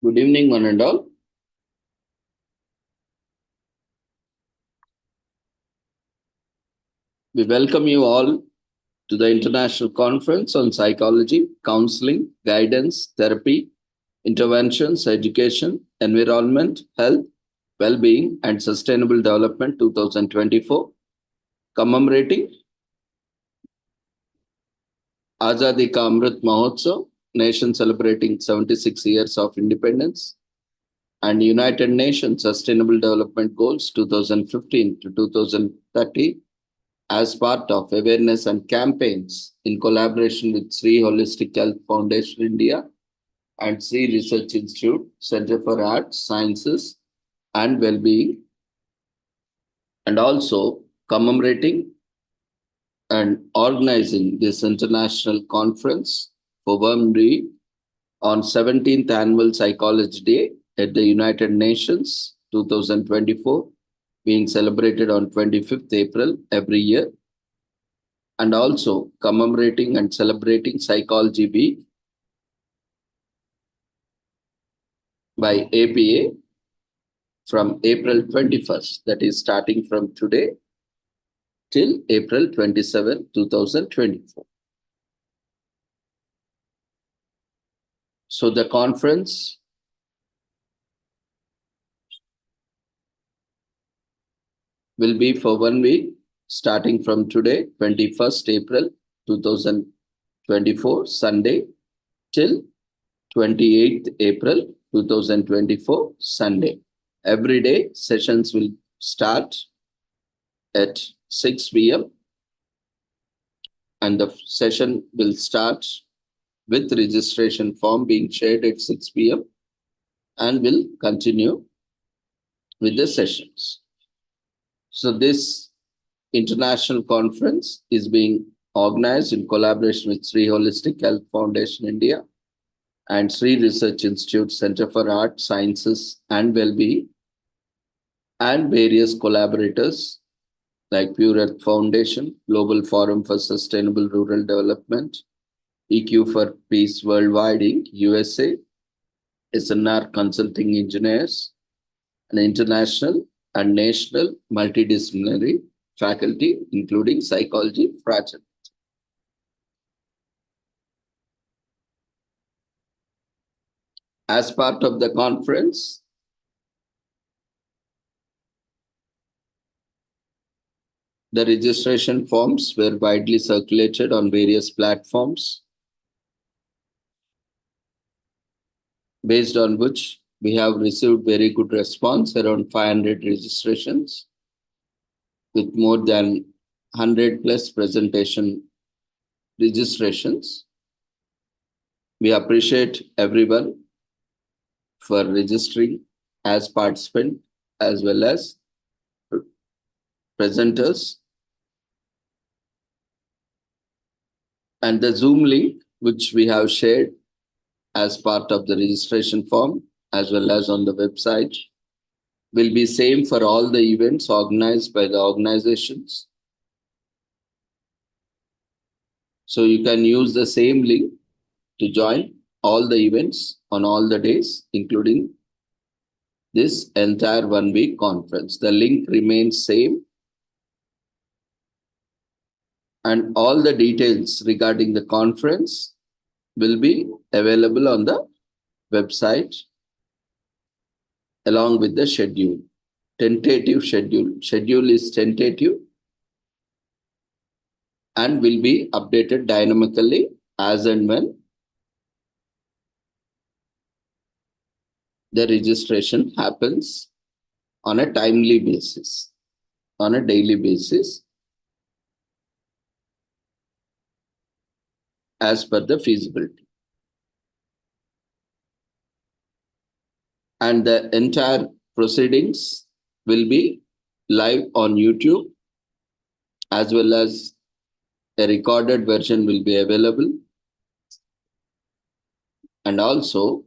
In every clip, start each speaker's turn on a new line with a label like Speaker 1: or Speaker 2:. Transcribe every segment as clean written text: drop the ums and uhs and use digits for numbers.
Speaker 1: Good evening, one and all. We welcome you all to the International Conference on Psychology, Counseling, Guidance, Therapy, Interventions, Education, Environment, Health, Well-being, and Sustainable Development 2024, commemorating Azadi Ka Amrit Mahotsav, nation celebrating 76 years of independence, and United Nations Sustainable Development Goals 2015 to 2030, as part of awareness and campaigns in collaboration with Sri Holistic Health Foundation India and Sri Research Institute, Center for Arts, Sciences and Wellbeing, and also commemorating and organizing this international conference for Wormry on 17th Annual Psychology Day at the United Nations 2024, being celebrated on 25th April every year, and also commemorating and celebrating Psychology Week by APA from April 21st, that is starting from today till April 27, 2024. So the conference will be for 1 week, starting from today, 21st April 2024, Sunday, till 28th April 2024, Sunday. Every day, sessions will start at 6 p.m. and the session will start with registration form being shared at 6 p.m. and will continue with the sessions. So this international conference is being organized in collaboration with Sri Holistic Health Foundation India and Sri Research Institute Center for Arts, Sciences and Wellbeing, and various collaborators like Pure Earth Foundation, Global Forum for Sustainable Rural Development, EQ for Peace Worldwide Inc., USA, SNR Consulting Engineers, and international and national multidisciplinary faculty, including psychology fraternity. As part of the conference, the registration forms were widely circulated on various platforms, based on which we have received very good response, around 500 registrations, with more than 100 plus presentation registrations. We appreciate everyone for registering as participant as well as presenters. And the Zoom link, which we have shared as part of the registration form as well as on the website, will be same for all the events organized by the organizations. So you can use the same link to join all the events on all the days, including this entire 1 week conference. The link remains same, and all the details regarding the conference will be available on the website along with the schedule. Tentative schedule. Schedule is tentative and will be updated dynamically as and when the registration happens on a timely basis, on a daily basis, as per the feasibility. And the entire proceedings will be live on YouTube, as well as a recorded version will be available. And also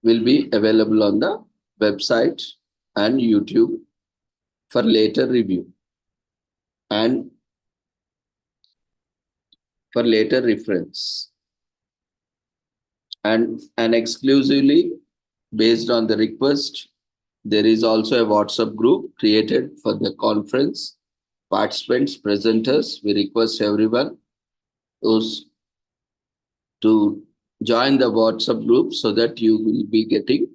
Speaker 1: will be available on the website and YouTube for later review and for later reference. And exclusively based on the request, there is also a WhatsApp group created for the conference participants, presenters. We request everyone who's to join the WhatsApp group so that you will be getting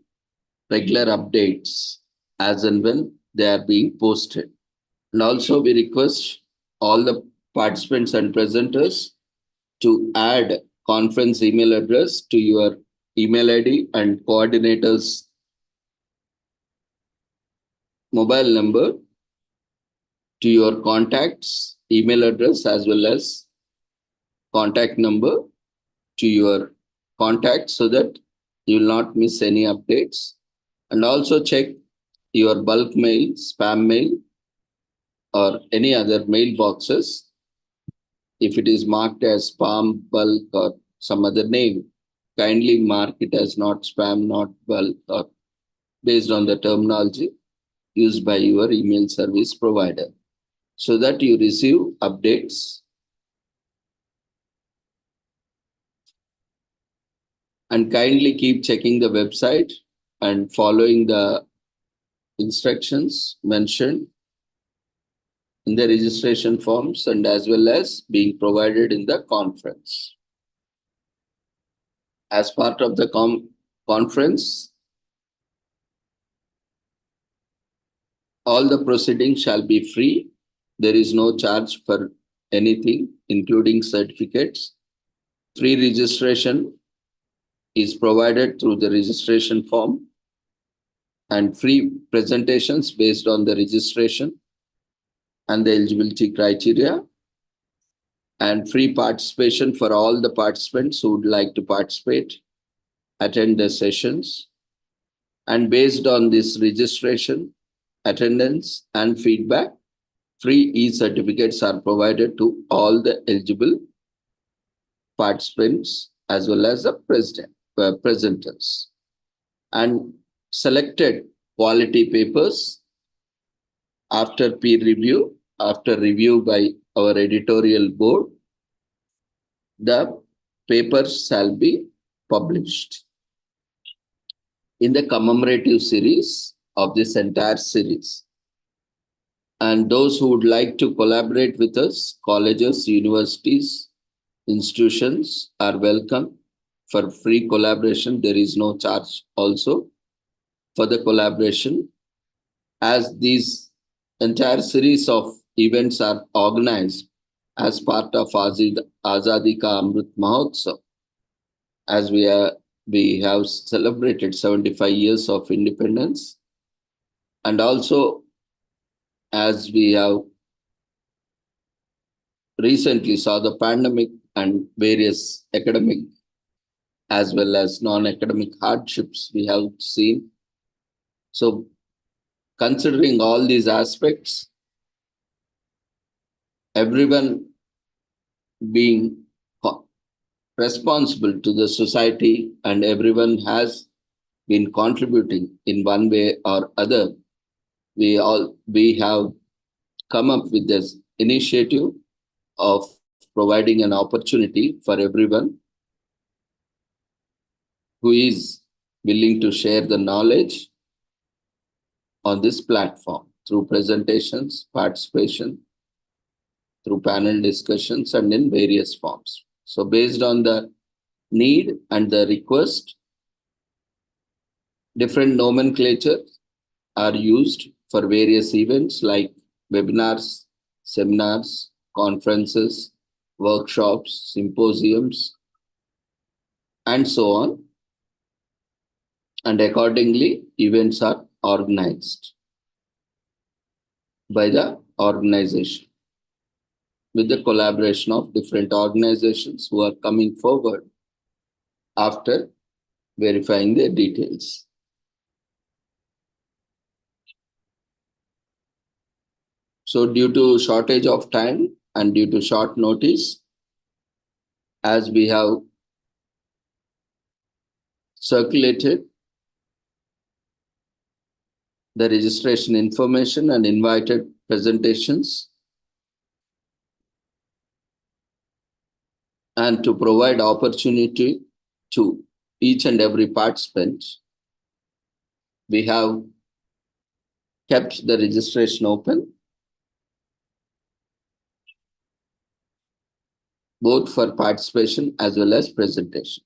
Speaker 1: regular updates as and when they are being posted. And also we request all the participants and presenters to add conference email address to your email ID and coordinators mobile number to your contacts email address as well as contact number to your contacts so that you will not miss any updates. And also check your bulk mail, spam mail, or any other mailboxes. If it is marked as spam, bulk, or some other name, kindly mark it as not spam, not bulk, or based on the terminology used by your email service provider so that you receive updates. And kindly keep checking the website and following the instructions mentioned in the registration forms and as well as being provided in the conference. As part of the conference, all the proceedings shall be free. There is no charge for anything, including certificates. Free registration is provided through the registration form and free presentations based on the registration and the eligibility criteria, and free participation for all the participants who would like to participate, attend the sessions. And based on this registration, attendance, and feedback, free e-certificates are provided to all the eligible participants as well as the presenters. And selected quality papers after peer review, after review by our editorial board, the papers shall be published in the commemorative series of this entire series. And those who would like to collaborate with us, colleges, universities, institutions are welcome. For free collaboration, there is no charge also for the collaboration, as these entire series of events are organized as part of Azadi Ka Amrit Mahotsav, as we have celebrated 75 years of independence, and also as we have recently saw the pandemic and various academic as well as non-academic hardships we have seen. So considering all these aspects, everyone being responsible to the society and everyone has been contributing in one way or other, we have come up with this initiative of providing an opportunity for everyone who is willing to share the knowledge on this platform through presentations, participation, through panel discussions, and in various forms. So based on the need and the request, different nomenclatures are used for various events like webinars, seminars, conferences, workshops, symposiums, and so on. And accordingly, events are organized by the organization with the collaboration of different organizations who are coming forward after verifying their details. So due to shortage of time and due to short notice, as we have circulated the registration information and invited presentations, and to provide opportunity to each and every participant, we have kept the registration open, both for participation as well as presentation.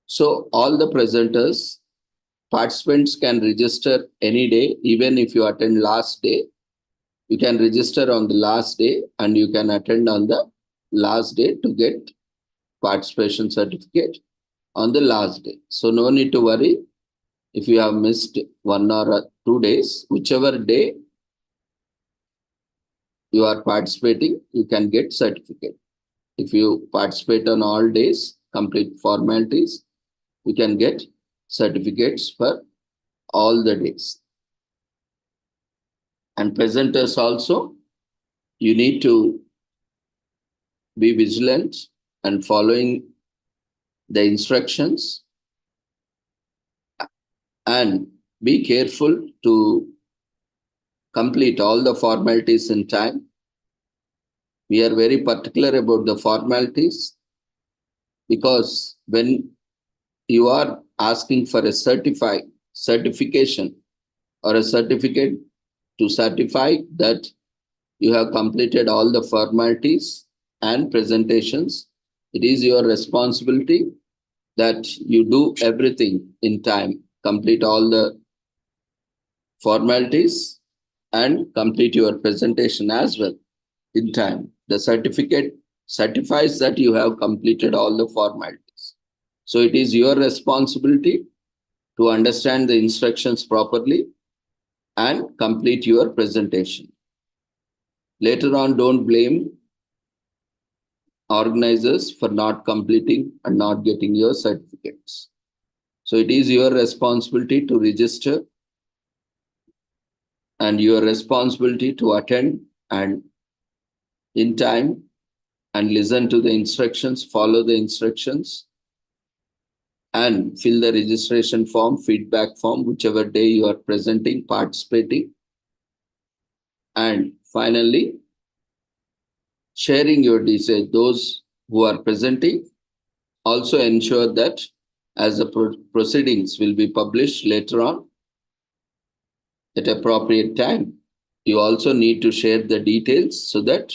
Speaker 1: So all the presenters, participants can register any day, even if you attend last day. You can register on the last day and you can attend on the last day to get participation certificate on the last day. So no need to worry if you have missed 1 or 2 days. Whichever day you are participating, you can get certificate. If you participate on all days, complete formalities, you can get certificates for all the days. And presenters also, you need to be vigilant and following the instructions and be careful to complete all the formalities in time. We are very particular about the formalities because when you are asking for a certification or a certificate to certify that you have completed all the formalities and presentations, it is your responsibility that you do everything in time, complete all the formalities and complete your presentation as well in time. The certificate certifies that you have completed all the formalities. So it is your responsibility to understand the instructions properly and complete your presentation. Later on, don't blame organizers for not completing and not getting your certificates. So it is your responsibility to register and your responsibility to attend and in time and listen to the instructions, follow the instructions and fill the registration form, feedback form, whichever day you are presenting, participating. And finally, sharing your details. Those who are presenting also ensure that as the proceedings will be published later on at appropriate time, you also need to share the details so that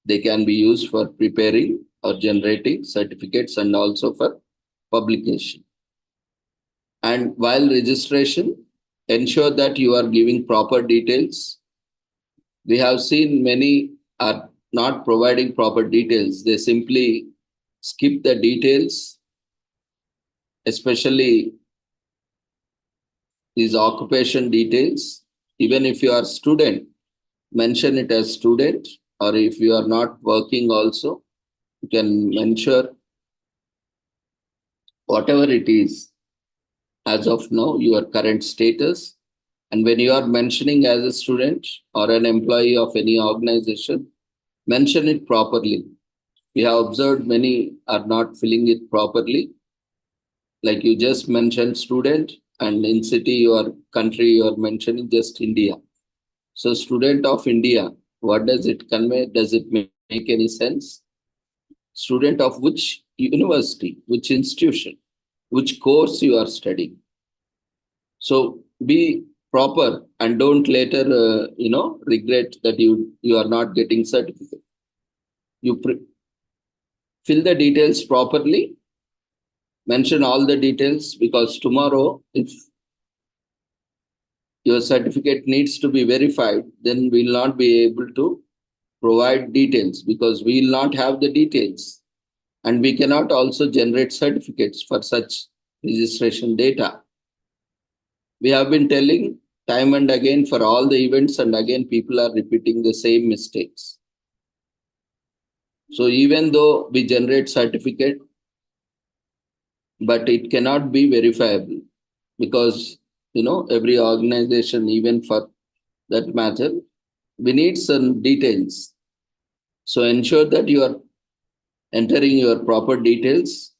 Speaker 1: they can be used for preparing or generating certificates and also for publication. And while registration, ensure that you are giving proper details. We have seen many are not providing proper details. They simply skip the details, especially these occupation details. Even if you are student, mention it as student, or if you are not working also, you can mention whatever it is as of now, your current status. And when you are mentioning as a student or an employee of any organization, mention it properly. We have observed many are not filling it properly. Like you just mentioned student, and in city, your country, you are mentioning just India. So student of India, what does it convey? Does it make any sense? Student of which university, which institution, which course you are studying? So be proper and don't later, regret that you are not getting certificate. You fill the details properly, mention all the details, because tomorrow, if your certificate needs to be verified, then we will not be able to provide details because we will not have the details. And we cannot also generate certificates for such registration data. We have been telling time and again for all the events, and again people are repeating the same mistakes. So even though we generate certificate, but it cannot be verifiable because, every organization, even for that matter, we need some details. So ensure that you are entering your proper details.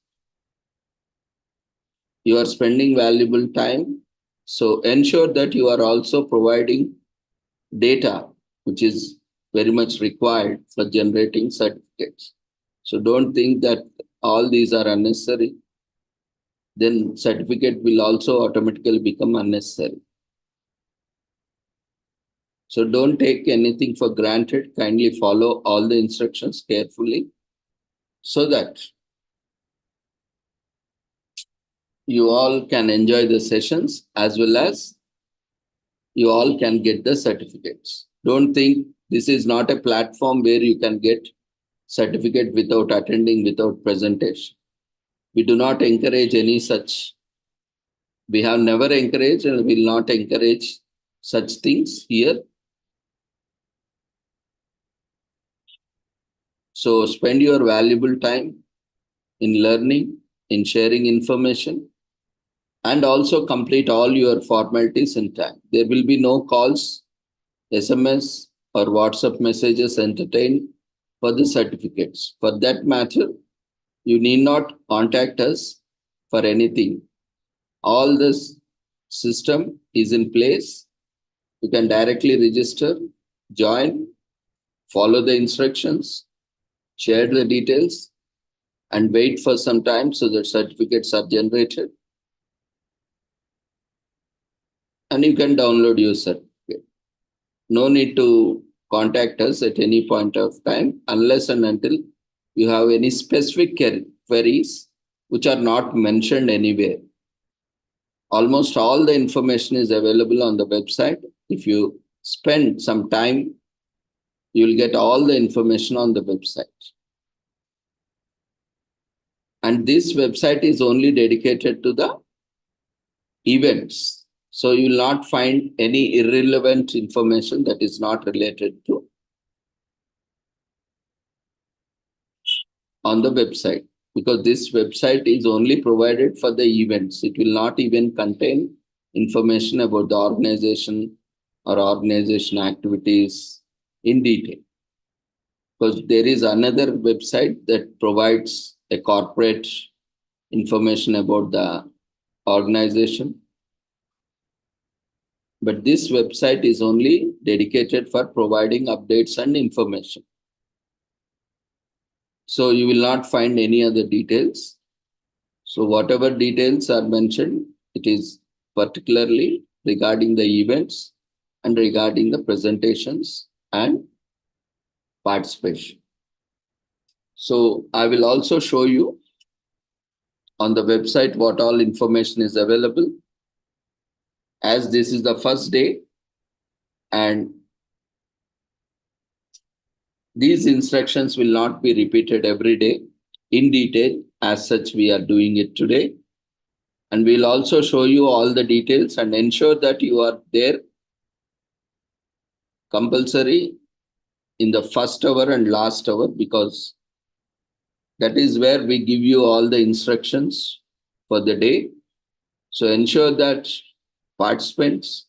Speaker 1: You are spending valuable time. So ensure that you are also providing data, which is very much required for generating certificates. So don't think that all these are unnecessary. then certificate will also automatically become unnecessary. So don't take anything for granted. Kindly follow all the instructions carefully so that you all can enjoy the sessions as well as you all can get the certificates. Don't think this is not a platform where you can get certificate without attending, without presentation. We do not encourage any such. We have never encouraged and will not encourage such things here. So spend your valuable time in learning, in sharing information, and also complete all your formalities in time. There will be no calls, SMS, or WhatsApp messages entertained for the certificates. For that matter, you need not contact us for anything. All this system is in place. You can directly register, join, follow the instructions, share the details, and wait for some time so that certificates are generated. And you can download your certificate. No need to contact us at any point of time unless and until you have any specific queries which are not mentioned anywhere. Almost all the information is available on the website. If you spend some time, you will get all the information on the website. And this website is only dedicated to the events. So you will not find any irrelevant information that is not related to on the website, because this website is only provided for the events. It will not even contain information about the organization or organization activities in detail. Because there is another website that provides a corporate information about the organization. But this website is only dedicated for providing updates and information. So you will not find any other details. So whatever details are mentioned, it is particularly regarding the events and regarding the presentations and participation. So I will also show you on the website what all information is available. As this is the first day and these instructions will not be repeated every day in detail. As such, we are doing it today. And we'll also show you all the details and ensure that you are there compulsory in the first hour and last hour, because that is where we give you all the instructions for the day. So ensure that participants,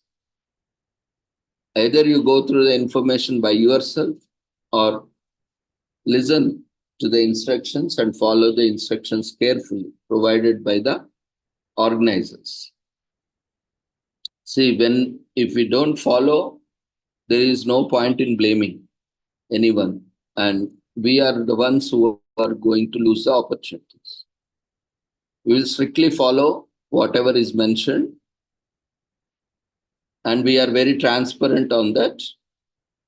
Speaker 1: either you go through the information by yourself or listen to the instructions and follow the instructions carefully provided by the organizers. See, if we don't follow, there is no point in blaming anyone. And we are the ones who are going to lose the opportunities. We will strictly follow whatever is mentioned. And we are very transparent on that.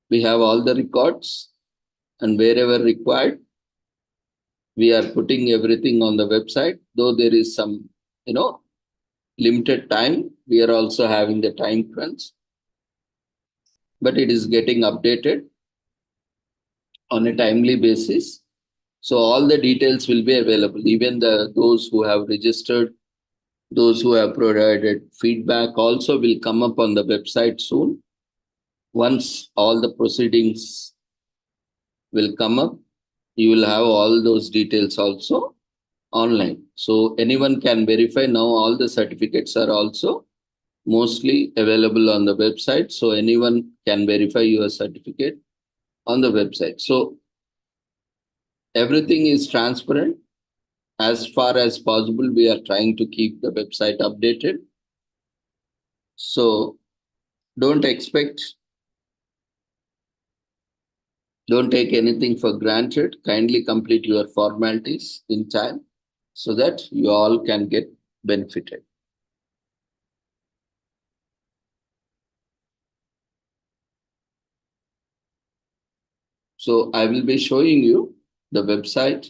Speaker 1: We have all the records, and wherever required, we are putting everything on the website. Though there is some, limited time, we are also having the time crunch. But it is getting updated on a timely basis. So all the details will be available. Even those who have registered, those who have provided feedback also will come up on the website soon. Once all the proceedings will come up, you will have all those details also online. So anyone can verify. Now all the certificates are also mostly available on the website. So anyone can verify your certificate on the website. So everything is transparent. As far as possible, we are trying to keep the website updated. So don't take anything for granted. Kindly complete your formalities in time so that you all can get benefited. So I will be showing you the website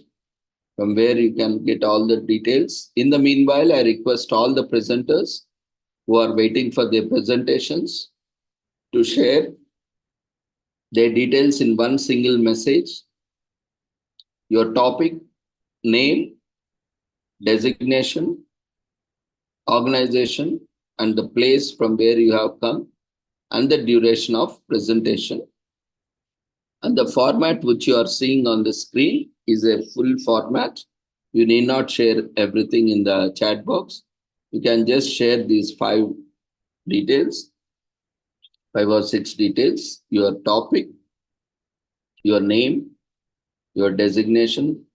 Speaker 1: from where you can get all the details. In the meanwhile, I request all the presenters who are waiting for their presentations to share their details in one single message, your topic, name, designation, organization, and the place from where you have come, and the duration of presentation. And the format which you are seeing on the screen is a full format. You need not share everything in the chat box. You can just share these 5 details, 5 or 6 details, your topic, your name, your designation,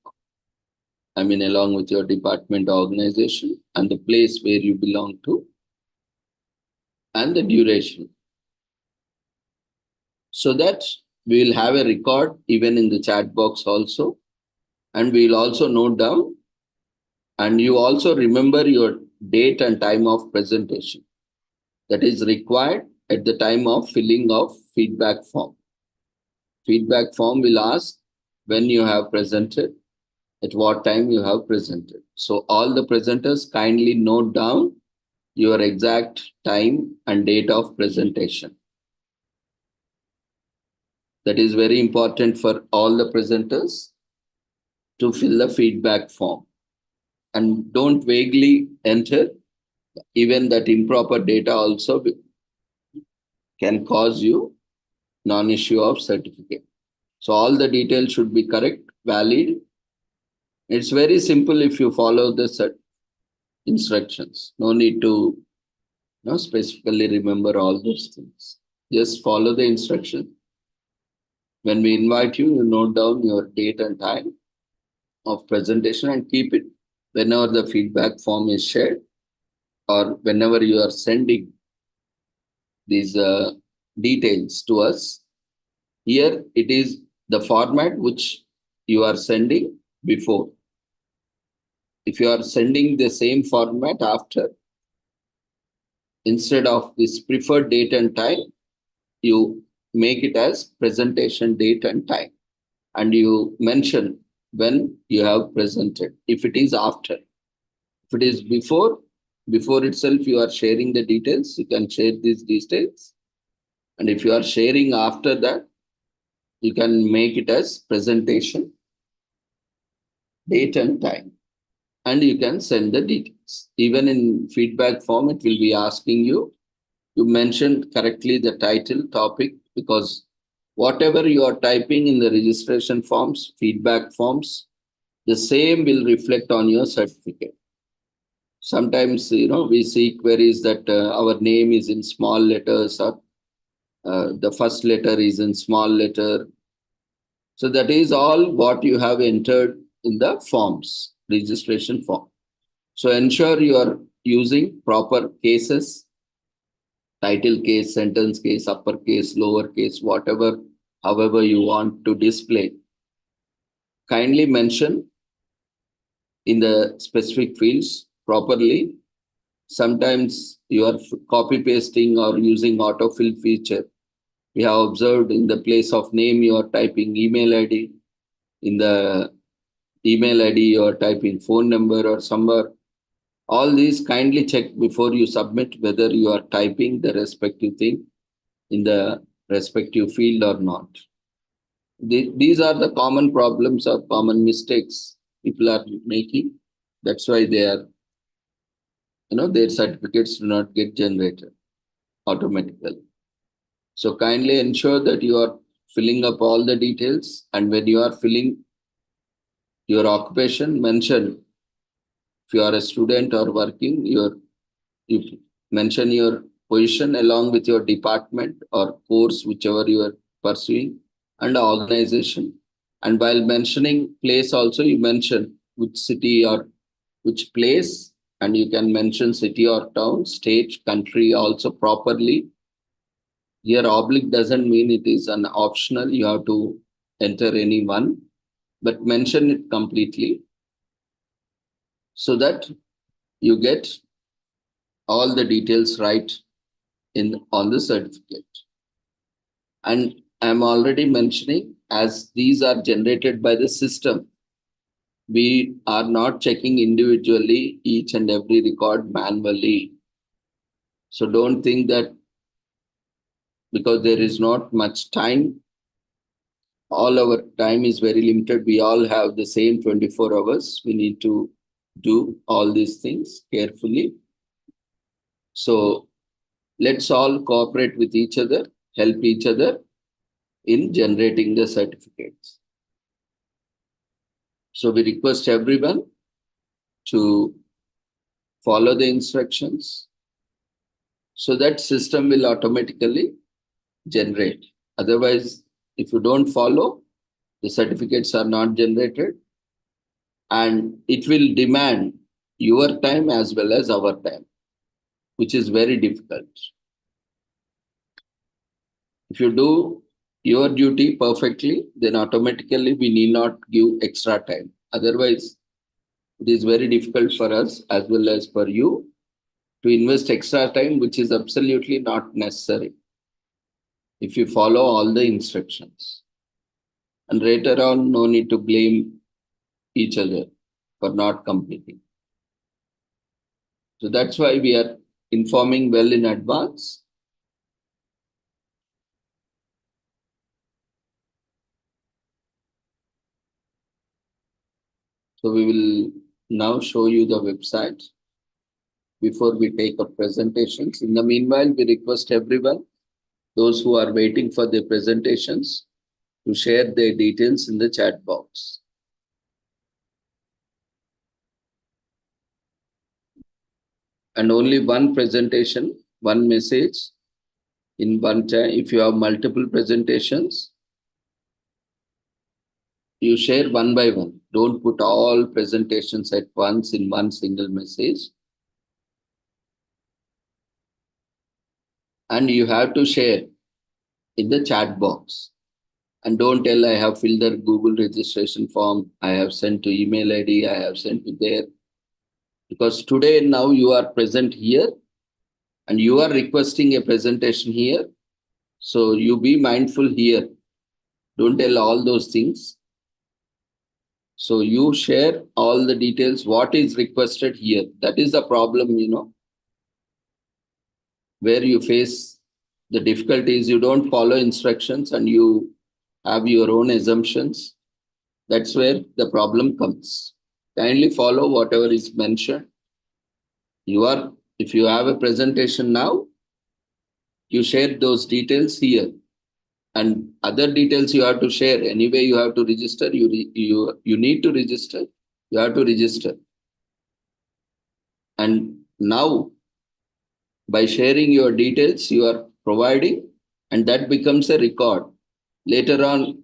Speaker 1: along with your department organization, and the place where you belong to, and the duration. So that we will have a record even in the chat box also, and we will also note down, and you also remember your date and time of presentation that is required at the time of filling of feedback form. Feedback form will ask when you have presented, at what time you have presented. So all the presenters kindly note down your exact time and date of presentation. That is very important for all the presenters to fill the feedback form. And don't vaguely enter. Even that improper data also can cause you non-issue of certificate. So all the details should be correct, valid. It's very simple if you follow the instructions. No need to specifically remember all those things. Just follow the instruction. When we invite you, you note down your date and time of presentation and keep it whenever the feedback form is shared or whenever you are sending these details to us. Here it is the format which you are sending before. If you are sending the same format after, instead of this preferred date and time, you make it as presentation date and time. And you mention when you have presented. If it is after. If it is before itself you are sharing the details, you can share these details. And if you are sharing after that, you can make it as presentation date and time. And you can send the details. Even in feedback form, it will be asking you mentioned correctly the title, topic, because whatever you are typing in the registration forms, feedback forms, the same will reflect on your certificate. Sometimes, we see queries that our name is in small letters or the first letter is in small letter. So that is all what you have entered in the forms, registration form. So ensure you are using proper cases, title case, sentence case, uppercase, lowercase, whatever, however you want to display. Kindly mention in the specific fields properly. Sometimes you are copy pasting or using autofill feature. We have observed in the place of name you are typing email ID. In the email ID you are typing phone number or somewhere. All these kindly check before you submit whether you are typing the respective thing in the respective field or not. These are the common problems or common mistakes people are making. That's why they are, their certificates do not get generated automatically. So kindly ensure that you are filling up all the details, and when you are filling your occupation, mention if you are a student or working, you mention your position along with your department or course, whichever you are pursuing, and organization. And while mentioning place also, you mention which city or which place, and you can mention city or town, state, country also properly. Here oblique doesn't mean it is an optional, you have to enter any one, but mention it completely so that you get all the details right on the certificate. And I'm already mentioning, as these are generated by the system, we are not checking individually each and every record manually. So don't think that because there is not much time, all our time is very limited. We all have the same 24 hours. We need to do all these things carefully. So let's all cooperate with each other, help each other in generating the certificates. So we request everyone to follow the instructions so that system will automatically generate. Otherwise, if you don't follow, the certificates are not generated and it will demand your time as well as our time, which is very difficult. If you do your duty perfectly, then automatically we need not give extra time. Otherwise, it is very difficult for us as well as for you to invest extra time, which is absolutely not necessary if you follow all the instructions. And later on, no need to blame each other for not completing. So that's why we are informing well in advance. So we will now show you the website before we take up presentations. In the meanwhile, we request everyone, those who are waiting for the presentations, to share their details in the chat box. And only one presentation, one message in one time. If you have multiple presentations, you share one by one. Don't put all presentations at once in one single message. And you have to share in the chat box. And don't tell I have filled the Google registration form, I have sent to email ID, I have sent to there. Because today now you are present here and you are requesting a presentation here. So you be mindful here. Don't tell all those things. So you share all the details, what is requested here. That is the problem, where you face the difficulties. You don't follow instructions and you have your own assumptions. That's where the problem comes. Kindly follow whatever is mentioned. If you have a presentation now, you share those details here. And other details you have to share. Anyway, you have to register. You need to register. You have to register. And now, by sharing your details, you are providing, and that becomes a record. Later on,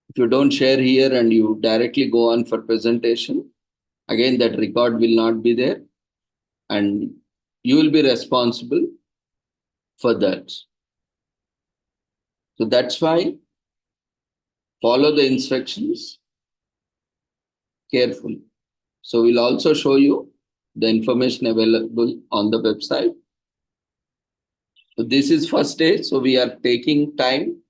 Speaker 1: if you don't share here and you directly go on for presentation, again, that record will not be there. And you will be responsible for that. So that's why follow the instructions carefully. So we'll also show you the information available on the website. So this is first day. So we are taking time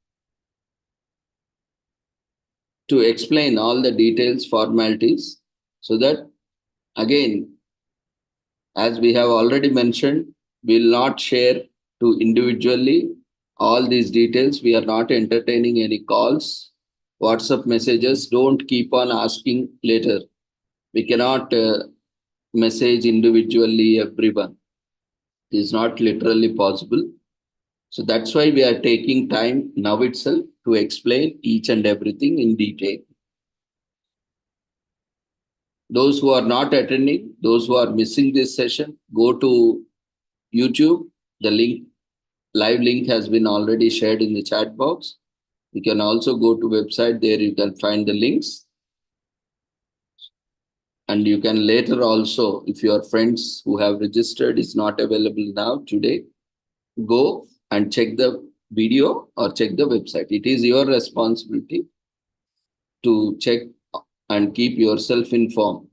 Speaker 1: to explain all the details, formalities, so that again, as we have already mentioned, we'll not share to individually all these details. We are not entertaining any calls, WhatsApp messages. Don't keep on asking later. We cannot message individually everyone. It is not literally possible. So that's why we are taking time now itself to explain each and everything in detail. Those who are not attending, those who are missing this session, go to YouTube. The live link has been already shared in the chat box. You can also go to website. There you can find the links. And you can later also, if your friends who have registered is not available now today, go and check the video or check the website. It is your responsibility to check and keep yourself informed.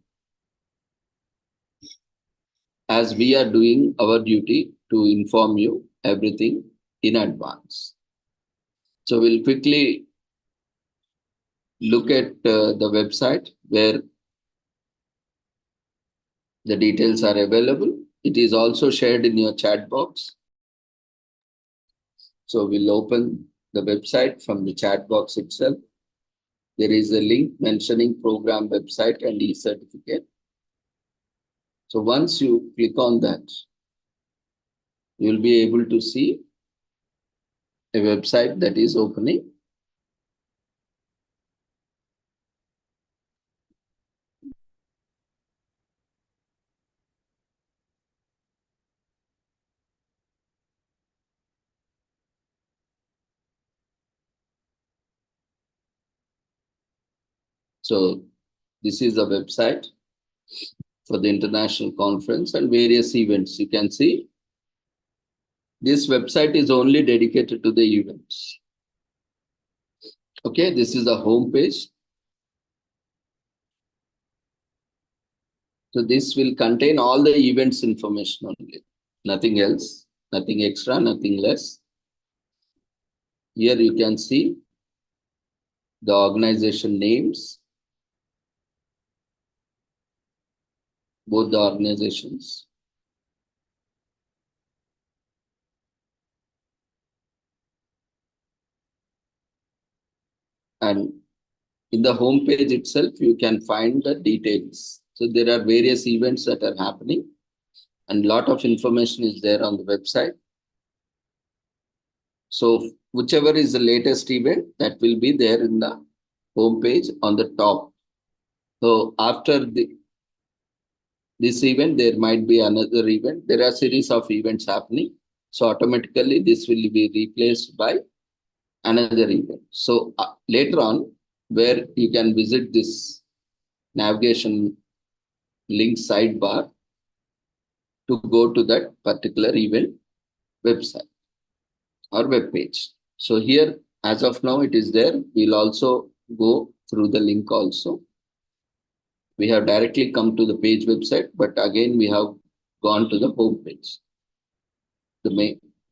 Speaker 1: as we are doing our duty to inform you everything in advance. So we'll quickly look at the website where the details are available. It is also shared in your chat box. So we'll open the website from the chat box itself. There is a link mentioning program website and e-certificate. So once you click on that, you'll be able to see a website that is opening. So this is the website for the international conference and various events. You can see this website is only dedicated to the events. Okay, this is the home page. So this will contain all the events information only, nothing else, nothing extra, nothing less. Here you can see the organization names, both the organizations. And in the home page itself, you can find the details. So there are various events that are happening and a lot of information is there on the website. So whichever is the latest event, that will be there in the home page on the top. So after this event, there might be another event. There are series of events happening. So automatically this will be replaced by another event. So later on, where you can visit this navigation link sidebar to go to that particular event website or web page. So here, as of now, it is there. We'll also go through the link also. We have directly come to the page website, but again, we have gone to the home page.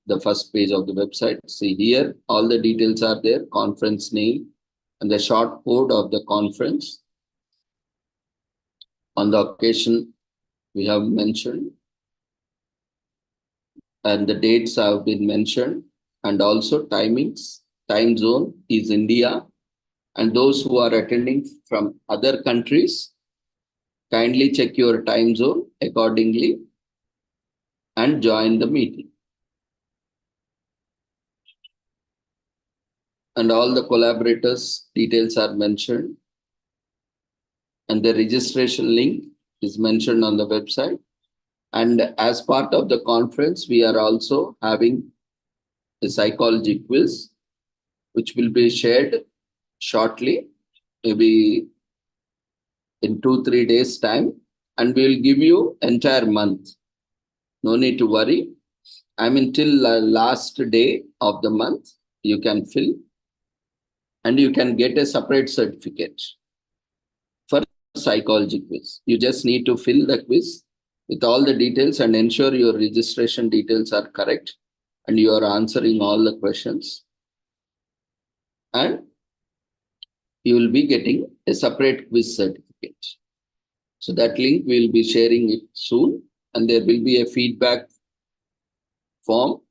Speaker 1: The first page of the website. See here, all the details are there, conference name and the short code of the conference. On the occasion, we have mentioned and the dates have been mentioned and also timings. Time zone is India, and those who are attending from other countries, kindly check your time zone accordingly and join the meeting. And all the collaborators details are mentioned and the registration link is mentioned on the website. And as part of the conference, we are also having a psychology quiz, which will be shared shortly, maybe in 2-3 days time, and we will give you entire month. No need to worry. I mean, till last day of the month, you can fill and you can get a separate certificate for psychology quiz. You just need to fill the quiz with all the details and ensure your registration details are correct and you are answering all the questions. And you will be getting a separate quiz certificate. So that link we will be sharing it soon, and there will be a feedback form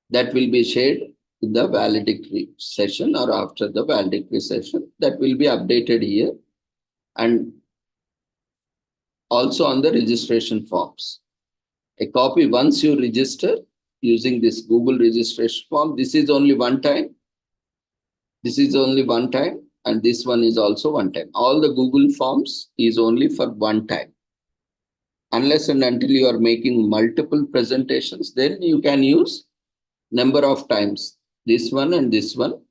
Speaker 1: that will be shared in the valedictory session or after the valedictory session. That will be updated here and also on the registration forms. A copy once you register using this Google registration form, this is only one time. This is only one time and this one is also one time. All the Google forms is only for one time. Unless and until you are making multiple presentations, then you can use number of times, this one and this one.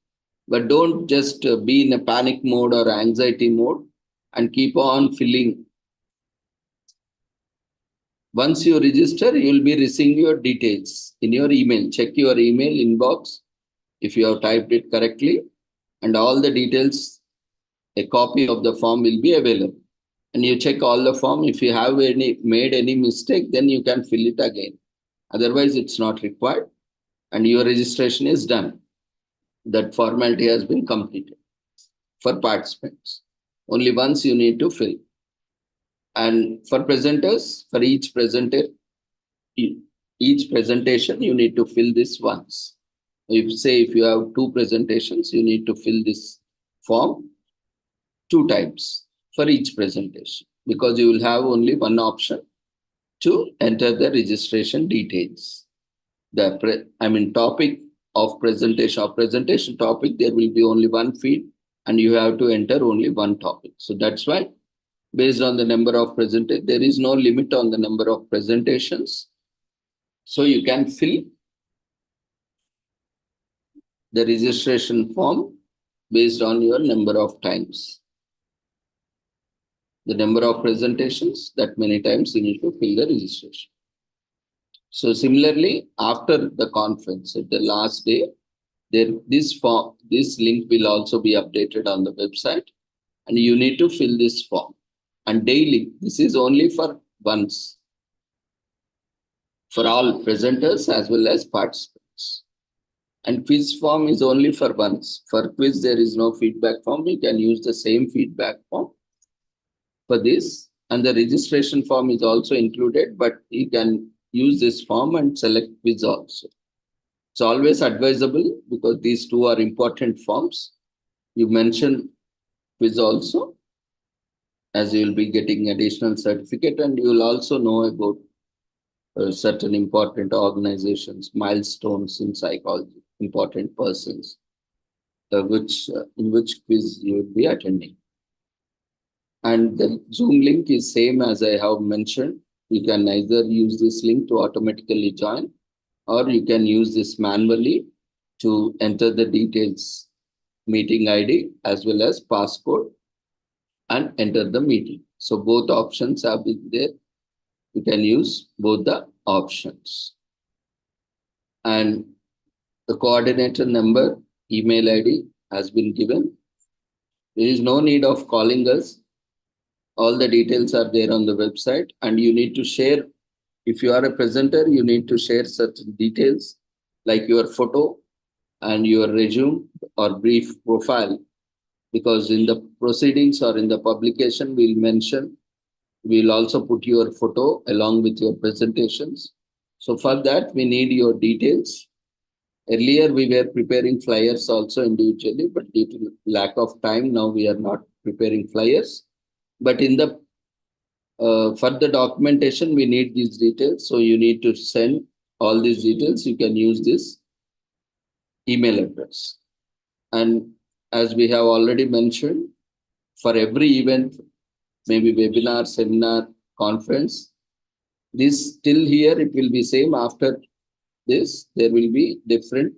Speaker 1: But don't just be in a panic mode or anxiety mode and keep on filling. Once you register, you will be receiving your details in your email. Check your email inbox if you have typed it correctly, and all the details, a copy of the form will be available. and you check all the form. If you have made any mistake, then you can fill it again. Otherwise, it's not required, and your registration is done. That formality has been completed for participants. Only once you need to fill. And for presenters, for each presenter, each presentation, you need to fill this once. If you have two presentations, you need to fill this form 2 times for each presentation, because you will have only one option to enter the registration details. Topic of presentation topic, there will be only one field and you have to enter only one topic. So that's why, based on the number of presentations, there is no limit on the number of presentations. So you can fill the registration form based on your number of times. The number of presentations, that many times you need to fill the registration. So similarly, after the conference, at the last day, this link will also be updated on the website, and you need to fill this form. And daily, this is only for once, for all presenters as well as participants. And quiz form is only for once. For quiz, there is no feedback form. You can use the same feedback form for this. And the registration form is also included, but you can use this form and select quiz also. It's always advisable, because these two are important forms. You mention quiz also, as you will be getting additional certificate, and you will also know about certain important organizations, milestones in psychology, important persons, in which quiz you will be attending. And the Zoom link is same as I have mentioned. You can either use this link to automatically join, or you can use this manually to enter the details, meeting ID as well as passcode, and enter the meeting. So both options have been there. You can use both the options. And the coordinator number, email ID has been given. There is no need of calling us. All the details are there on the website, and you need to share. If you are a presenter, you need to share certain details like your photo and your resume or brief profile, because in the proceedings or in the publication, we'll also put your photo along with your presentations. So for that, we need your details. Earlier, we were preparing flyers also individually, but due to lack of time, now we are not preparing flyers. But in the for the documentation, we need these details. So you need to send all these details. You can use this email address. And as we have already mentioned, for every event, maybe webinar, seminar, conference, this till here, it will be same. After this, there will be different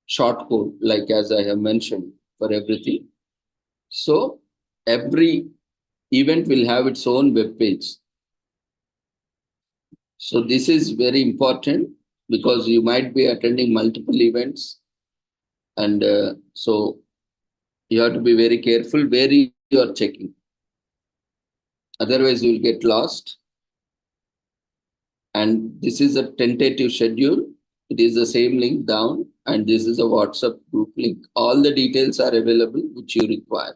Speaker 1: short code, like as I have mentioned, for everything. So every event will have its own web page. So this is very important, because you might be attending multiple events, and so you have to be very careful where you are checking. Otherwise, you will get lost. And this is a tentative schedule. It is the same link down, and this is a WhatsApp group link. All the details are available which you require.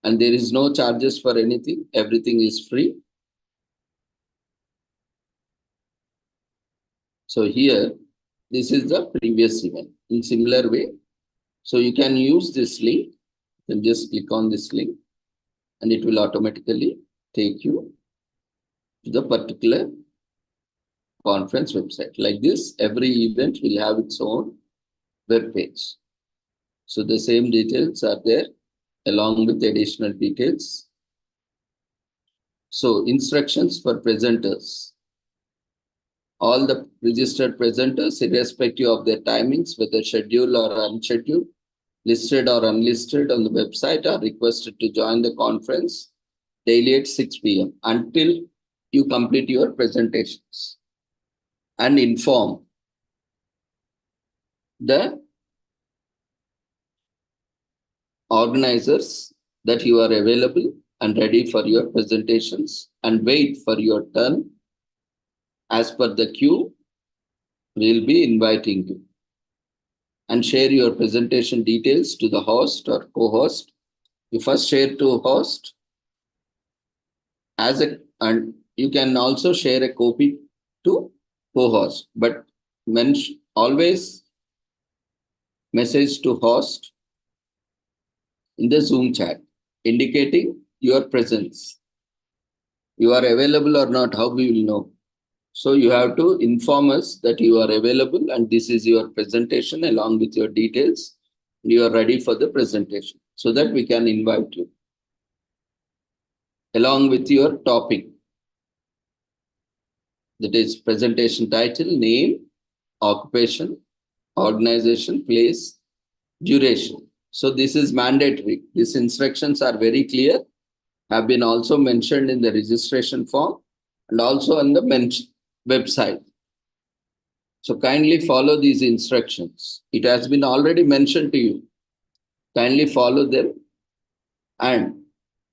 Speaker 1: And there is no charges for anything. Everything is free. So here, this is the previous event in similar way. So you can use this link. You can just click on this link, and it will automatically take you to the particular conference website. Like this, every event will have its own web page. So the same details are there along with additional details. So instructions for presenters. All the registered presenters, irrespective of their timings, whether scheduled or unscheduled, listed or unlisted on the website, are requested to join the conference daily at 6 p.m. until you complete your presentations, and inform the organizers that you are available and ready for your presentations and wait for your turn. As per the queue, we'll be inviting you. And share your presentation details to the host or co-host. You first share to host and you can also share a copy to co-host, but always message to host in the Zoom chat, indicating your presence. You are available or not, how we will know? So you have to inform us that you are available and this is your presentation along with your details. You are ready for the presentation so that we can invite you along with your topic. That is presentation title, name, occupation, organization, place, duration. So this is mandatory. These instructions are very clear, have been also mentioned in the registration form and also on the website. So kindly follow these instructions. It has been already mentioned to you. Kindly follow them. And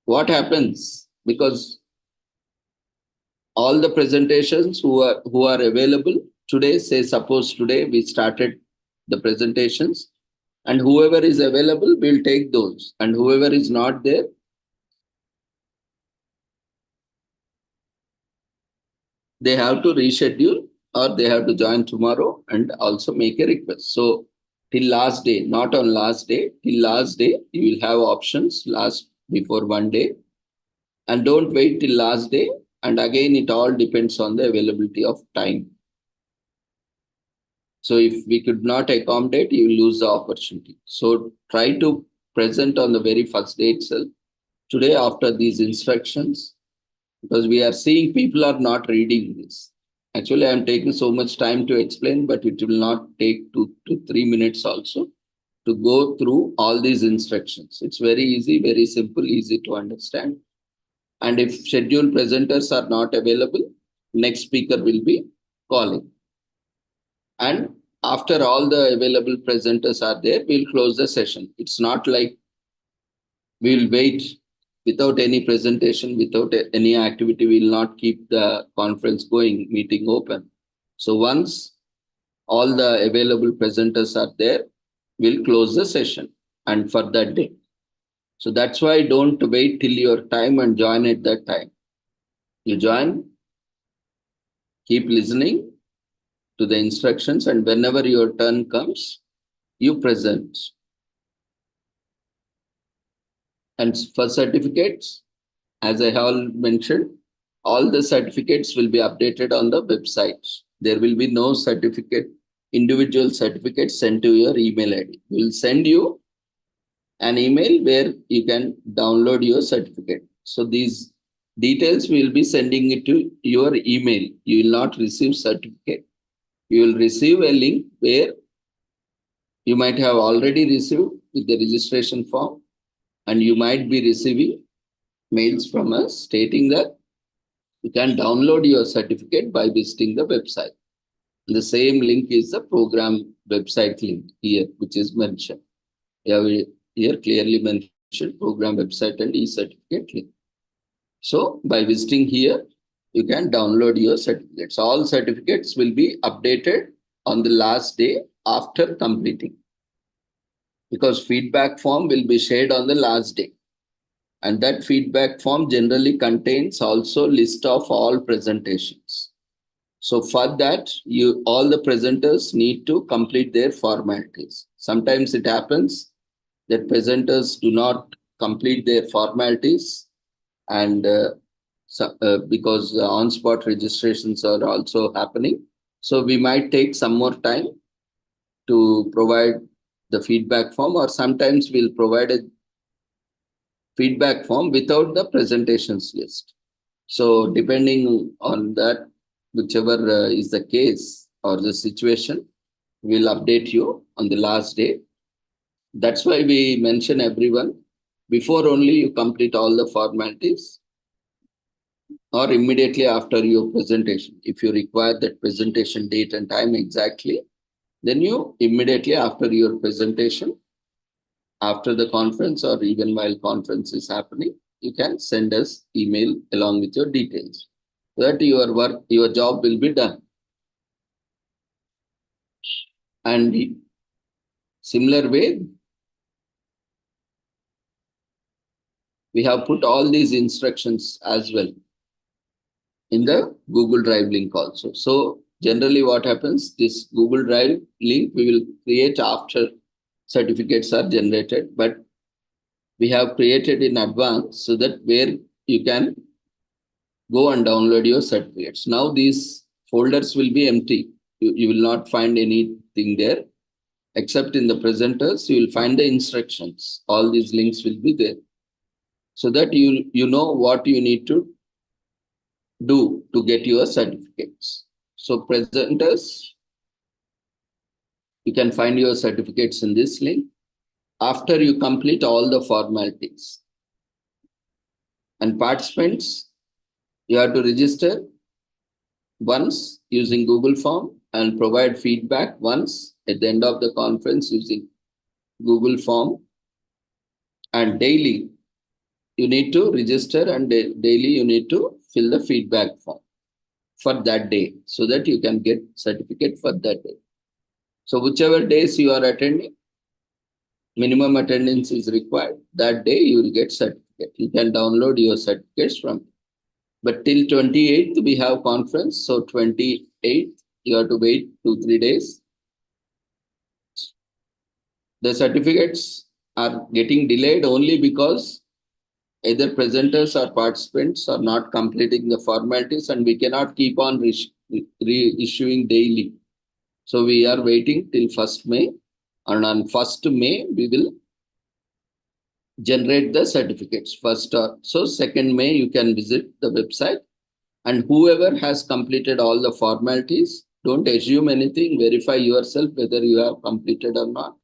Speaker 1: what happens, because all the presentations who are available today, say suppose today we started the presentations, and whoever is available will take those, and whoever is not there, they have to reschedule or they have to join tomorrow and also make a request. So till last day, not on last day, till last day, you will have options before one day, and don't wait till last day. And again, it all depends on the availability of time. So if we could not accommodate, you will lose the opportunity. So try to present on the very first day itself. Today, after these instructions, because we are seeing people are not reading this. Actually, I am taking so much time to explain, but it will not take 2 to 3 minutes also to go through all these instructions. It's very easy, very simple, easy to understand. And if scheduled presenters are not available, next speaker will be calling. And after all the available presenters are there, we'll close the session. It's not like we'll wait without any presentation, without any activity, we'll not keep the conference going, meeting open. So once all the available presenters are there, we'll close the session and for that day. So that's why don't wait till your time and join at that time. You join, keep listening to the instructions, and whenever your turn comes, you present. And for certificates, as I have mentioned, all the certificates will be updated on the website. There will be no individual certificate sent to your email ID. We will send you an email where you can download your certificate. So these details we will be sending it to your email. You will not receive certificate. You will receive a link where you might have already received with the registration form, and you might be receiving mails from us stating that you can download your certificate by visiting the website. The same link is the program website link here, which is mentioned. Here clearly mentioned program website and e-certificate link. So by visiting here, you can download your certificates. All certificates will be updated on the last day after completing, because feedback form will be shared on the last day. And that feedback form generally contains also list of all presentations. So for that, all the presenters need to complete their formalities. Sometimes it happens that presenters do not complete their formalities, and because on-spot registrations are also happening. So we might take some more time to provide the feedback form, or sometimes we'll provide a feedback form without the presentations list. So depending on that, whichever is the case or the situation, we'll update you on the last day. That's why we mention everyone, before only you complete all the formalities, or immediately after your presentation. If you require that presentation date and time exactly, then you immediately after your presentation, after the conference or even while conference is happening, you can send us email along with your details. So that your job will be done. And similar way, we have put all these instructions as well in the Google Drive link also. So generally what happens, this Google Drive link we will create after certificates are generated, but we have created in advance so that where you can go and download your certificates. Now these folders will be empty. You will not find anything there except in the presenters. You will find the instructions. All these links will be there so that you know what you need to do to get your certificates. So presenters, you can find your certificates in this link after you complete all the formalities. And participants, you have to register once using Google form and provide feedback once at the end of the conference using Google form. And daily, you need to register and daily you need to fill the feedback form for that day so that you can get certificate for that day. So whichever days you are attending, minimum attendance is required. That day you will get certificate. You can download your certificates from it. But till 28th we have conference. So 28th you have to wait 2-3 days. The certificates are getting delayed only because either presenters or participants are not completing the formalities and we cannot keep on reissuing daily. So we are waiting till 1st May, and on 1st May we will generate the certificates. So 2nd May you can visit the website, and whoever has completed all the formalities, don't assume anything, verify yourself whether you have completed or not.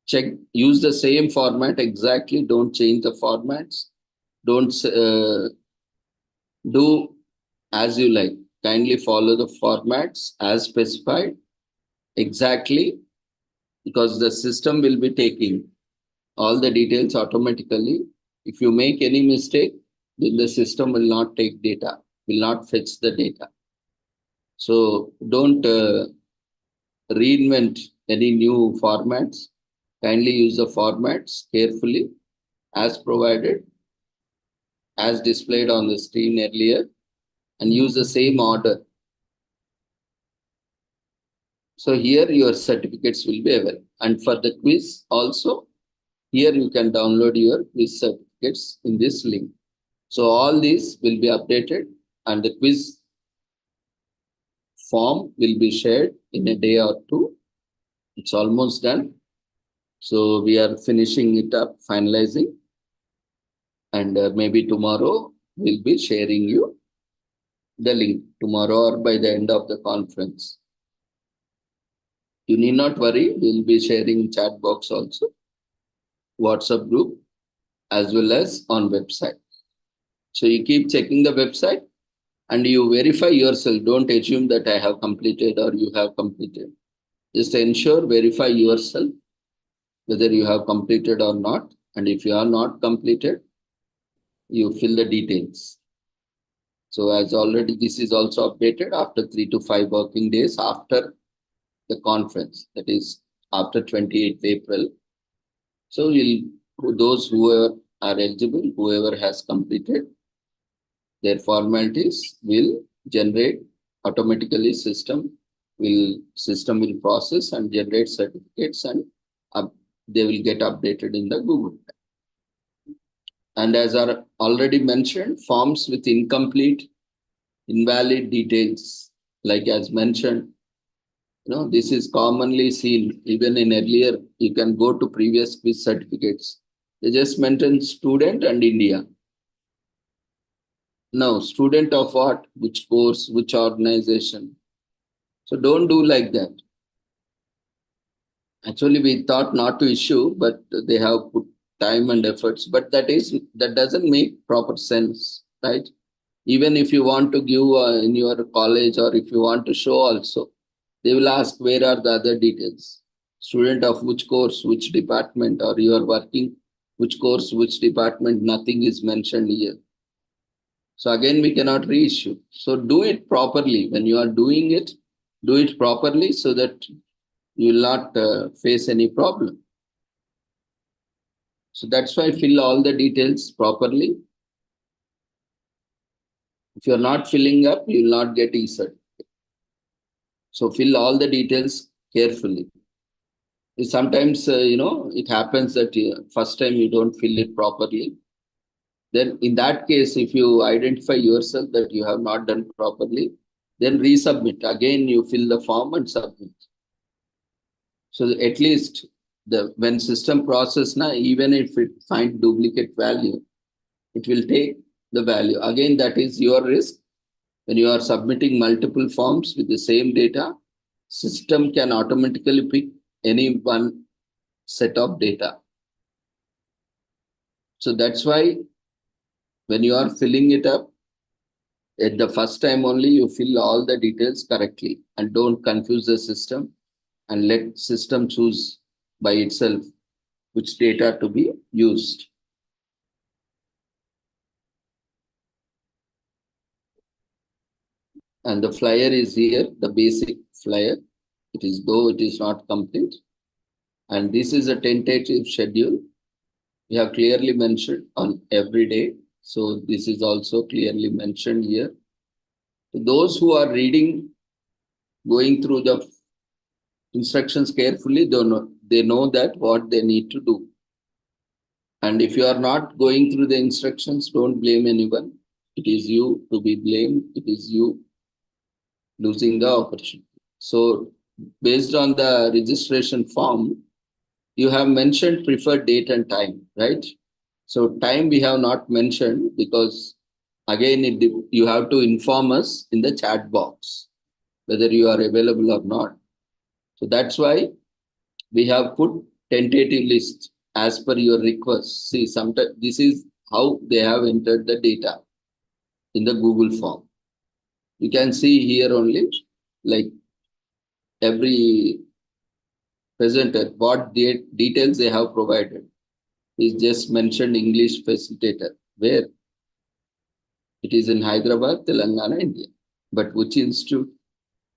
Speaker 1: Check, use the same format exactly, don't change the formats. Don't do as you like. Kindly follow the formats as specified exactly, because the system will be taking all the details automatically. If you make any mistake, then the system will not take data, will not fetch the data. So don't reinvent any new formats. Kindly use the formats carefully as provided, as displayed on the screen earlier, and use the same order. So here your certificates will be available. And for the quiz also, here you can download your quiz certificates in this link. So all these will be updated and the quiz form will be shared in a day or two. It's almost done. So we are finishing it up, finalizing. And maybe tomorrow we'll be sharing you the link tomorrow or by the end of the conference. You need not worry, we'll be sharing chat box also, WhatsApp group, as well as on website. So you keep checking the website and you verify yourself. Don't assume that I have completed or you have completed. Just ensure, verify yourself whether you have completed or not. And if you are not completed, you fill the details. So as already, this is also updated after 3 to 5 working days after the conference, that is after 28th April. So those who are eligible, whoever has completed their formalities will generate automatically, system will process and generate certificates, and they will get updated in the Google. And as are already mentioned, forms with incomplete, invalid details, like as mentioned, this is commonly seen even in earlier, you can go to previous quiz certificates. They just mention student and India. No, student of what, which course, which organization. So don't do like that. Actually, we thought not to issue, but they have put time and efforts, but that doesn't make proper sense, right? Even if you want to give in your college, or if you want to show also, they will ask where are the other details, student of which course, which department, or you are working which course, which department, nothing is mentioned here. So again, we cannot reissue. So do it properly. When you are doing it, do it properly so that you will not face any problem. So that's why fill all the details properly. If you're not filling up, you will not get E-cert. So fill all the details carefully. Sometimes, it happens that first time you don't fill it properly. Then in that case, if you identify yourself that you have not done properly, then resubmit. Again, you fill the form and submit. So at least when system process now, even if it finds duplicate value, it will take the value. Again, that is your risk. When you are submitting multiple forms with the same data, system can automatically pick any one set of data. So that's why when you are filling it up, at the first time only, you fill all the details correctly and don't confuse the system and let system choose by itself which data to be used. And the flyer is here, the basic flyer. It is, though it is not complete. And this is a tentative schedule. We have clearly mentioned on every day. So this is also clearly mentioned here. So those who are reading, going through the instructions carefully, they know that what they need to do. And if you are not going through the instructions, don't blame anyone. It is you to be blamed. It is you losing the opportunity. So based on the registration form, you have mentioned preferred date and time, right? So time we have not mentioned because again, you have to inform us in the chat box whether you are available or not. So that's why we have put tentative list as per your request. See, sometimes this is how they have entered the data in the Google form. You can see here only, like every presenter, what details they have provided. Is just mentioned English facilitator, where it is in Hyderabad, Telangana, India. But which institute?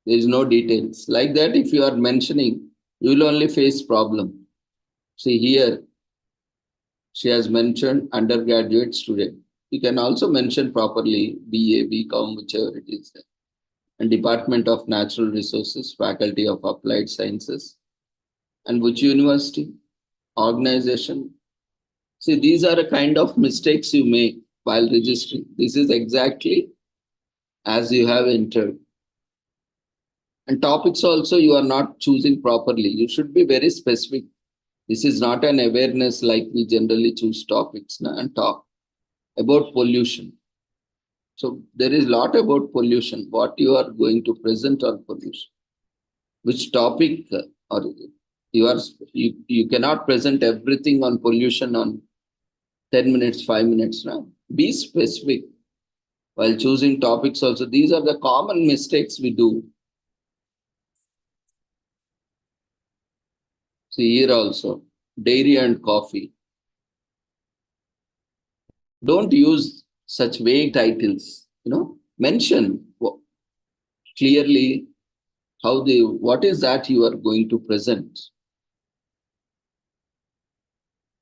Speaker 1: There is no details. Like that, if you are mentioning, you will only face problem. See here, she has mentioned undergraduate student. You can also mention properly BA, BCom, whichever it is there. And Department of Natural Resources, Faculty of Applied Sciences. And which university, organization. See, these are a kind of mistakes you make while registering. This is exactly as you have entered. And topics also you are not choosing properly. You should be very specific. This is not an awareness like we generally choose topics and talk about pollution. So there is a lot about pollution, what you are going to present on pollution. Which topic or you cannot present everything on pollution on 10 minutes, 5 minutes now. Be specific while choosing topics also. These are the common mistakes we do. See here also, dairy and coffee. Don't use such vague titles, mention clearly what is that you are going to present.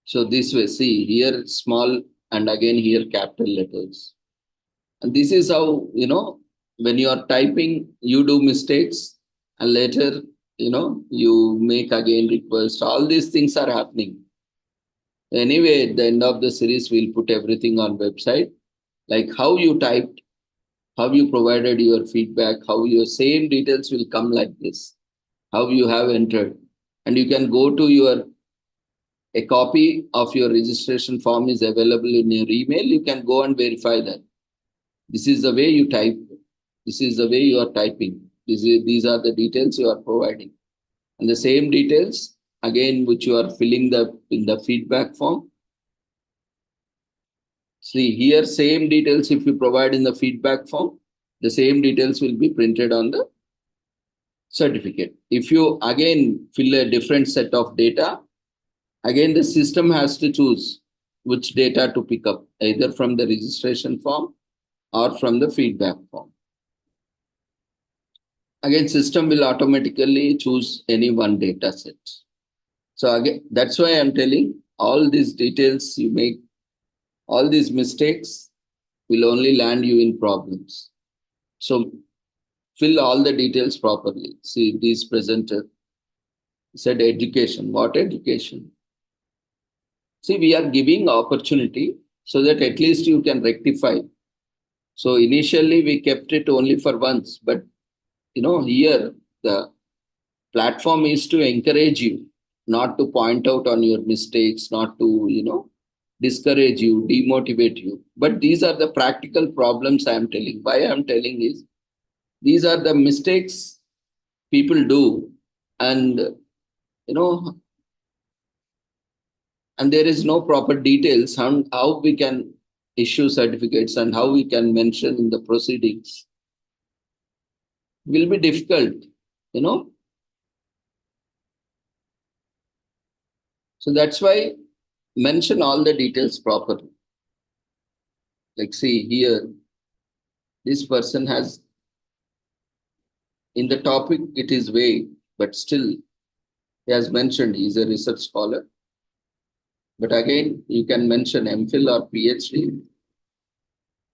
Speaker 1: So this way, see here small and again here capital letters. And this is how, when you are typing, you do mistakes and later, you make again request. All these things are happening. Anyway, at the end of the series, we'll put everything on website, like how you typed, how you provided your feedback, how your same details will come like this, how you have entered. And you can go to a copy of your registration form is available in your email. You can go and verify that. This is the way you type. This is the way you are typing. These are the details you are providing. And the same details, again, which you are filling in the feedback form. See here, same details if you provide in the feedback form, the same details will be printed on the certificate. If you again fill a different set of data, again the system has to choose which data to pick up, either from the registration form or from the feedback form. Again, system will automatically choose any one data set. So again, that's why I'm telling all these details you make, all these mistakes will only land you in problems. So fill all the details properly. See, these presenter said education. What education? See, we are giving opportunity so that at least you can rectify. So initially we kept it only for once, but here the platform is to encourage you, not to point out on your mistakes, not to, discourage you, demotivate you. But these are the practical problems I am telling. Why I am telling is these are the mistakes people do, and and there is no proper details on how we can issue certificates and how we can mention in the proceedings. Will be difficult, you know. So that's why mention all the details properly. Like, see here, this person has, in the topic it is vague, but still he has mentioned he is a research scholar. But again, you can mention MPhil or PhD,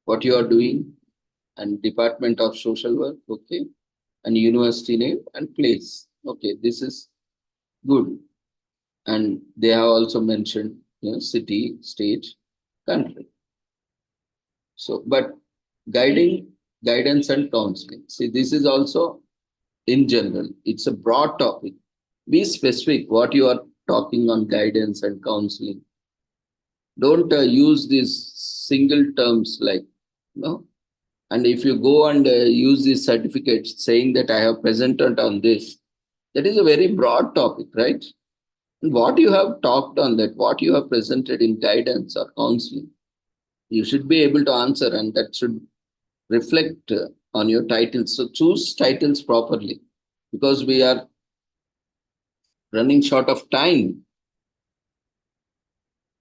Speaker 1: what you are doing, and Department of Social Work, okay, and university name and place. Okay, this is good. And they have also mentioned, city, state, country. So, but guidance and counseling. See, this is also in general. It's a broad topic. Be specific what you are talking on guidance and counseling. Don't use these single terms like, and if you go and use these certificates saying that I have presented on this, that is a very broad topic, right? And what you have talked on that, what you have presented in guidance or counseling, you should be able to answer, and that should reflect on your titles. So choose titles properly, because we are running short of time.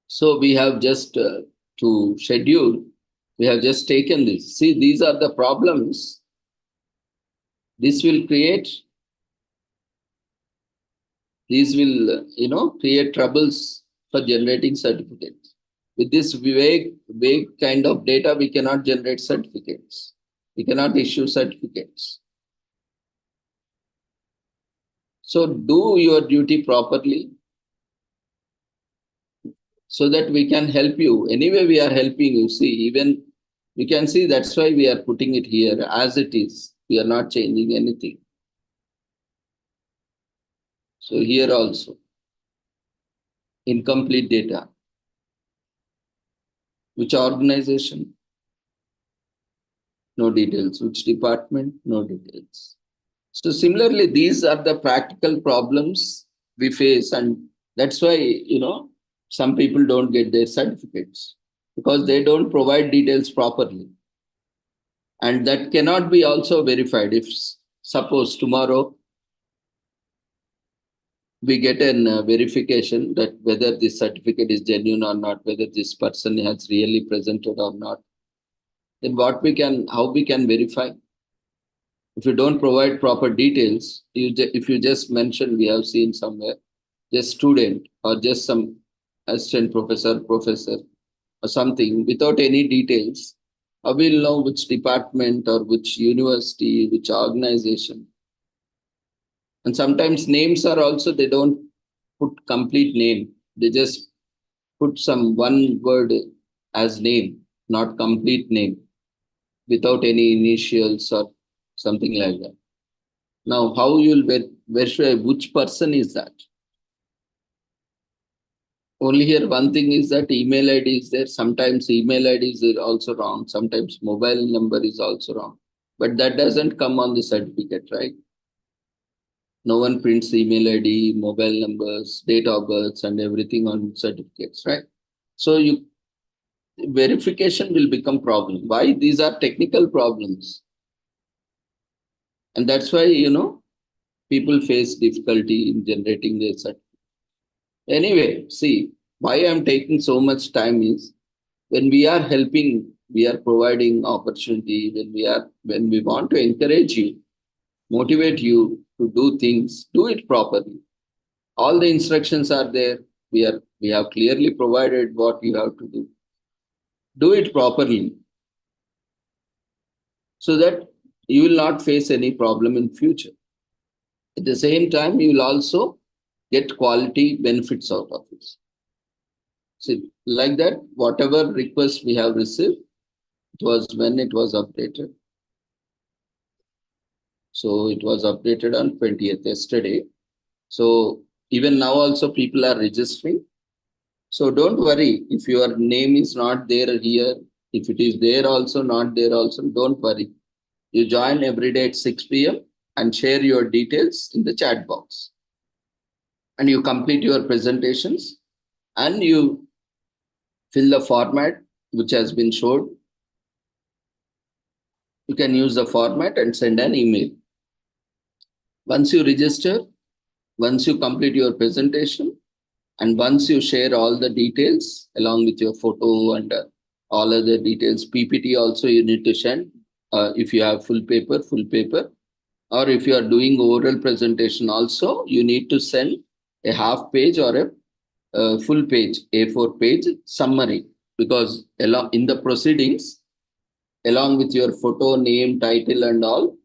Speaker 1: So we have just to schedule, we have just taken this. See, these are the problems. This will create, these will, create troubles for generating certificates. With this vague kind of data, we cannot generate certificates. We cannot issue certificates. So do your duty properly so that we can help you. Anyway, we are helping you. See, even you can see that's why we are putting it here as it is. We are not changing anything. So here also, incomplete data. Which organization? No details. Which department? No details. So similarly, these are the practical problems we face, and that's why, some people don't get their certificates because they don't provide details properly. And that cannot be also verified. If suppose tomorrow we get a verification that whether this certificate is genuine or not, whether this person has really presented or not, then how we can verify? If you don't provide proper details, if you just mention, we have seen somewhere, just student or just some assistant professor or something without any details, I will know which department or which university, which organization. And sometimes names are also, they don't put complete name. They just put some one word as name, not complete name, without any initials or something like that. Now, how you will verify which person is that? Only here one thing is that email ID is there. Sometimes email ID is also wrong. Sometimes mobile number is also wrong. But that doesn't come on the certificate, right? No one prints email ID, mobile numbers, date of birth, and everything on certificates, right? So verification will become problem. Why? These are technical problems. And that's why, people face difficulty in generating their certificate. Anyway, see, Why I am taking so much time is when we are helping, we are providing opportunity, when we want to encourage you, motivate you to do things, do it properly. All the instructions are there. We have clearly provided what you have to do. Do it properly so that you will not face any problem in future. At the same time, you will also get quality benefits out of it. See, like that, whatever request we have received, it was when it was updated. So it was updated on 20th yesterday. So even now also people are registering. So don't worry if your name is not there here. If it is there also, not there also, don't worry. You join every day at 6 p.m. and share your details in the chat box. And you complete your presentations and you fill the format which has been showed. You can use the format and send an email. Once you register, once you complete your presentation, and once you share all the details along with your photo and all other details, PPT also you need to send. If you have full paper, or if you are doing oral presentation also, you need to send a half page or a full page, A4 page summary, because in the proceedings, along with your photo, name, title and all,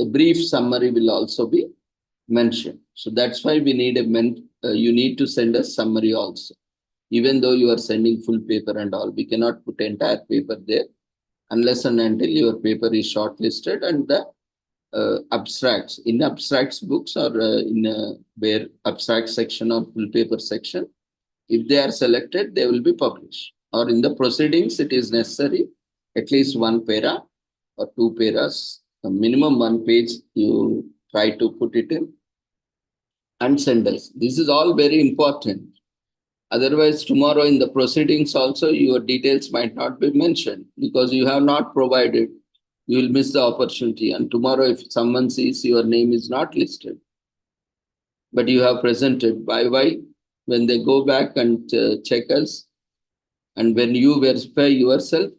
Speaker 1: a brief summary will also be mentioned. So that's why we need you need to send a summary also. Even though you are sending full paper and all, we cannot put entire paper there unless and until your paper is shortlisted and the abstracts, in abstracts books or where abstract section or full paper section, if they are selected, they will be published. Or in the proceedings, it is necessary at least one para or two paras, a minimum one page you try to put it in and send us. This is all very important. Otherwise, tomorrow in the proceedings also, your details might not be mentioned because you have not provided. You will miss the opportunity. And tomorrow, if someone sees your name is not listed, but you have presented, why? When they go back and check us, and when you verify yourself,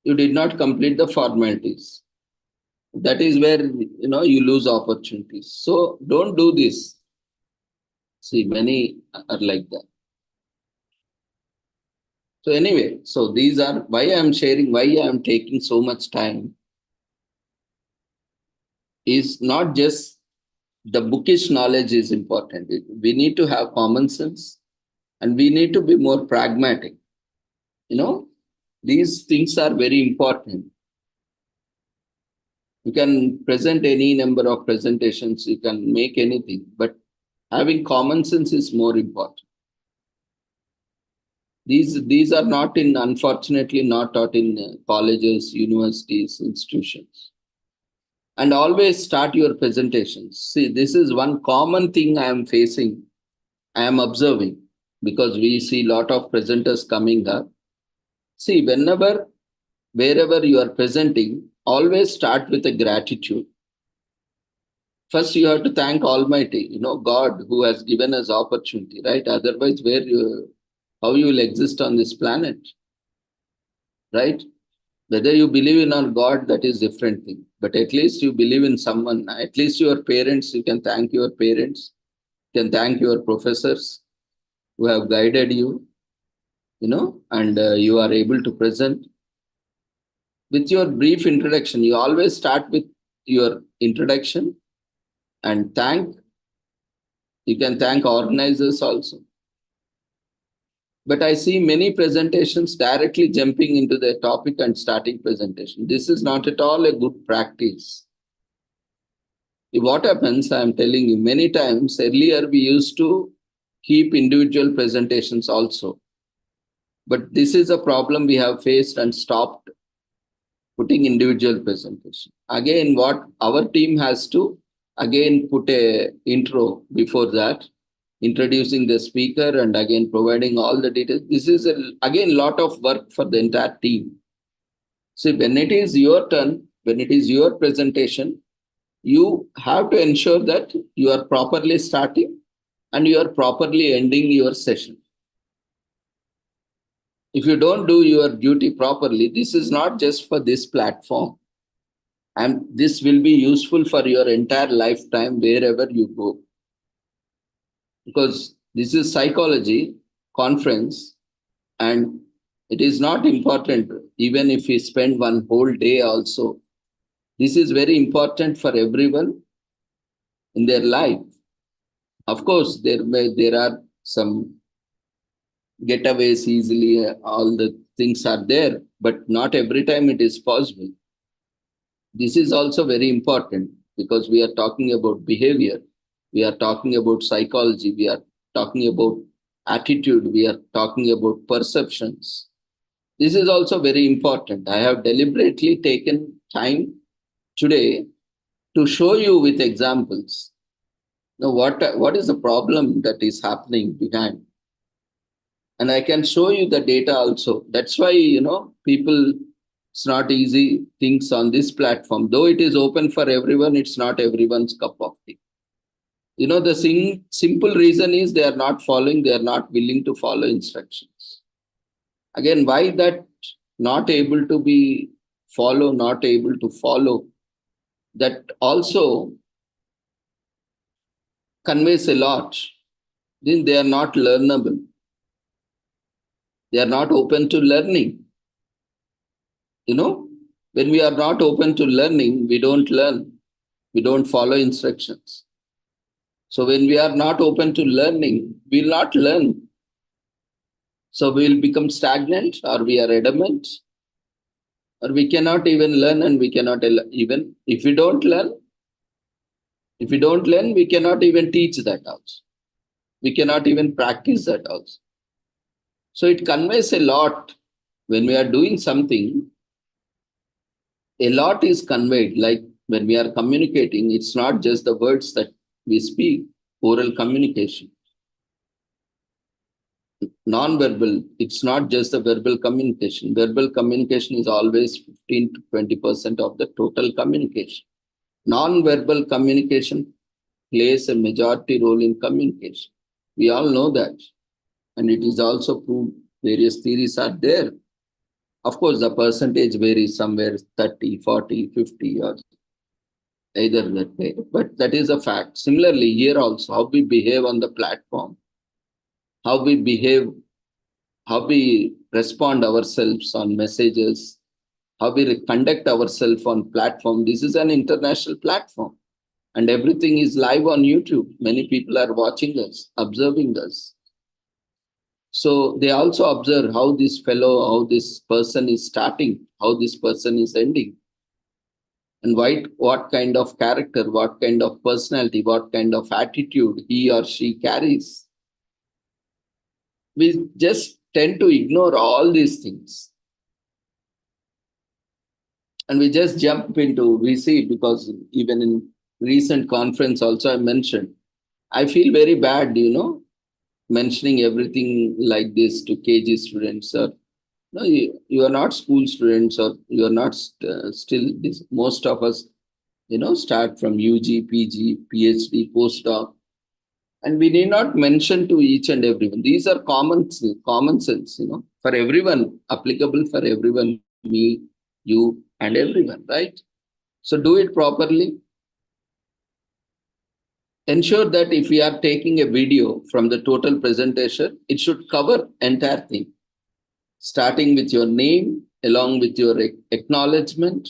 Speaker 1: you did not complete the formalities. That is where you lose opportunities. So don't do this. See, many are like that. So anyway, so these are why I am sharing, why I am taking so much time is not just the bookish knowledge is important. We need to have common sense and we need to be more pragmatic. These things are very important. You can present any number of presentations, you can make anything, but having common sense is more important. These are not unfortunately not taught in colleges, universities, institutions. And always start your presentations. See, this is one common thing I am facing, I am observing, because we see a lot of presenters coming up. See, wherever you are presenting, always start with a gratitude. First, you have to thank Almighty, God who has given us opportunity, right? Otherwise, how you will exist on this planet, right? Whether you believe in or God, that is different thing. But at least you believe in someone. At least your parents, you can thank your parents. You can thank your professors who have guided you, and you are able to present. With your brief introduction, you always start with your introduction and thank. You can thank organizers also. But I see many presentations directly jumping into the topic and starting presentation. This is not at all a good practice. What happens, I am telling you, many times earlier we used to keep individual presentations also. But this is a problem we have faced and stopped putting individual presentation. Again, what our team has to again put a intro before that, introducing the speaker and again providing all the details. This is again lot of work for the entire team. See, when it is your turn, when it is your presentation, you have to ensure that you are properly starting and you are properly ending your session. If you don't do your duty properly, this is not just for this platform. And this will be useful for your entire lifetime wherever you go. Because this is psychology conference, and it is not important even if we spend one whole day also. This is very important for everyone in their life. Of course, there are some getaways easily, all the things are there, but not every time it is possible. This is also very important because we are talking about behavior, we are talking about psychology, we are talking about attitude, we are talking about perceptions. This is also very important. I have deliberately taken time today to show you with examples. Now, what is the problem that is happening behind? And I can show you the data also. That's why, people, it's not easy things on this platform. Though it is open for everyone, it's not everyone's cup of tea. The simple reason is they are not willing to follow instructions. Again, why that not able to follow, that also conveys a lot. Then they are not learnable. They are not open to learning. When we are not open to learning, we don't learn. We don't follow instructions. So when we are not open to learning, we will not learn. So we will become stagnant, or we are adamant, or we cannot even learn, and we cannot even, if we don't learn, we cannot even teach that also. We cannot even practice that also. So it conveys a lot. When we are doing something, a lot is conveyed. Like when we are communicating, it's not just the words that we speak, oral communication. Non-verbal, it's not just the verbal communication. Verbal communication is always 15 to 20% of the total communication. Non-verbal communication plays a majority role in communication. We all know that. And it is also proved, various theories are there. Of course, the percentage varies somewhere 30, 40, 50, or either that way. But that is a fact. Similarly, here also, how we behave on the platform, how we behave, how we respond ourselves on messages, how we conduct ourselves on platform. This is an international platform, and everything is live on YouTube. Many people are watching us, observing us. So they also observe how this person is starting, how this person is ending, and what kind of character, what kind of personality, what kind of attitude he or she carries. We just tend to ignore all these things. And we just jump into, we see, because even in recent conference also I mentioned, I feel very bad, mentioning everything like this to KG students, or no, you are not school students, or you are not still this. Most of us, start from UG, PG, PhD, postdoc, and we need not mention to each and everyone. These are common sense, for everyone, applicable for everyone, me, you, and everyone, right? So do it properly. Ensure that if we are taking a video from the total presentation, it should cover entire thing, starting with your name, along with your acknowledgement,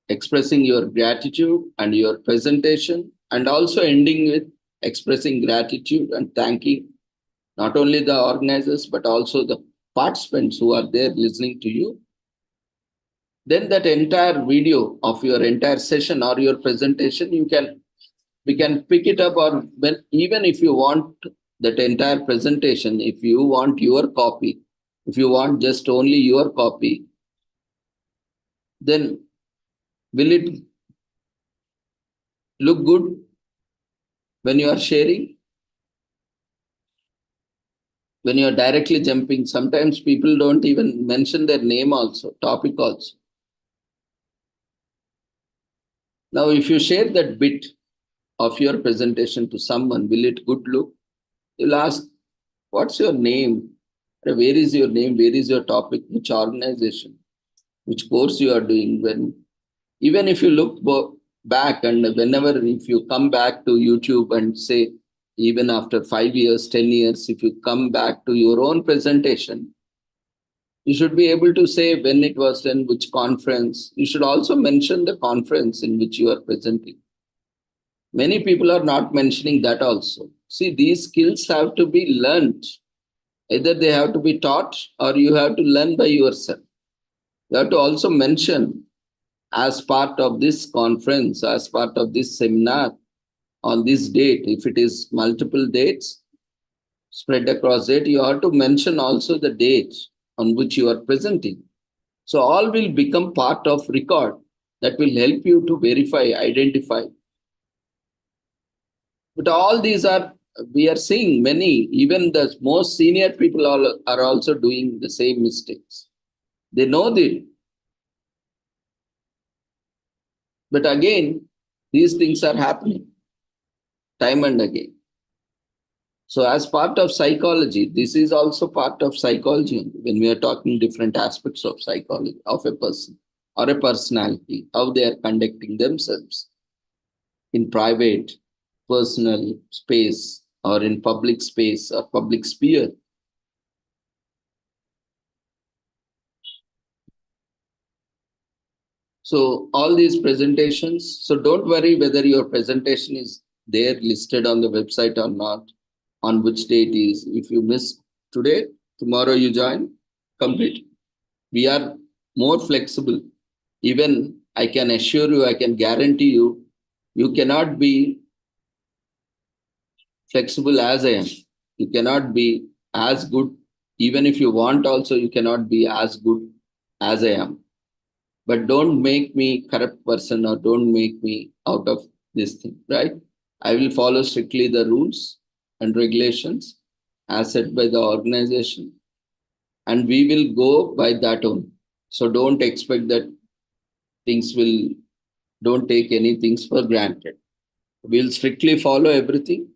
Speaker 1: expressing your gratitude and your presentation, and also ending with expressing gratitude and thanking not only the organizers, but also the participants who are there listening to you. Then that entire video of your entire session or your presentation, we can pick it up, or even if you want that entire presentation, if you want your copy, if you want just only your copy, then will it look good when you are sharing? When you are directly jumping, sometimes people don't even mention their name also, topic also. Now, if you share that bit of your presentation to someone, will it good look? You'll ask, what's your name? Where is your name? Where is your topic? Which organization? Which course you are doing? When even if you look back and whenever if you come back to YouTube and say, even after 5 years, 10 years, if you come back to your own presentation, you should be able to say when it was done, which conference. You should also mention the conference in which you are presenting. Many people are not mentioning that also. See, these skills have to be learned. Either they have to be taught or you have to learn by yourself. You have to also mention as part of this conference, as part of this seminar on this date. If it is multiple dates spread across it, you have to mention also the date on which you are presenting. So all will become part of record that will help you to verify, identify. But all these are, we are seeing many, even the most senior people are also doing the same mistakes. They know that. But again, these things are happening time and again. So as part of psychology, this is also part of psychology when we are talking different aspects of psychology of a person or a personality, how they are conducting themselves in private, personal space or in public space or public sphere. So all these presentations, so don't worry whether your presentation is there listed on the website or not, on which date is. If you miss today, tomorrow you join, complete. We are more flexible. Even I can assure you, I can guarantee you, you cannot be flexible as I am. You cannot be as good. Even if you want also, you cannot be as good as I am. But don't make me corrupt person or don't make me out of this thing, right? I will follow strictly the rules and regulations as set by the organization, and we will go by that only. So don't expect that don't take any things for granted. We'll strictly follow everything.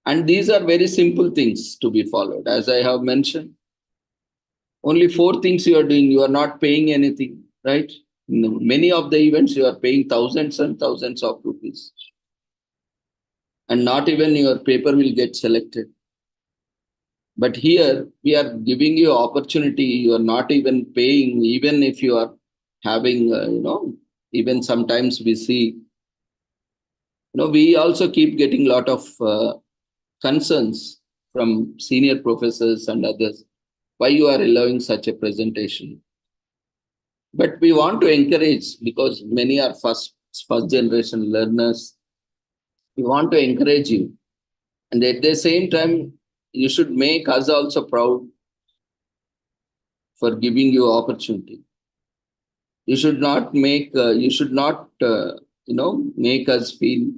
Speaker 1: And these are very simple things to be followed. As I have mentioned, only 4 things you are doing. You are not paying anything, right? In many of the events, you are paying thousands and thousands of rupees. And not even your paper will get selected. But here, we are giving you opportunity. You are not even paying, even if you are having, even sometimes we see, we also keep getting a lot of concerns from senior professors and others. Why you are allowing such a presentation? But we want to encourage, because many are first generation learners. We want to encourage you. And at the same time, you should make us also proud for giving you opportunity. You should not make, make us feel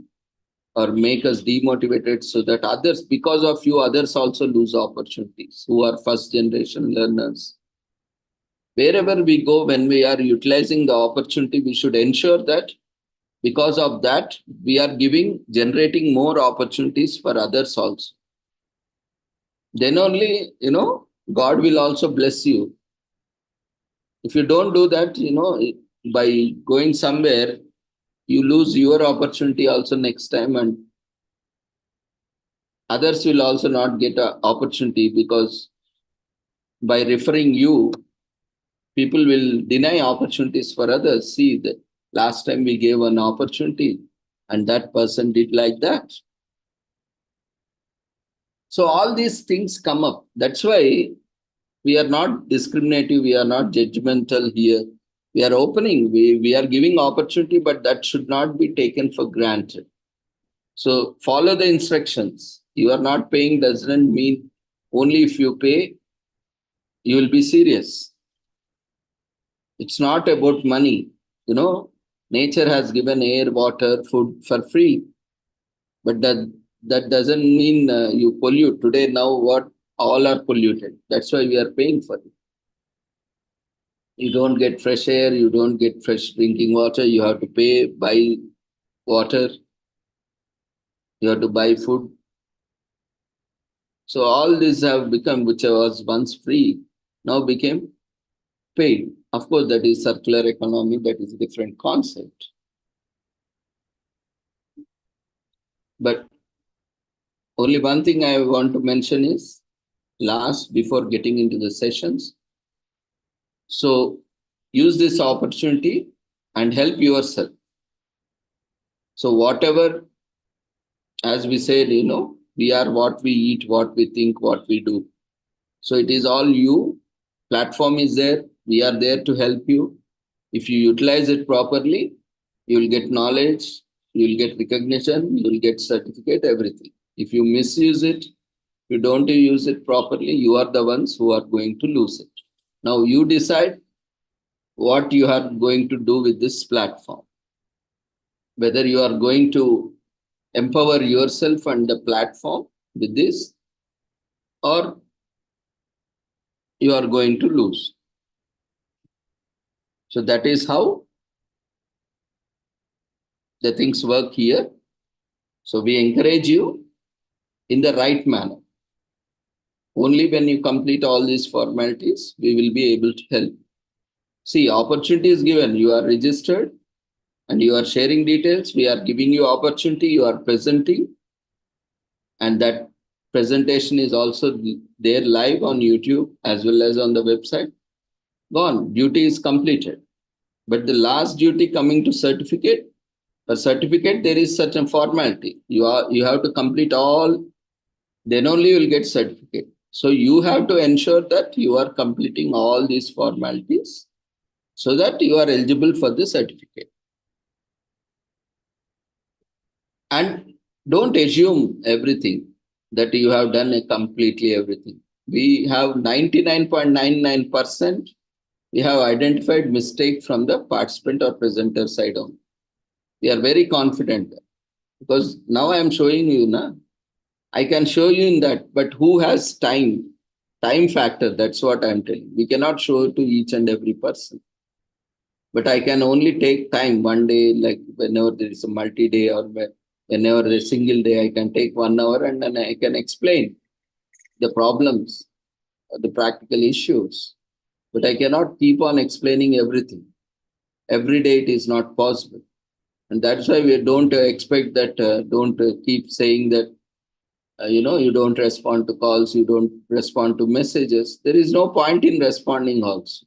Speaker 1: or make us demotivated so that others, because of you, others also lose opportunities who are first generation learners. Wherever we go, when we are utilizing the opportunity, we should ensure that because of that, we are generating more opportunities for others also. Then only, God will also bless you. If you don't do that, by going somewhere, you lose your opportunity also next time, and others will also not get an opportunity, because by referring you, people will deny opportunities for others. See, the last time we gave an opportunity and that person did like that. So all these things come up. That's why we are not discriminative. We are not judgmental here. We are opening. We are giving opportunity, but that should not be taken for granted. So follow the instructions. You are not paying doesn't mean only if you pay, you will be serious. It's not about money. Nature has given air, water, food for free. But that doesn't mean you pollute. Today, now what? All are polluted. That's why we are paying for it. You don't get fresh air. You don't get fresh drinking water. You have to pay, buy water. You have to buy food. So all these have become, which was once free, now became paid. Of course, that is circular economy, that is a different concept. But only one thing I want to mention is last before getting into the sessions. So use this opportunity and help yourself. So whatever, as we said, we are what we eat, what we think, what we do. So it is all you. Platform is there. We are there to help you. If you utilize it properly, you will get knowledge, you will get recognition, you will get certificate, everything. If you misuse it, if you don't use it properly, you are the ones who are going to lose it. Now you decide what you are going to do with this platform. Whether you are going to empower yourself and the platform with this, or you are going to lose. So that is how the things work here. So we encourage you in the right manner. Only when you complete all these formalities, we will be able to help. See, opportunity is given. You are registered and you are sharing details. We are giving you opportunity. You are presenting. And that presentation is also there live on YouTube as well as on the website. Gone. Duty is completed. But the last duty coming to certificate, for certificate, there is such a formality. You have to complete all, then only you will get certificate. So you have to ensure that you are completing all these formalities so that you are eligible for the certificate. And don't assume everything that you have done completely everything. We have 99.99%. We have identified mistake from the participant or presenter side only. We are very confident because now I am showing you, I can show you in that, but who has time? Time factor, that's what I'm telling. We cannot show it to each and every person. But I can only take time one day, like whenever there is a multi-day or whenever there is a single day, I can take 1 hour and then I can explain the problems, the practical issues. But I cannot keep on explaining everything. Every day it is not possible. And that's why we don't expect that, don't keep saying that, you don't respond to calls, you don't respond to messages. There is no point in responding also.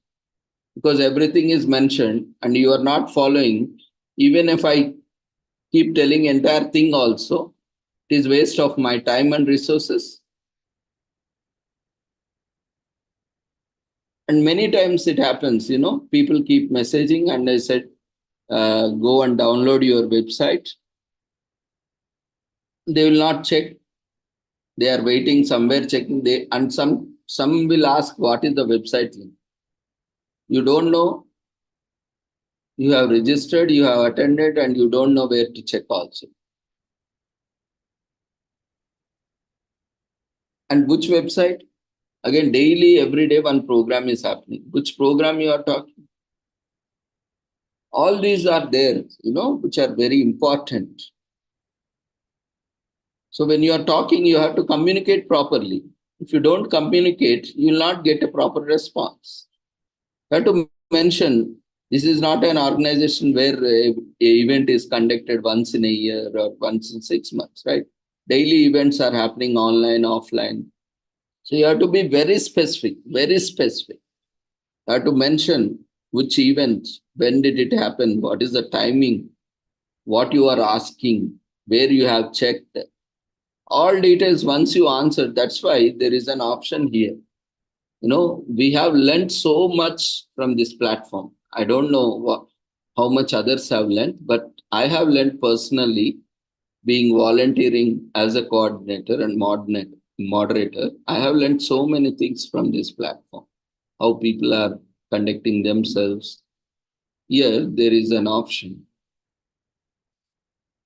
Speaker 1: Because everything is mentioned and you are not following. Even if I keep telling entire thing also, it is waste of my time and resources. And many times it happens, people keep messaging and I said, go and download your website. They will not check. They are waiting somewhere checking. And some will ask, what is the website link? You don't know. You have registered, you have attended, and you don't know where to check also. And which website? Again, daily, every day, one program is happening. Which program you are talking? All these are there, which are very important. So when you are talking, you have to communicate properly. If you don't communicate, you will not get a proper response. You have to mention, this is not an organization where an event is conducted once in a year or once in 6 months, right? Daily events are happening online, offline. So you have to be very specific, very specific. You have to mention which event, when did it happen, what is the timing, what you are asking, where you have checked. All details once you answer, that's why there is an option here. We have learned so much from this platform. I don't know how much others have learned, but I have learned personally being volunteering as a coordinator and moderator. I have learned so many things from this platform, how people are conducting themselves. Here, there is an option.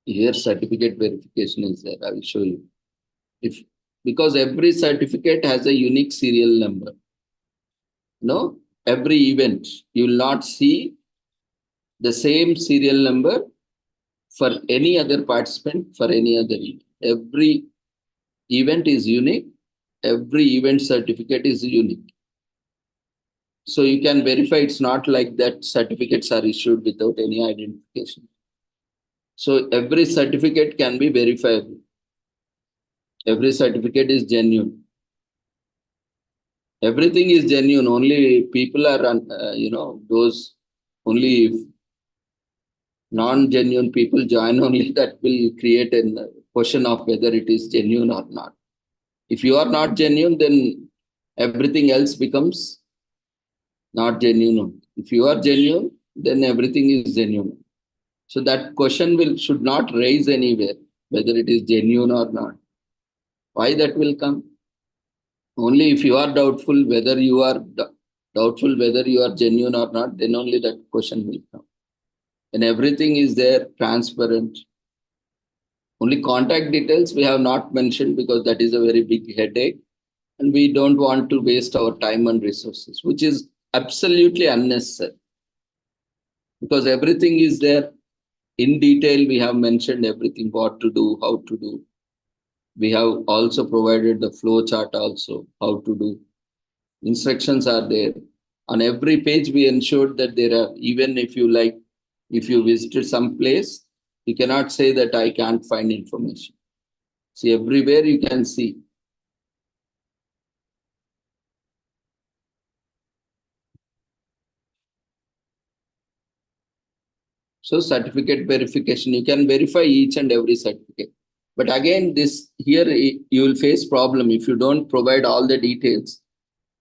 Speaker 1: Here, certificate verification is there. I will show you. Because every certificate has a unique serial number. Every event, you will not see the same serial number for any other participant, for any other event. Every event is unique every event certificate is unique. So you can verify it's not like that certificates are issued without any identification. So every certificate can be verifiable. Every certificate is genuine. Everything is genuine. Only people are, those only non-genuine people join only that will create a question of whether it is genuine or not. If you are not genuine, then everything else becomes not genuine. If you are genuine, then everything is genuine. So that question should not raise anywhere, whether it is genuine or not. Why that will come? Only if you are doubtful whether you are genuine or not, then only that question will come. And everything is there, transparent. Only contact details we have not mentioned because that is a very big headache. And we don't want to waste our time and resources, which is absolutely unnecessary. Because everything is there in detail. We have mentioned everything, what to do, how to do. We have also provided the flow chart also, how to do. Instructions are there. On every page, we ensured that there are, even if you visited some place, you cannot say that I can't find information. See, everywhere you can see. So certificate verification, you can verify each and every certificate. But again, here you will face problem if you don't provide all the details.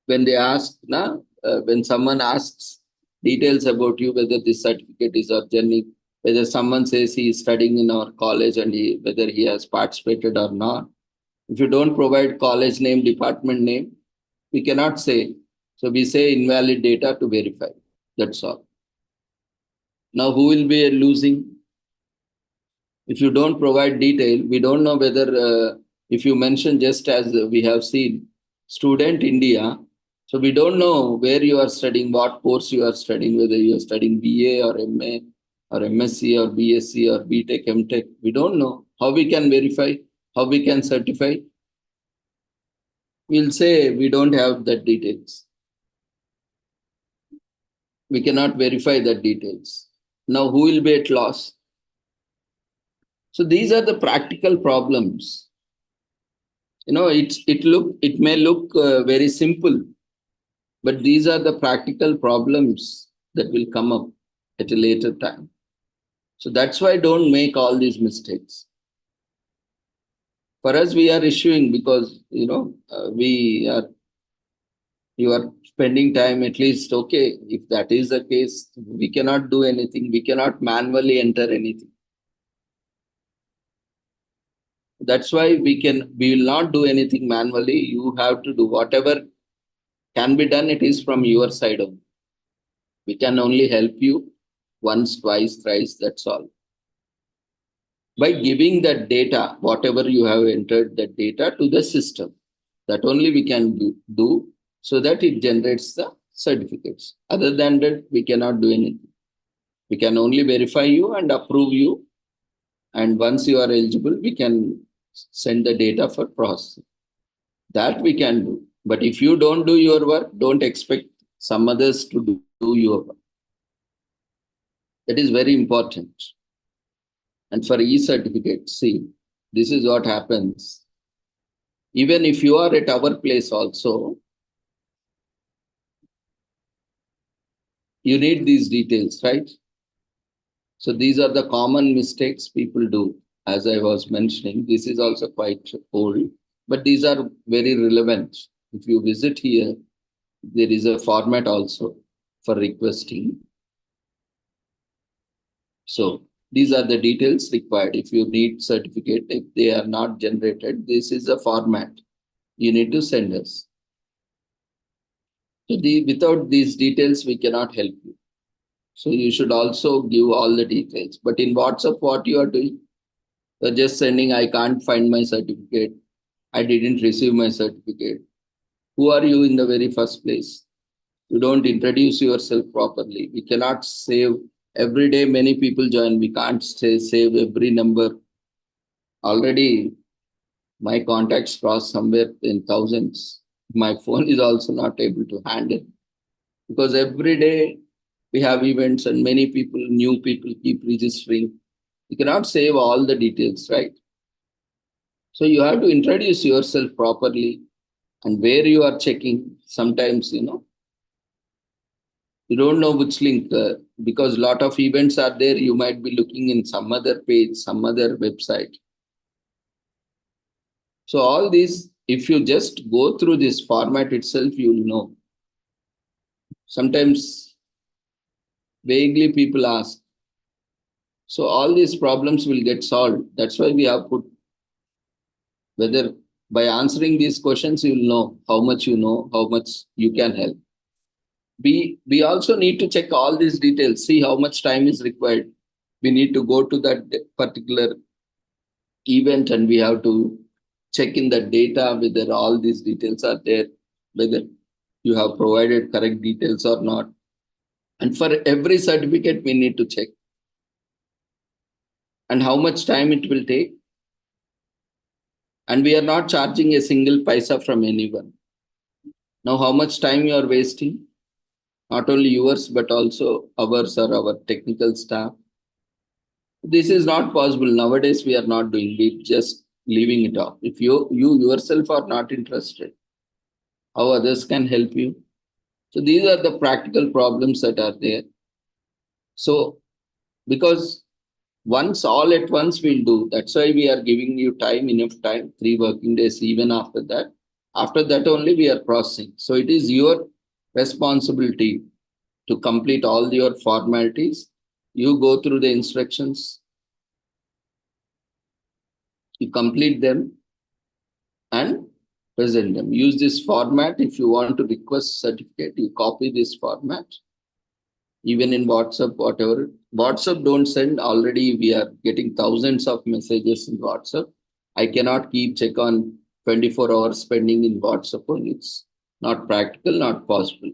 Speaker 1: When they ask, when someone asks details about you, whether this certificate is organic, whether someone says he is studying in our college and whether he has participated or not. If you don't provide college name, department name, we cannot say. So we say invalid data to verify. That's all. Now who will be losing? If you don't provide detail, we don't know whether, if you mention just as we have seen, student India, so we don't know where you are studying, what course you are studying, whether you are studying BA or MA or MSc or BSc or BTech, MTech. We don't know. How we can verify? How we can certify? We'll say we don't have that details. We cannot verify that details. Now who will be at loss? So these are the practical problems. It may look very simple, but these are the practical problems that will come up at a later time. So that's why don't make all these mistakes. For us, we are issuing because, you are spending time at least, okay, if that is the case, we cannot do anything. We cannot manually enter anything. That's why we will not do anything manually. You have to do whatever can be done. It is from your side only. We can only help you once, twice, thrice. That's all. By giving that data, whatever you have entered that data to the system, that only we can do so that it generates the certificates. Other than that, we cannot do anything. We can only verify you and approve you. And once you are eligible, we can send the data for processing. That we can do. But if you don't do your work, don't expect some others to do your work. That is very important. And for e-certificate, see, this is what happens. Even if you are at our place also, you need these details, right? So these are the common mistakes people do. As I was mentioning, this is also quite old, but these are very relevant. If you visit here, there is a format also for requesting. So these are the details required. If you need certificate, if they are not generated, this is a format you need to send us. So without these details, we cannot help you. So you should also give all the details. But in WhatsApp, what you are doing? You're just sending, I can't find my certificate. I didn't receive my certificate. Who are you in the very first place? You don't introduce yourself properly. We cannot save. Every day many people join. We can't save every number. Already My contacts cross somewhere in thousands. My phone is also not able to handle because every day we have events and many people, new people keep registering. You cannot save all the details, right? So you have to introduce yourself properly and where you are checking. Sometimes, you don't know which link because a lot of events are there. You might be looking in some other page, some other website. So all these, if you just go through this format itself, you'll know. Sometimes vaguely people ask. So all these problems will get solved. That's why we have put whether by answering these questions, you'll know, how much you can help. We also need to check all these details, see how much time is required. We need to go to that particular event and we have to check in the data whether all these details are there, whether you have provided correct details or not. And for every certificate, we need to check. And how much time it will take. And we are not charging a single paisa from anyone. Now, how much time you are wasting? Not only yours, but also ours or our technical staff. This is not possible. Nowadays, we are not doing it, just leaving it off. If you yourself are not interested, how others can help you? So these are the practical problems that are there. So because once all at once we'll do, that's why we are giving you time, enough time, 3 working days, even after that. After that only we are processing. So it is your responsibility to complete all your formalities. You go through the instructions, you complete them and present them. Use this format. If you want to request certificate, you copy this format. Even in WhatsApp, whatever. WhatsApp don't send. Already we are getting thousands of messages in WhatsApp. I cannot keep check on 24 hours spending in WhatsApp only. It's not practical, not possible.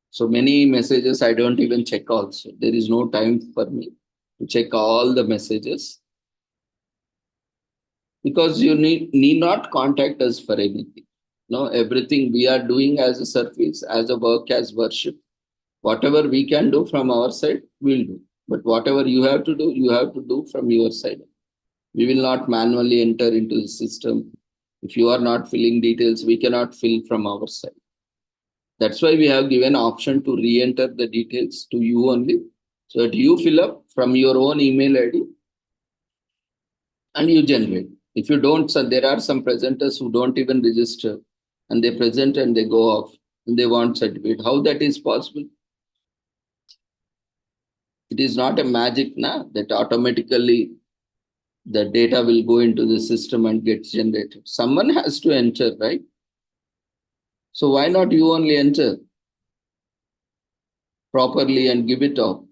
Speaker 1: So many messages I don't even check also. There is no time for me to check all the messages. Because you need not contact us for anything. No, everything we are doing as a service, as a work, as worship. Whatever we can do from our side, we'll do. But whatever you have to do from your side. We will not manually enter into the system. If you are not filling details, we cannot fill from our side. That's why we have given option to re-enter the details to you only, so that you fill up from your own email ID and you generate. If you don't, so there are some presenters who don't even register and they present and they go off and they want certificate. How that is possible? It is not a magic that automatically the data will go into the system and gets generated. Someone has to enter, right? So why not you only enter properly and give it off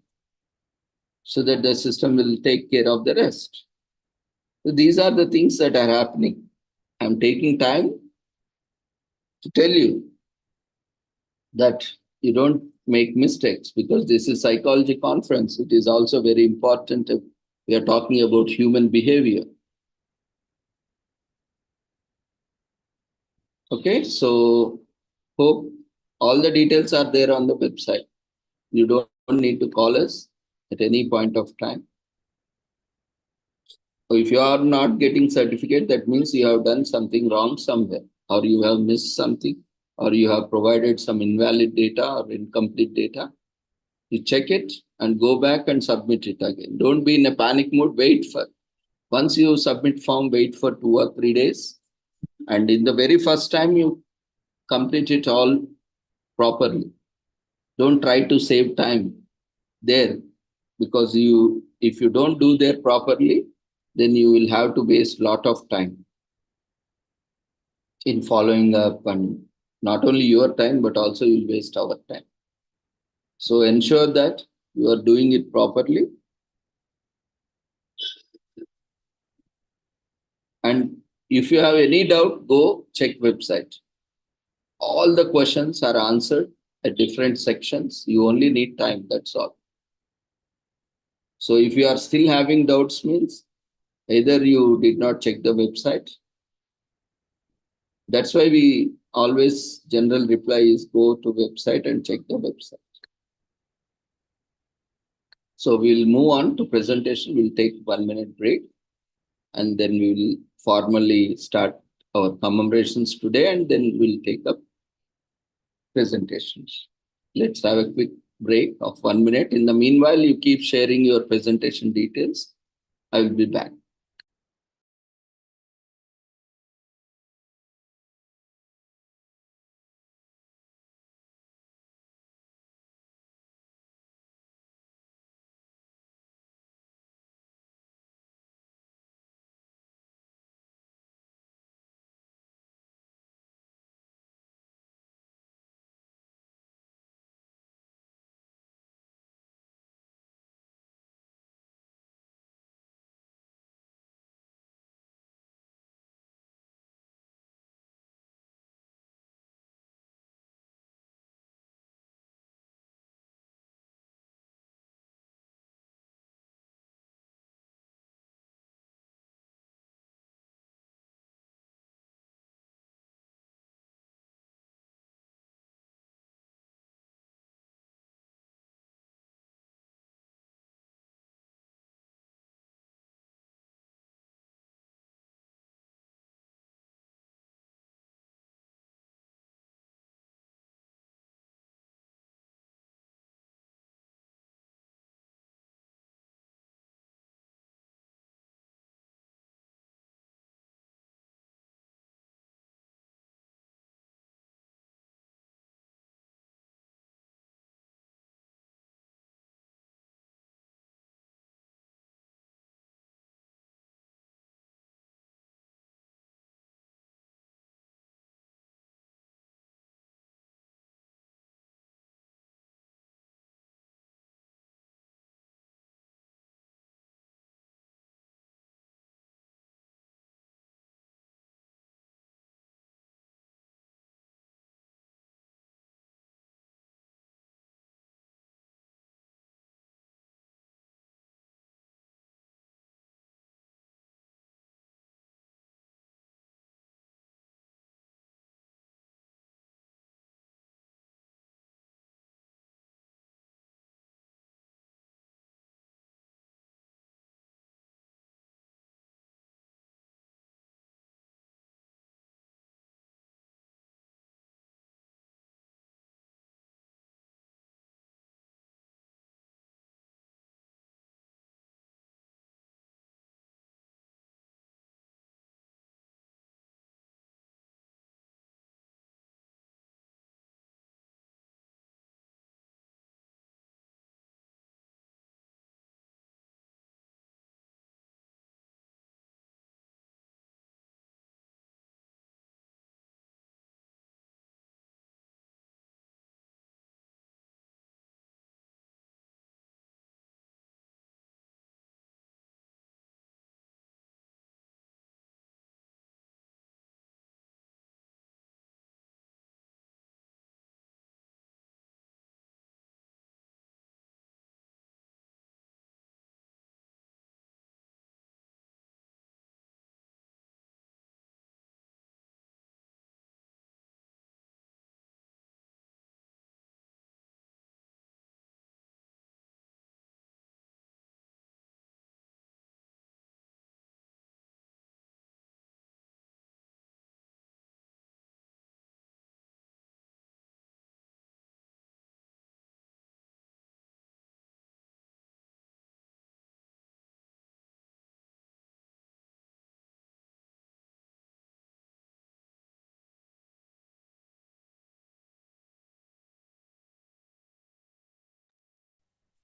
Speaker 1: so that the system will take care of the rest? So these are the things that are happening. I'm taking time to tell you that you don't make mistakes because this is psychology conference. It is also very important if we are talking about human behavior. Okay, so hope all the details are there on the website. You don't need to call us at any point of time. So if you are not getting certificate, that means you have done something wrong somewhere, or you have missed something, or you have provided some invalid data or incomplete data. You check it and go back and submit it again. Don't be in a panic mode. Wait for. Once you submit form, wait for 2 or 3 days. And in the very first time, you complete it all properly. Don't try to save time there because if you don't do there properly, then you will have to waste a lot of time in following up, and not only your time, but also you'll waste our time. So ensure that you are doing it properly. And if you have any doubt, go check website. All the questions are answered at different sections. You only need time, that's all. So if you are still having doubts, means either you did not check the website That's why we always general reply is go to website and check the website. So we'll move on to presentation. We'll take 1 minute break and then we will formally start our commemorations today and then we'll take up presentations. Let's have a quick break of 1 minute. In the meanwhile, you keep sharing your presentation details. I will be back.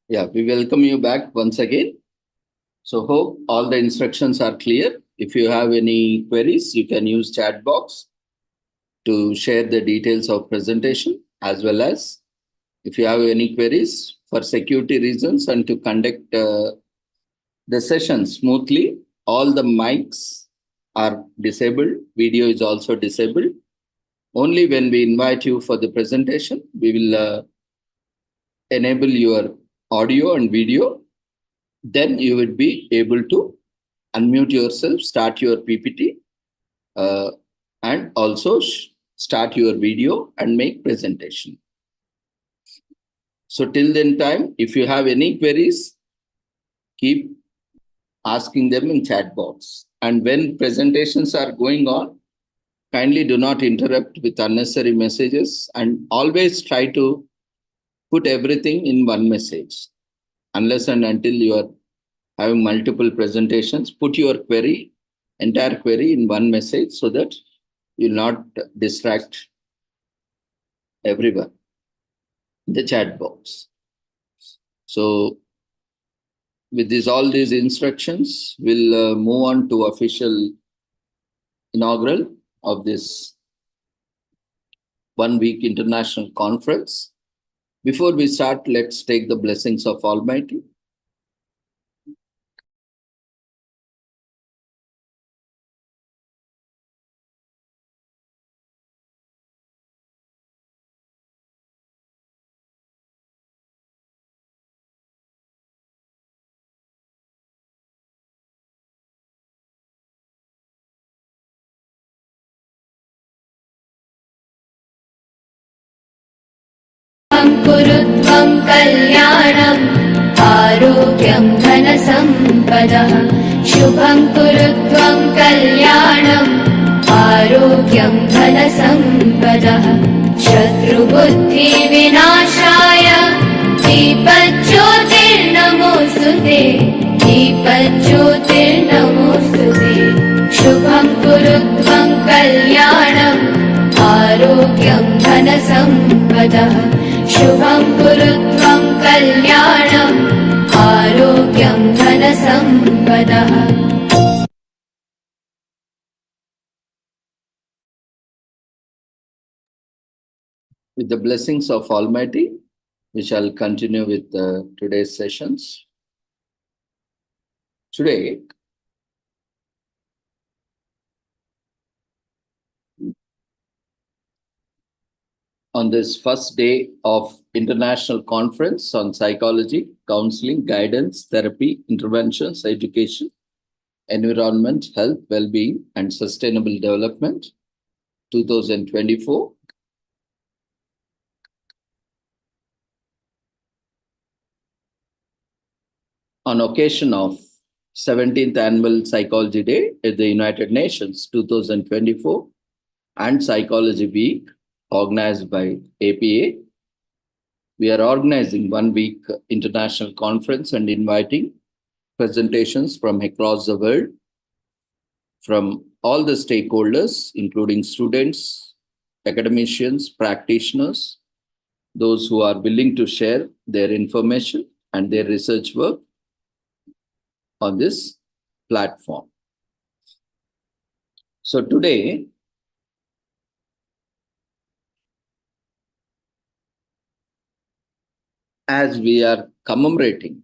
Speaker 1: Yeah, we welcome you back once again. So hope all the instructions are clear. If you have any queries, you can use chat box to share the details of presentation, as well as if you have any queries for security reasons and to conduct the session smoothly, all the mics are disabled. Video is also disabled. Only when we invite you for the presentation, we will enable your audio and video. Then you will be able to unmute yourself, start your PPT. and also start your video and make presentation. So till then time, if you have any queries, keep asking them in chat box. And when presentations are going on, kindly do not interrupt with unnecessary messages and always try to put everything in one message. Unless and until you are having multiple presentations, put your query, entire query in one message so that you'll not distract everyone in the chat box. So with all these instructions, we'll move on to official inaugural of this 1 week international conference. Before we start, let's take the blessings of Almighty.
Speaker 2: कुरुत्वं कल्याणम् आरोग्यं धनसम्पदः शुभं कुरुत्वं कल्याणम् आरोग्यं धनसम्पदः शत्रुबुद्धिविनाशाय दीपज्योतिर्नमोऽस्तुते दीपज्योतिर्नमोऽस्तुते शुभं कुरुत्वं कल्याणम् आरोग्यं धनसम्पदः शुभं कुरुत्वं कल्याणम् आरोग्यं धनसम्पदः.
Speaker 1: With the blessings of Almighty, we shall continue with today's sessions. Today, on this first day of International Conference on Psychology, Counseling, Guidance, Therapy, Interventions, Education, Environment, Health, Well-being, and Sustainable Development, 2024. On occasion of 17th Annual Psychology Day at the United Nations, 2024, and Psychology Week, organized by APA, we are organizing 1 week international conference and inviting presentations from across the world, from all the stakeholders, including students, academicians, practitioners, those who are willing to share their information and their research work on this platform. So today, as we are commemorating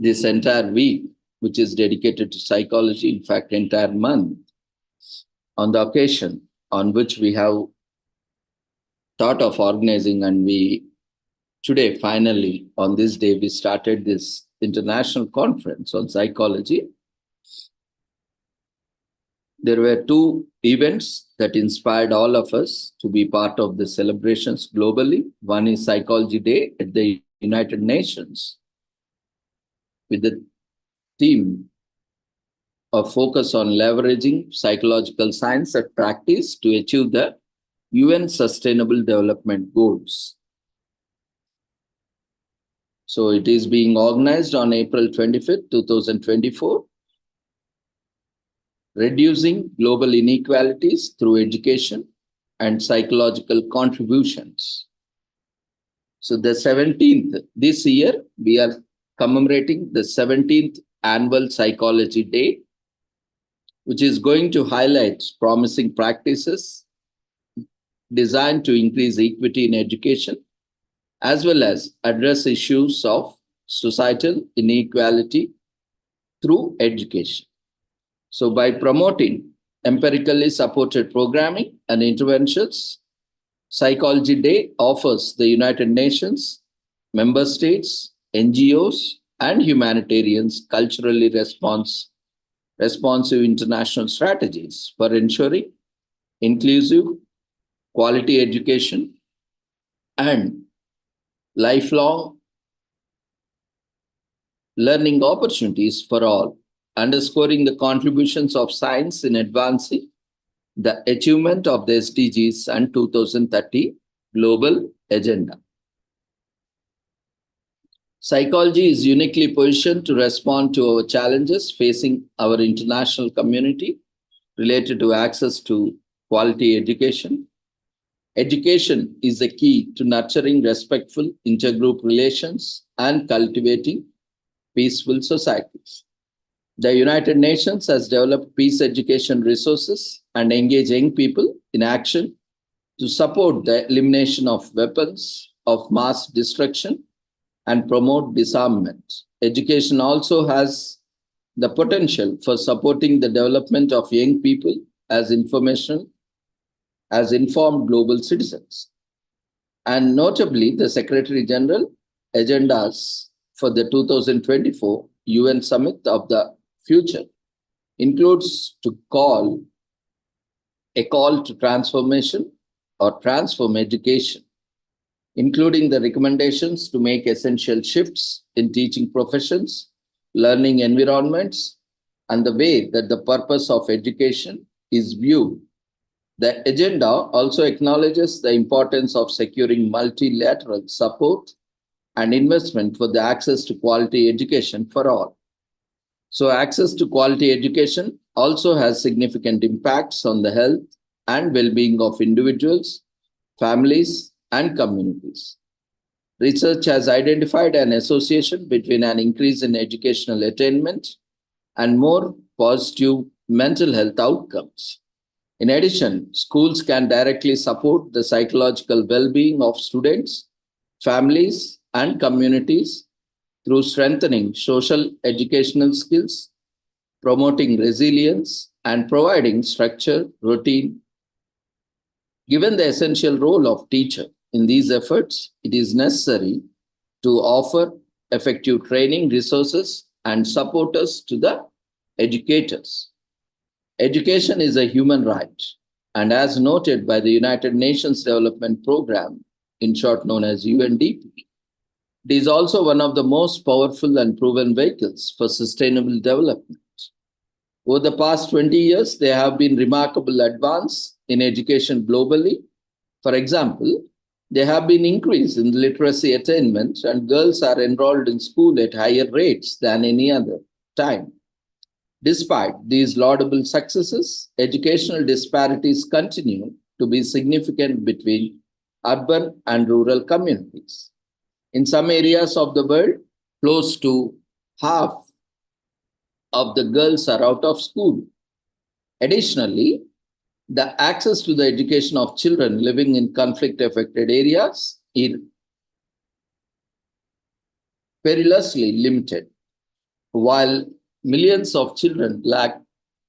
Speaker 1: this entire week, which is dedicated to psychology, in fact, entire month, on the occasion on which we have thought of organizing, and today, finally, on this day, we started this international conference on psychology. There were two events that inspired all of us to be part of the celebrations globally. One is Psychology Day at the United Nations, with the theme of focus on leveraging psychological science and practice to achieve the UN Sustainable Development Goals. So it is being organized on April 25th, 2024. Reducing global inequalities through education and psychological contributions. So the 17th, this year, we are commemorating the 17th Annual Psychology Day, which is going to highlight promising practices designed to increase equity in education, as well as address issues of societal inequality through education. So by promoting empirically supported programming and interventions, Psychology Day offers the United Nations, member states, NGOs, and humanitarians culturally responsive responsive international strategies for ensuring inclusive, quality education, and lifelong learning opportunities for all, underscoring the contributions of science in advancing the achievement of the SDGs and 2030 Global Agenda. Psychology is uniquely positioned to respond to our challenges facing our international community related to access to quality education. Education is the key to nurturing respectful intergroup relations and cultivating peaceful societies. The United Nations has developed peace education resources and engage young people in action to support the elimination of weapons of mass destruction and promote disarmament. Education also has the potential for supporting the development of young people as informed global citizens. And notably, the Secretary General agendas for the 2024 UN Summit of the Future includes a call to transformation or transform education, including the recommendations to make essential shifts in teaching professions, learning environments, and the way that the purpose of education is viewed. The agenda also acknowledges the importance of securing multilateral support and investment for the access to quality education for all. So access to quality education also has significant impacts on the health and well-being of individuals, families, and communities. Research has identified an association between an increase in educational attainment and more positive mental health outcomes. In addition, schools can directly support the psychological well-being of students, families, and communities through strengthening social educational skills, promoting resilience, and providing structure, routine. Given the essential role of teacher in these efforts, it is necessary to offer effective training resources and supporters to the educators. Education is a human right, and as noted by the United Nations Development Programme, in short known as UNDP, it is also one of the most powerful and proven vehicles for sustainable development. Over the past 20 years, there have been remarkable advances in education globally. For example, there have been increase in literacy attainment, and girls are enrolled in school at higher rates than any other time. Despite these laudable successes, educational disparities continue to be significant between urban and rural communities. In some areas of the world, close to half of the girls are out of school. Additionally, the access to the education of children living in conflict-affected areas is perilously limited. While millions of children lack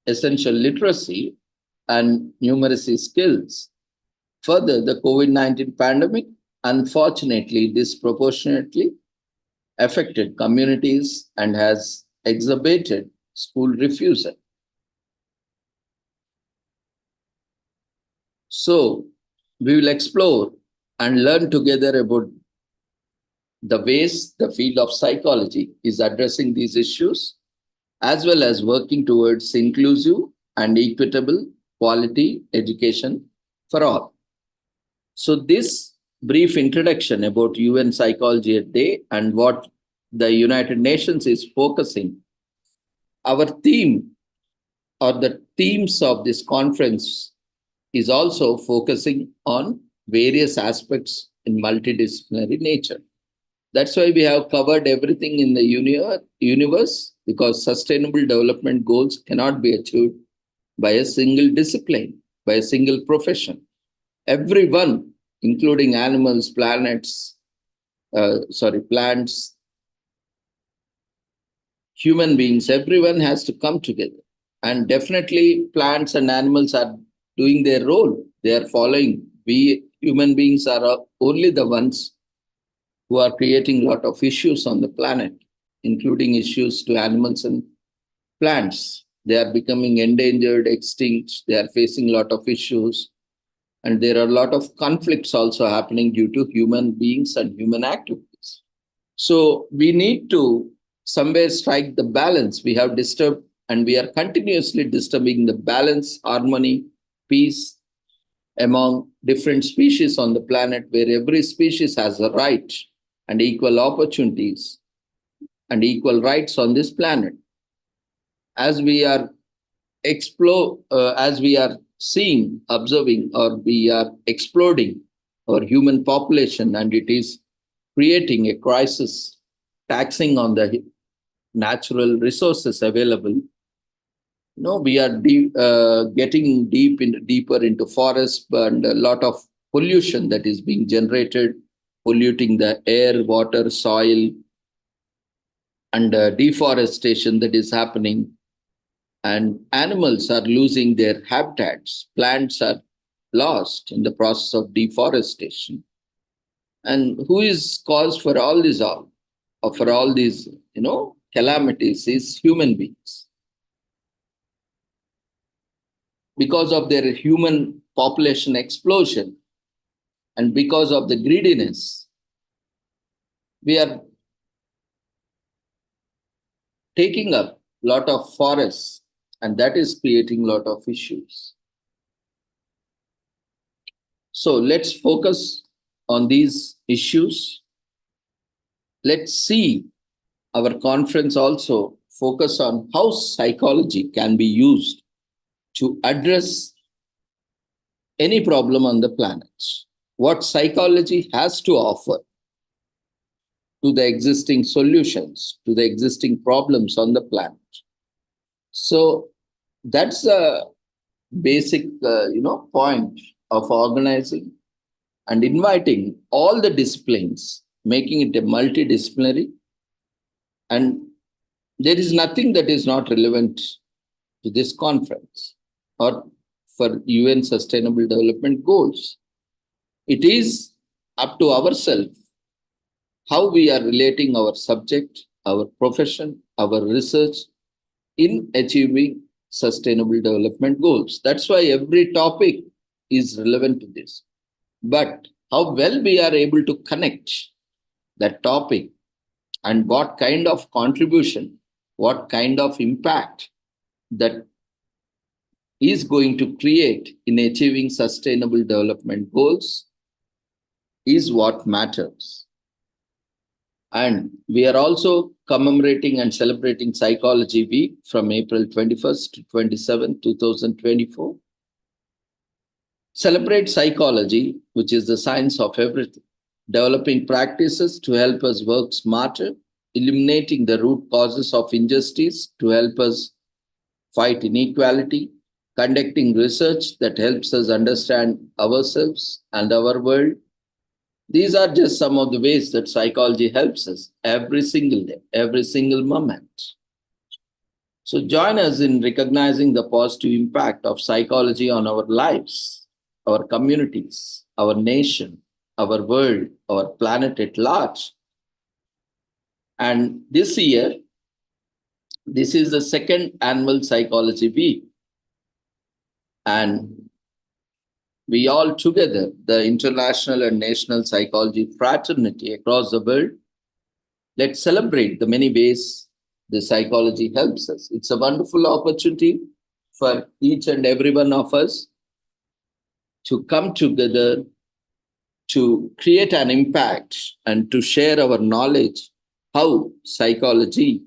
Speaker 1: essential literacy and numeracy skills, further, the COVID-19 pandemic unfortunately disproportionately affected communities and has exacerbated school refusal. So, we will explore and learn together about the ways the field of psychology is addressing these issues, as well as working towards inclusive and equitable quality education for all. So this brief introduction about UN Psychology Day and what the United Nations is focusing. Our theme or the themes of this conference is also focusing on various aspects in multidisciplinary nature. That's why we have covered everything in the universe, because sustainable development goals cannot be achieved by a single discipline, by a single profession. Everyone, including animals, plants, human beings, everyone has to come together. And definitely plants and animals are doing their role. They are following. We human beings are only the ones who are creating a lot of issues on the planet, including issues to animals and plants. They are becoming endangered, extinct. They are facing a lot of issues. And there are a lot of conflicts also happening due to human beings and human activities. So we need to somewhere strike the balance. We have disturbed and we are continuously disturbing the balance, harmony, peace among different species on the planet, where every species has a right and equal opportunities and equal rights on this planet. As we are as we are seeing, observing, or we are exploding our human population, and it is creating a crisis, taxing on the natural resources available. We are getting deeper into forests, and a lot of pollution that is being generated, polluting the air, water, soil, and deforestation that is happening. And animals are losing their habitats. Plants are lost in the process of deforestation. And who is cause for all this, for all these, calamities is human beings. Because of their human population explosion and because of the greediness, we are taking up a lot of forests, and that is creating a lot of issues. So let's focus on these issues. Let's see our conference also focus on how psychology can be used to address any problem on the planet. What psychology has to offer to the existing solutions, to the existing problems on the planet. So that's a basic, point of organizing and inviting all the disciplines, making it a multidisciplinary. And there is nothing that is not relevant to this conference or for UN Sustainable Development Goals. It is up to ourselves how we are relating our subject, our profession, our research in achieving Sustainable Development Goals. That's why every topic is relevant to this. But how well we are able to connect that topic and what kind of contribution, what kind of impact that is going to create in achieving Sustainable Development Goals is what matters. And we are also commemorating and celebrating Psychology Week from April 21st to 27th, 2024. Celebrate psychology, which is the science of everything, developing practices to help us work smarter, eliminating the root causes of injustice to help us fight inequality, conducting research that helps us understand ourselves and our world. These are just some of the ways that psychology helps us every single day, every single moment. So join us in recognizing the positive impact of psychology on our lives, our communities, our nation, our world, our planet at large. And this year, this is the second annual Psychology Week. And we all together, the international and national psychology fraternity across the world, let's celebrate the many ways the psychology helps us. It's a wonderful opportunity for each and every one of us to come together to create an impact and to share our knowledge, how psychology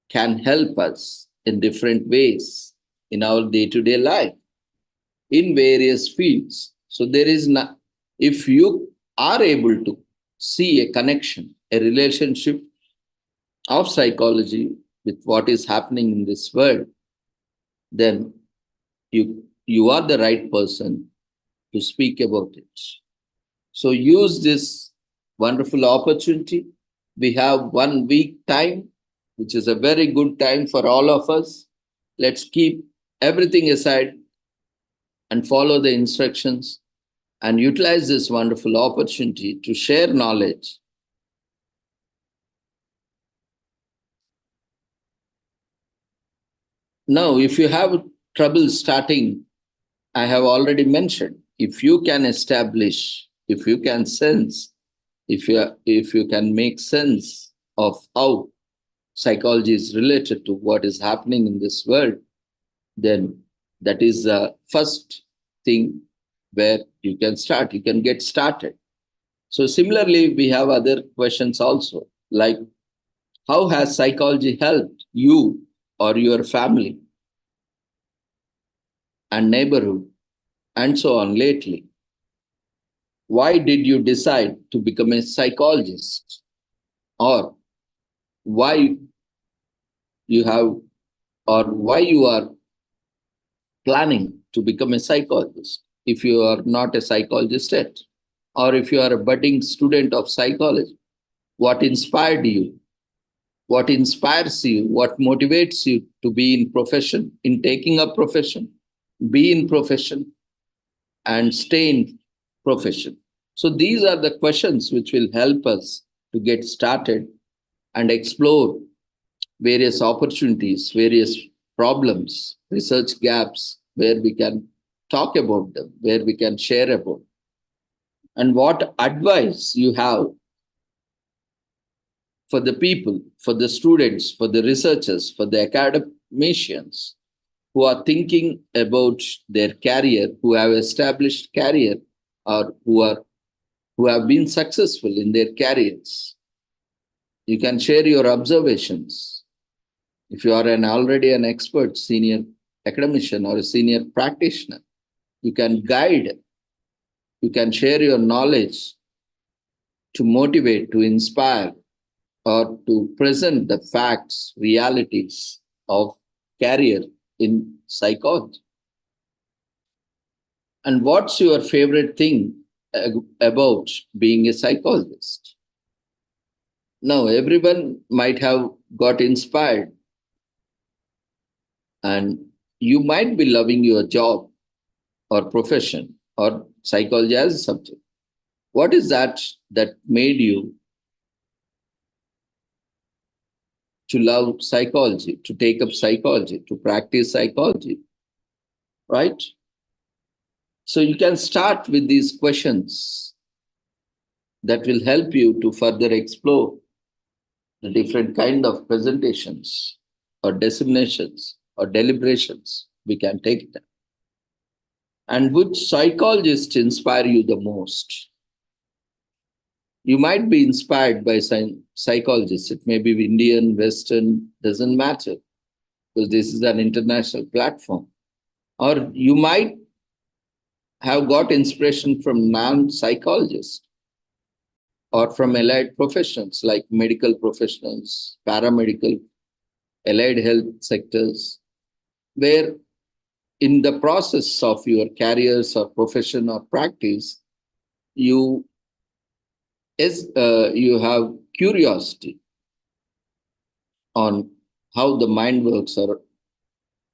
Speaker 1: can help us in different ways in our day-to-day life, in various fields. So there is not, if you are able to see a connection, a relationship of psychology with what is happening in this world, then you are the right person to speak about it. So use this wonderful opportunity. We have 1 week time, which is a very good time for all of us. Let's keep everything aside and follow the instructions and utilize this wonderful opportunity to share knowledge. Now, if you have trouble starting, I have already mentioned, if you can establish, if you can sense, if you can make sense of how psychology is related to what is happening in this world, then that is the first thing where you can start, you can get started. So similarly, we have other questions also, like how has psychology helped you or your family and neighborhood and so on lately? Why did you decide to become a psychologist? Or why you have, or why you are planning to become a psychologist if you are not a psychologist yet? Or if you are a budding student of psychology, what inspired you? What inspires you? What motivates you to be in profession, in taking up profession, be in profession, and stay in profession? So these are the questions which will help us to get started and explore various opportunities, various problems, research gaps, where we can talk about them, where we can share about. And what advice you have for the people, for the students, for the researchers, for the academicians who are thinking about their career, who have established career, or who have been successful in their careers. You can share your observations. If you are already an expert senior academician or a senior practitioner, you can guide, you can share your knowledge to motivate, to inspire, or to present the facts, realities of career in psychology. And what's your favorite thing about being a psychologist? Now, everyone might have got inspired, and you might be loving your job or profession or psychology as a subject. What is that made you to love psychology, to take up psychology, to practice psychology, right? So you can start with these questions that will help you to further explore the different kind of presentations or designations or deliberations we can take them. And which psychologists inspire you the most? You might be inspired by psychologists. It may be Indian, Western, doesn't matter, because this is an international platform. Or you might have got inspiration from non-psychologists or from allied professions like medical professionals, paramedical, allied health sectors, where in the process of your careers or profession or practice, you have curiosity on how the mind works or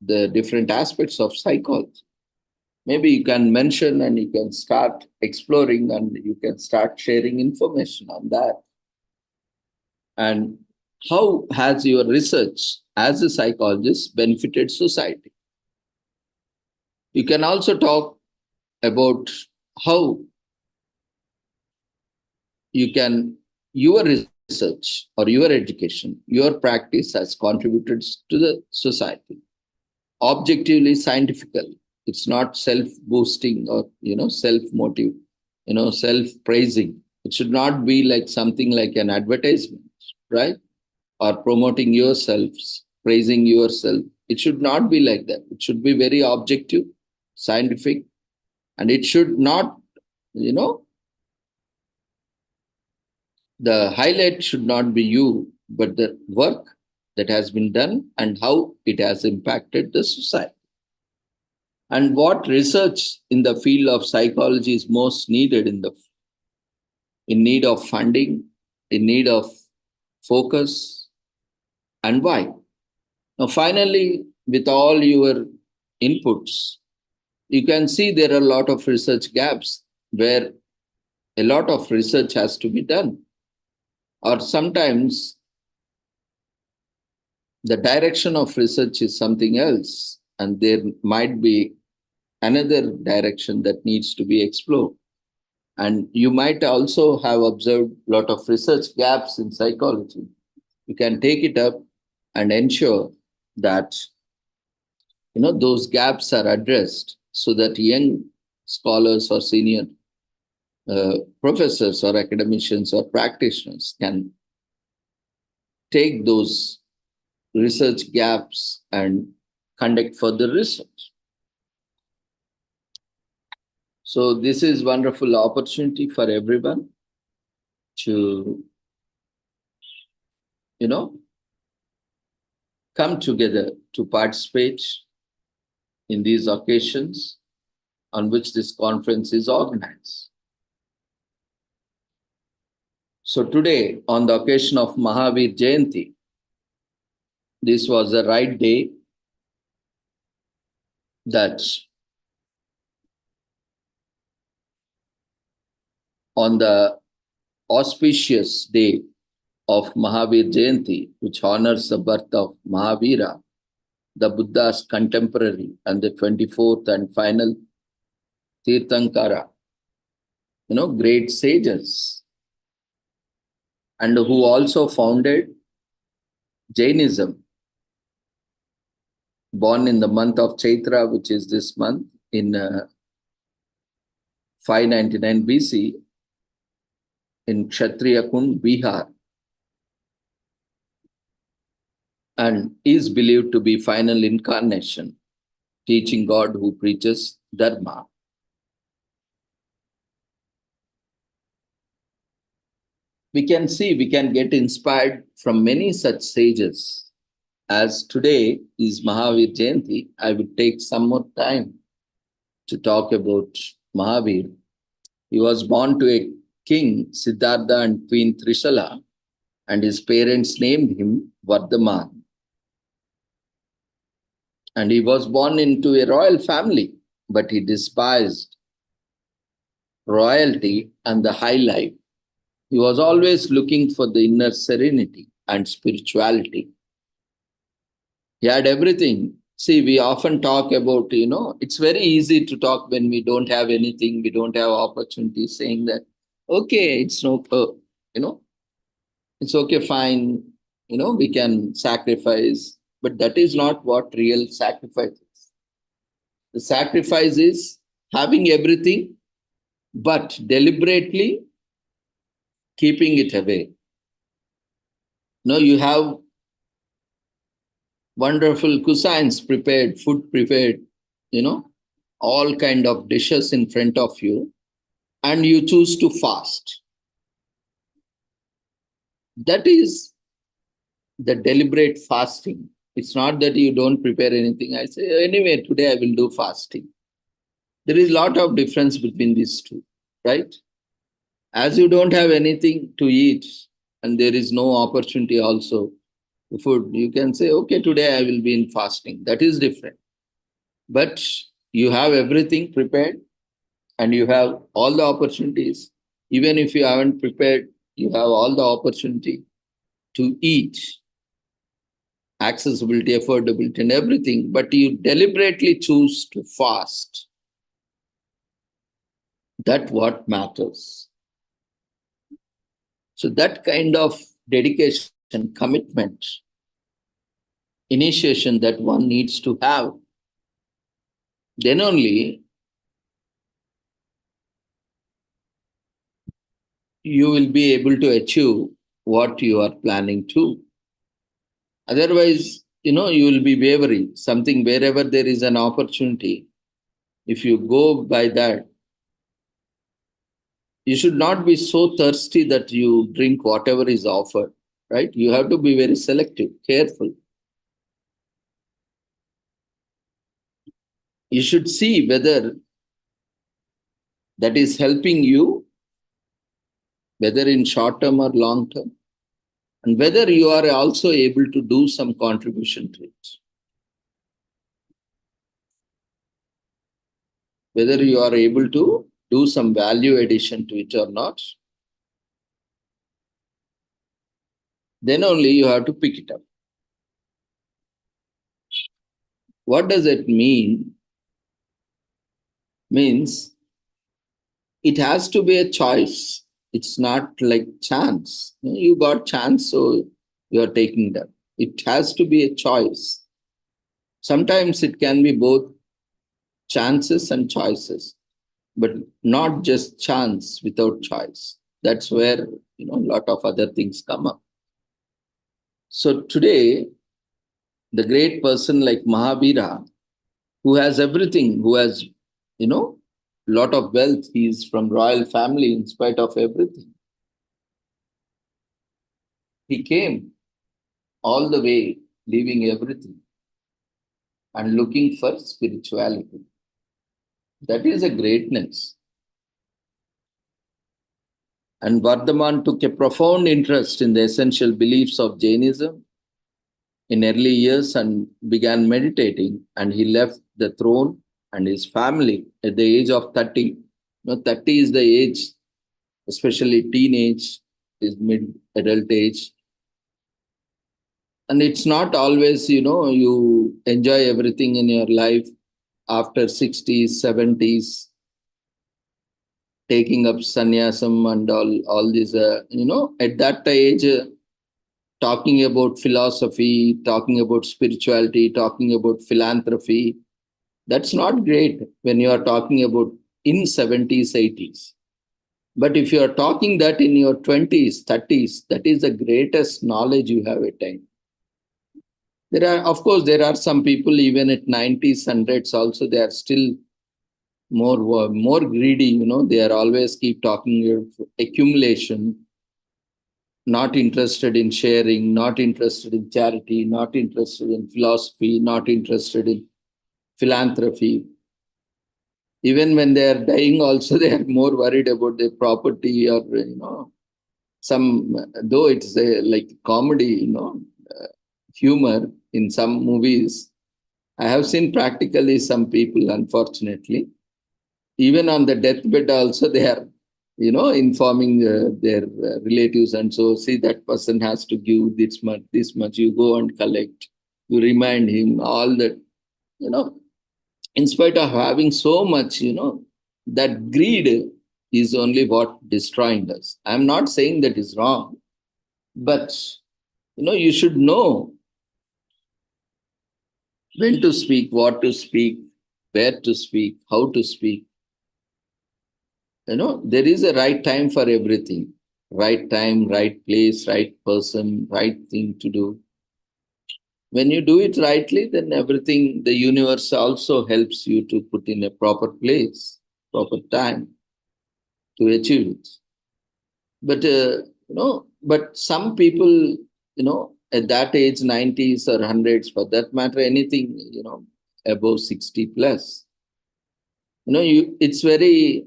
Speaker 1: the different aspects of psychology. Maybe you can mention and you can start exploring and you can start sharing information on that. And how has your research as a psychologist benefited society? You can also talk about how your research or your education, your practice has contributed to the society. Objectively, scientifically, it's not self-boosting or, self-motive, self-praising. It should not be like something like an advertisement, right? Or promoting yourselves, praising yourself. It should not be like that. It should be very objective, scientific, and it should not, the highlight should not be you, but the work that has been done and how it has impacted the society. And what research in the field of psychology is most needed in need of funding, in need of focus, and why? Now, finally, with all your inputs, you can see there are a lot of research gaps where a lot of research has to be done. Or sometimes the direction of research is something else, and there might be another direction that needs to be explored. And you might also have observed a lot of research gaps in psychology. You can take it up and ensure that those gaps are addressed so that young scholars or senior professors or academicians or practitioners can take those research gaps and conduct further research. So this is wonderful opportunity for everyone to, come together to participate in these occasions on which this conference is organized. So today, on the occasion of Mahavir Jayanti, this was the right day that on the auspicious day of Mahavir Jayanti, which honors the birth of Mahavira, the Buddha's contemporary and the 24th and final Tirthankara, great sages, and who also founded Jainism, born in the month of Chaitra, which is this month, in 599 BC, in Kshatriya Kund, Bihar, and is believed to be final incarnation, teaching God who preaches Dharma. We can get inspired from many such sages. As today is Mahavir Jayanti, I would take some more time to talk about Mahavir. He was born to a king, Siddhartha, and Queen Trishala, and his parents named him Vardhaman. And he was born into a royal family, but he despised royalty and the high life. He was always looking for the inner serenity and spirituality. He had everything. See, we often talk about, it's very easy to talk when we don't have anything, we don't have opportunities, saying that, okay, it's it's okay, fine, we can sacrifice, but that is not what real sacrifice is. The sacrifice is having everything, but deliberately keeping it away. You have wonderful cuisines prepared, food prepared, all kind of dishes in front of you, and you choose to fast. That is the deliberate fasting. It's not that you don't prepare anything. I say, anyway, today I will do fasting. There is a lot of difference between these two, right? As you don't have anything to eat and there is no opportunity also to food, you can say, okay, today I will be in fasting. That is different. But you have everything prepared and you have all the opportunities. Even if you haven't prepared, you have all the opportunity to eat, accessibility, affordability, and everything, but you deliberately choose to fast. That's what matters. So that kind of dedication, commitment, initiation that one needs to have, then only you will be able to achieve what you are planning to. Otherwise, you will be wavering. Something, wherever there is an opportunity, if you go by that, you should not be so thirsty that you drink whatever is offered, right? You have to be very selective, careful. You should see whether that is helping you, whether in short term or long term, and whether you are also able to do some contribution to it. Whether you are able to do some value addition to it or not, then only you have to pick it up. What does it mean? Means it has to be a choice. It's not like chance. You got chance, so you're taking that. It has to be a choice. Sometimes it can be both chances and choices, but not just chance without choice. That's where a lot of other things come up. So today, the great person like Mahavira, who has everything, who has lot of wealth, he is from royal family in spite of everything. He came all the way, leaving everything and looking for spirituality. That is a greatness. And Vardhaman took a profound interest in the essential beliefs of Jainism in early years and began meditating, and he left the throne and his family at the age of 30. 30 is the age, especially teenage, is mid-adult age. And it's not always, you enjoy everything in your life after 60s, 70s, taking up sannyasam and all these, at that age, talking about philosophy, talking about spirituality, talking about philanthropy. That's not great when you are talking about in 70s, 80s. But if you are talking that in your 20s, 30s, that is the greatest knowledge you have attained. Of course, there are some people even at 90s, 100s also, they are still more greedy, they are always keep talking of accumulation, not interested in sharing, not interested in charity, not interested in philosophy, not interested in philanthropy. Even when they are dying also, they are more worried about their property or, some, though it's like comedy, humor in some movies. I have seen practically some people, unfortunately, even on the deathbed also, they are, informing their relatives. And so, see, that person has to give this much, you go and collect, you remind him, all that, in spite of having so much, that greed is only what destroying us. I'm not saying that is wrong, but, you should know when to speak, what to speak, where to speak, how to speak. There is a right time for everything. Right time, right place, right person, right thing to do. When you do it rightly, then everything, the universe also helps you to put in a proper place, proper time to achieve it. But, but some people, at that age, 90s or 100s, for that matter, anything, above 60 plus, it's very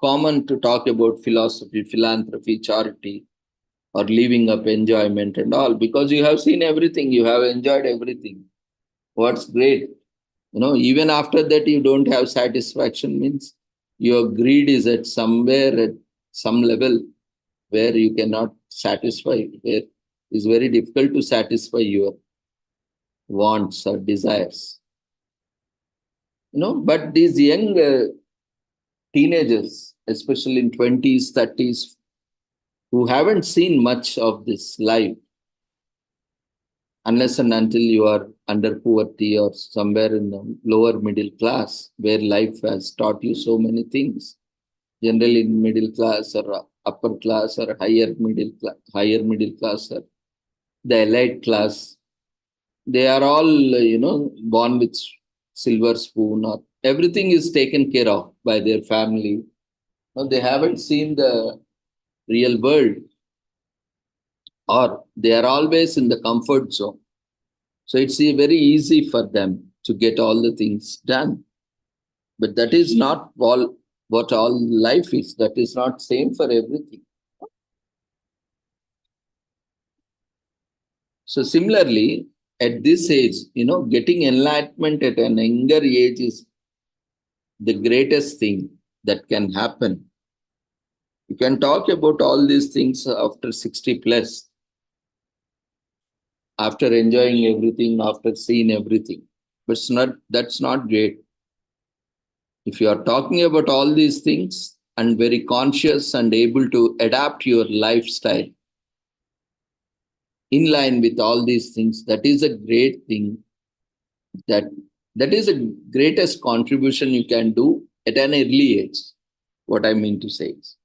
Speaker 1: common to talk about philosophy, philanthropy, charity, or living up enjoyment and all, because you have seen everything, you have enjoyed everything. What's great, even after that, you don't have satisfaction, means your greed is at somewhere, at some level where you cannot satisfy, where it's very difficult to satisfy your wants or desires. But these young teenagers, especially in 20s, 30s, who haven't seen much of this life, unless and until you are under poverty or somewhere in the lower middle class, where life has taught you so many things. Generally in middle class or upper class or higher middle class or the elite class, they are all, born with silver spoon, or everything is taken care of by their family. They haven't seen the real world, or they are always in the comfort zone. So it's very easy for them to get all the things done. But that is not all what all life is. That is not same for everything. So similarly, at this age, getting enlightenment at an younger age is the greatest thing that can happen. You can talk about all these things after 60 plus, after enjoying everything, after seeing everything. But that's not great. If you are talking about all these things and very conscious and able to adapt your lifestyle in line with all these things, that is a great thing. That is the greatest contribution you can do at an early age. What I mean to say is.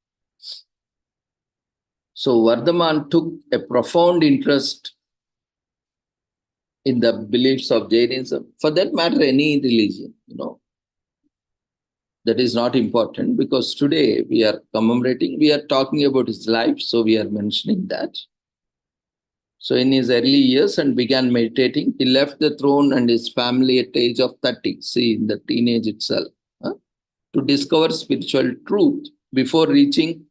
Speaker 1: So Vardhaman took a profound interest in the beliefs of Jainism. For that matter, any religion, that is not important, because today we are talking about his life, so we are mentioning that. So in his early years and began meditating, he left the throne and his family at the age of 30, see, in the teenage itself, to discover spiritual truth. Before reaching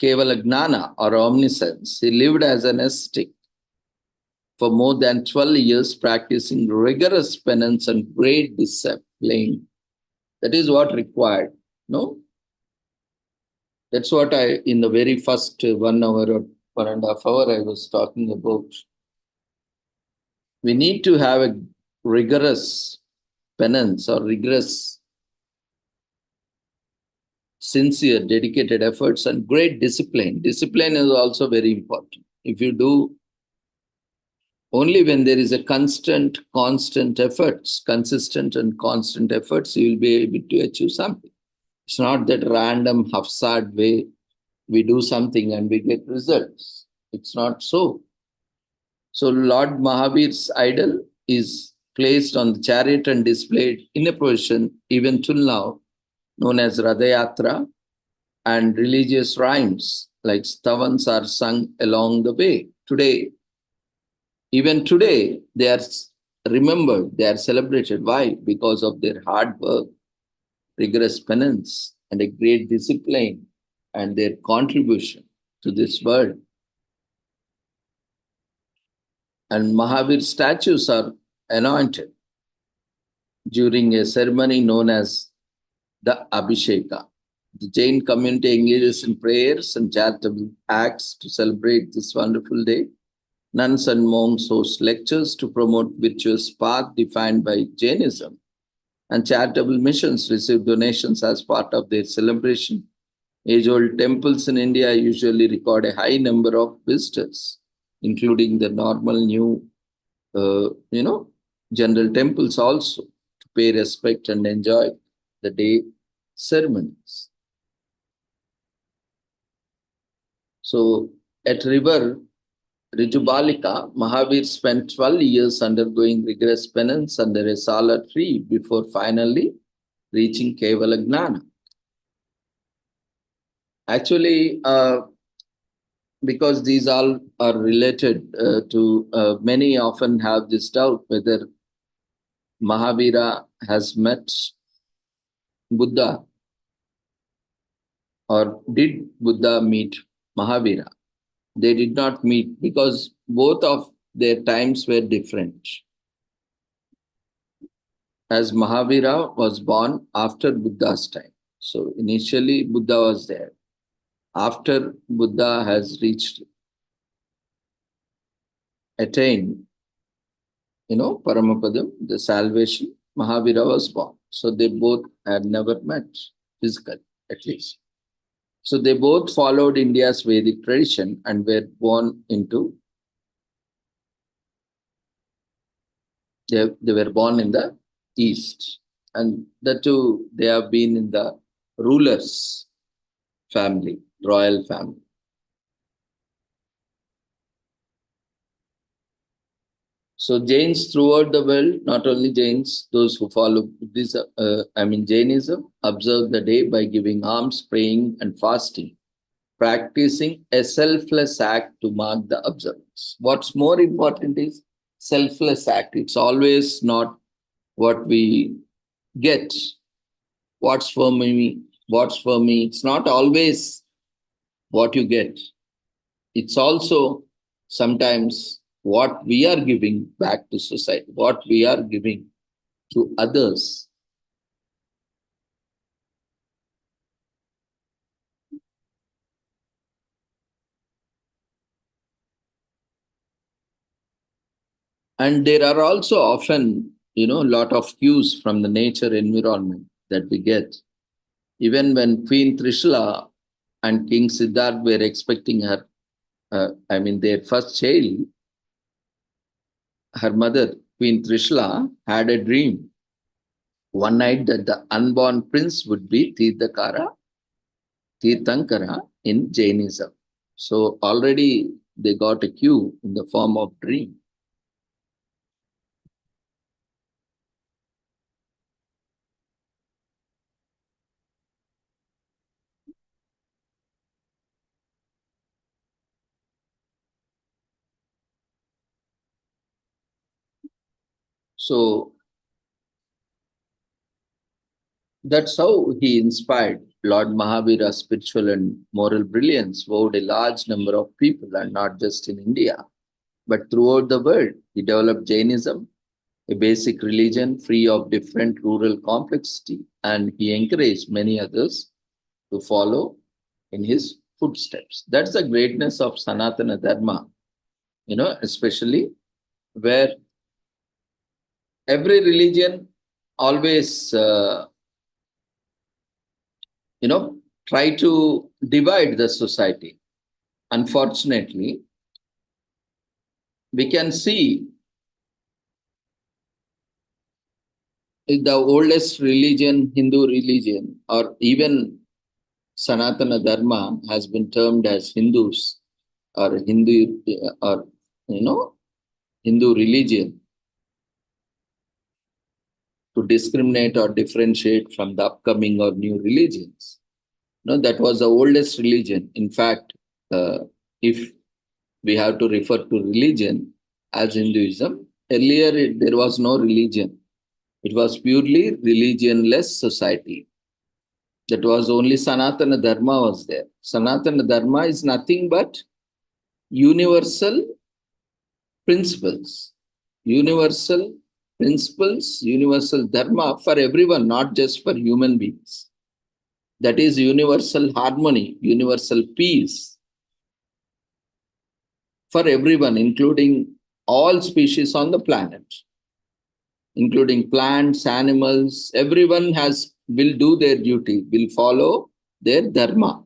Speaker 1: Kevala Gnana or omniscience, he lived as an ascetic for more than 12 years, practicing rigorous penance and great discipline. That is what required, no? That's what in the very first 1 hour or 1.5 hours, I was talking about. We need to have a rigorous penance or rigorous, sincere, dedicated efforts and great discipline. Discipline is also very important. If you do only when there is a consistent and constant efforts, you will be able to achieve something. It's not that random, haphazard way we do something and we get results. It's not so. So Lord Mahavir's idol is placed on the chariot and displayed in a position even till now, known as Radayatra, and religious rhymes like stavans are sung along the way. Even today, they are remembered, they are celebrated. Why? Because of their hard work, rigorous penance, and a great discipline, and their contribution to this world. And Mahavir statues are anointed during a ceremony known as the Abhisheka. The Jain community engages in prayers and charitable acts to celebrate this wonderful day. Nuns and monks host lectures to promote virtuous path defined by Jainism, and charitable missions receive donations as part of their celebration. Age-old temples in India usually record a high number of visitors, including the normal new, general temples also, to pay respect and enjoy the day ceremonies. So at river Rijubalika, Mahavir spent 12 years undergoing rigorous penance under a solid tree before finally reaching Kevala Gnana. Actually, because these all are related to, many often have this doubt whether Mahavira has met Buddha or did Buddha meet Mahavira. They did not meet because both of their times were different. As Mahavira was born after Buddha's time. So initially Buddha was there. After Buddha has attained, Paramapadam, the salvation, Mahavira was born. So they both had never met physically, at least. So they both followed India's Vedic tradition and were born into, they were born in the East. And the two, they have been in the ruler's family, royal family. So Jains throughout the world, not only Jains, those who follow Jainism, observe the day by giving alms, praying and fasting, practicing a selfless act to mark the observance. What's more important is selfless act. It's always not what we get. What's for me? It's not always what you get. It's also sometimes what we are giving back to society, what we are giving to others. And there are also often lot of cues from the nature environment that we get. Even when Queen Trishula and King Siddharth were expecting her, their first child, her mother, Queen Trishula, had a dream one night that the unborn prince would be Tirthankara in Jainism. So already they got a cue in the form of dream. So that's how he inspired. Lord Mahavira's spiritual and moral brilliance wowed a large number of people, and not just in India, but throughout the world. He developed Jainism, a basic religion free of different rural complexity, and he encouraged many others to follow in his footsteps. That's the greatness of Sanatana Dharma, especially where every religion always, try to divide the society. Unfortunately, we can see the oldest religion, Hindu religion, or even Sanatana Dharma has been termed as Hindus or Hindu religion to discriminate or differentiate from the upcoming or new religions. That was the oldest religion. In fact, if we have to refer to religion as Hinduism, earlier there was no religion. It was purely religionless society. That was only Sanatana Dharma was there. Sanatana Dharma is nothing but universal principles. Universal principles, universal Dharma for everyone, not just for human beings. That is universal harmony, universal peace for everyone, including all species on the planet, including plants, animals. Everyone will do their duty, will follow their dharma.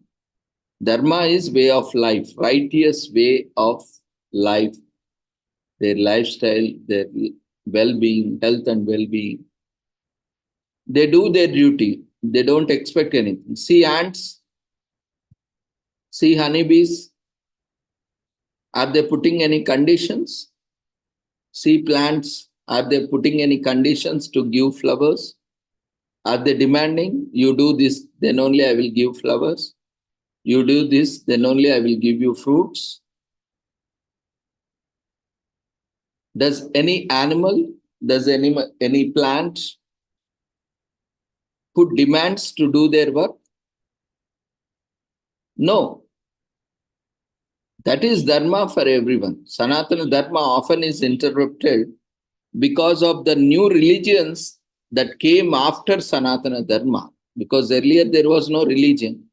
Speaker 1: Dharma is way of life, righteous way of life, their lifestyle, their well-being, health and well-being. They do their duty. They don't expect anything. See ants, see honeybees. Are they putting any conditions? See plants, are they putting any conditions to give flowers? Are they demanding, you do this, then only I will give flowers? You do this, then only I will give you fruits? Does any animal, does any plant put demands to do their work? No. That is dharma for everyone. Sanatana Dharma often is interrupted because of the new religions that came after Sanatana Dharma. Because earlier there was no religion.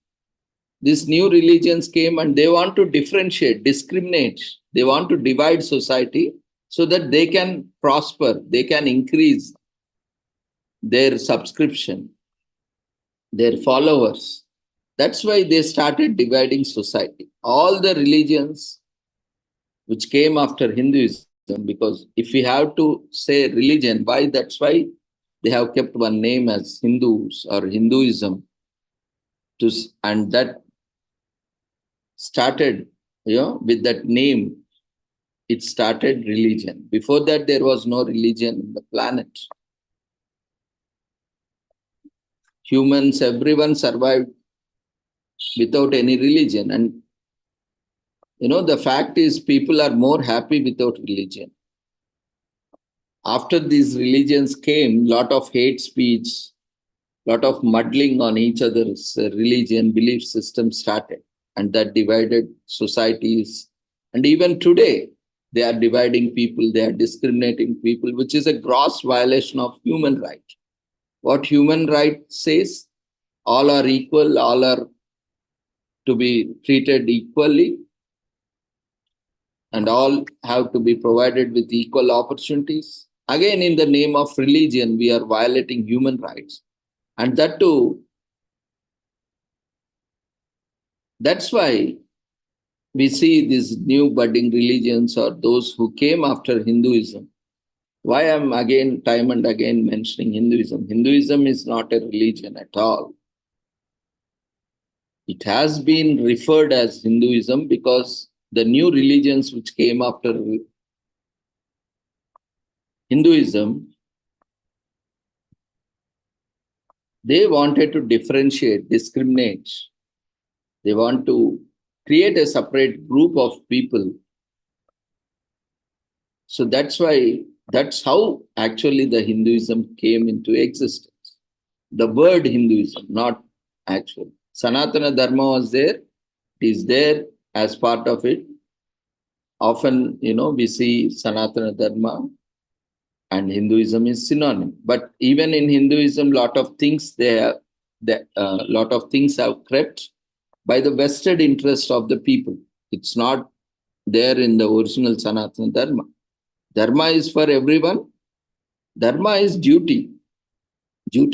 Speaker 1: These new religions came and they want to differentiate, discriminate. They want to divide society so that they can prosper, they can increase their subscription, their followers. That's why they started dividing society. All the religions which came after Hinduism, because if we have to say religion, why? That's why they have kept one name as Hindus or Hinduism. And that started, with that name, it started religion. Before that, there was no religion on the planet. Humans, everyone survived without any religion. And, the fact is people are more happy without religion. After these religions came, lot of hate speech, lot of muddling on each other's religion, belief system started. And that divided societies. And even today, they are dividing people, they are discriminating people, which is a gross violation of human right. What human right says, all are equal, all are to be treated equally, and all have to be provided with equal opportunities. Again, in the name of religion, we are violating human rights. And that too, that's why we see these new budding religions or those who came after Hinduism. Why I'm again, time and again mentioning Hinduism. Hinduism is not a religion at all. It has been referred as Hinduism because the new religions which came after Hinduism, they wanted to differentiate, discriminate. They want to create a separate group of people. So that's why, that's how actually the Hinduism came into existence. The word Hinduism, not actual. Sanatana Dharma was there, it is there as part of it. Often, we see Sanatana Dharma and Hinduism is synonym. But even in Hinduism, lot of things lot of things have crept by the vested interest of the people. It's not there in the original Sanatana Dharma. Dharma is for everyone. Dharma is duty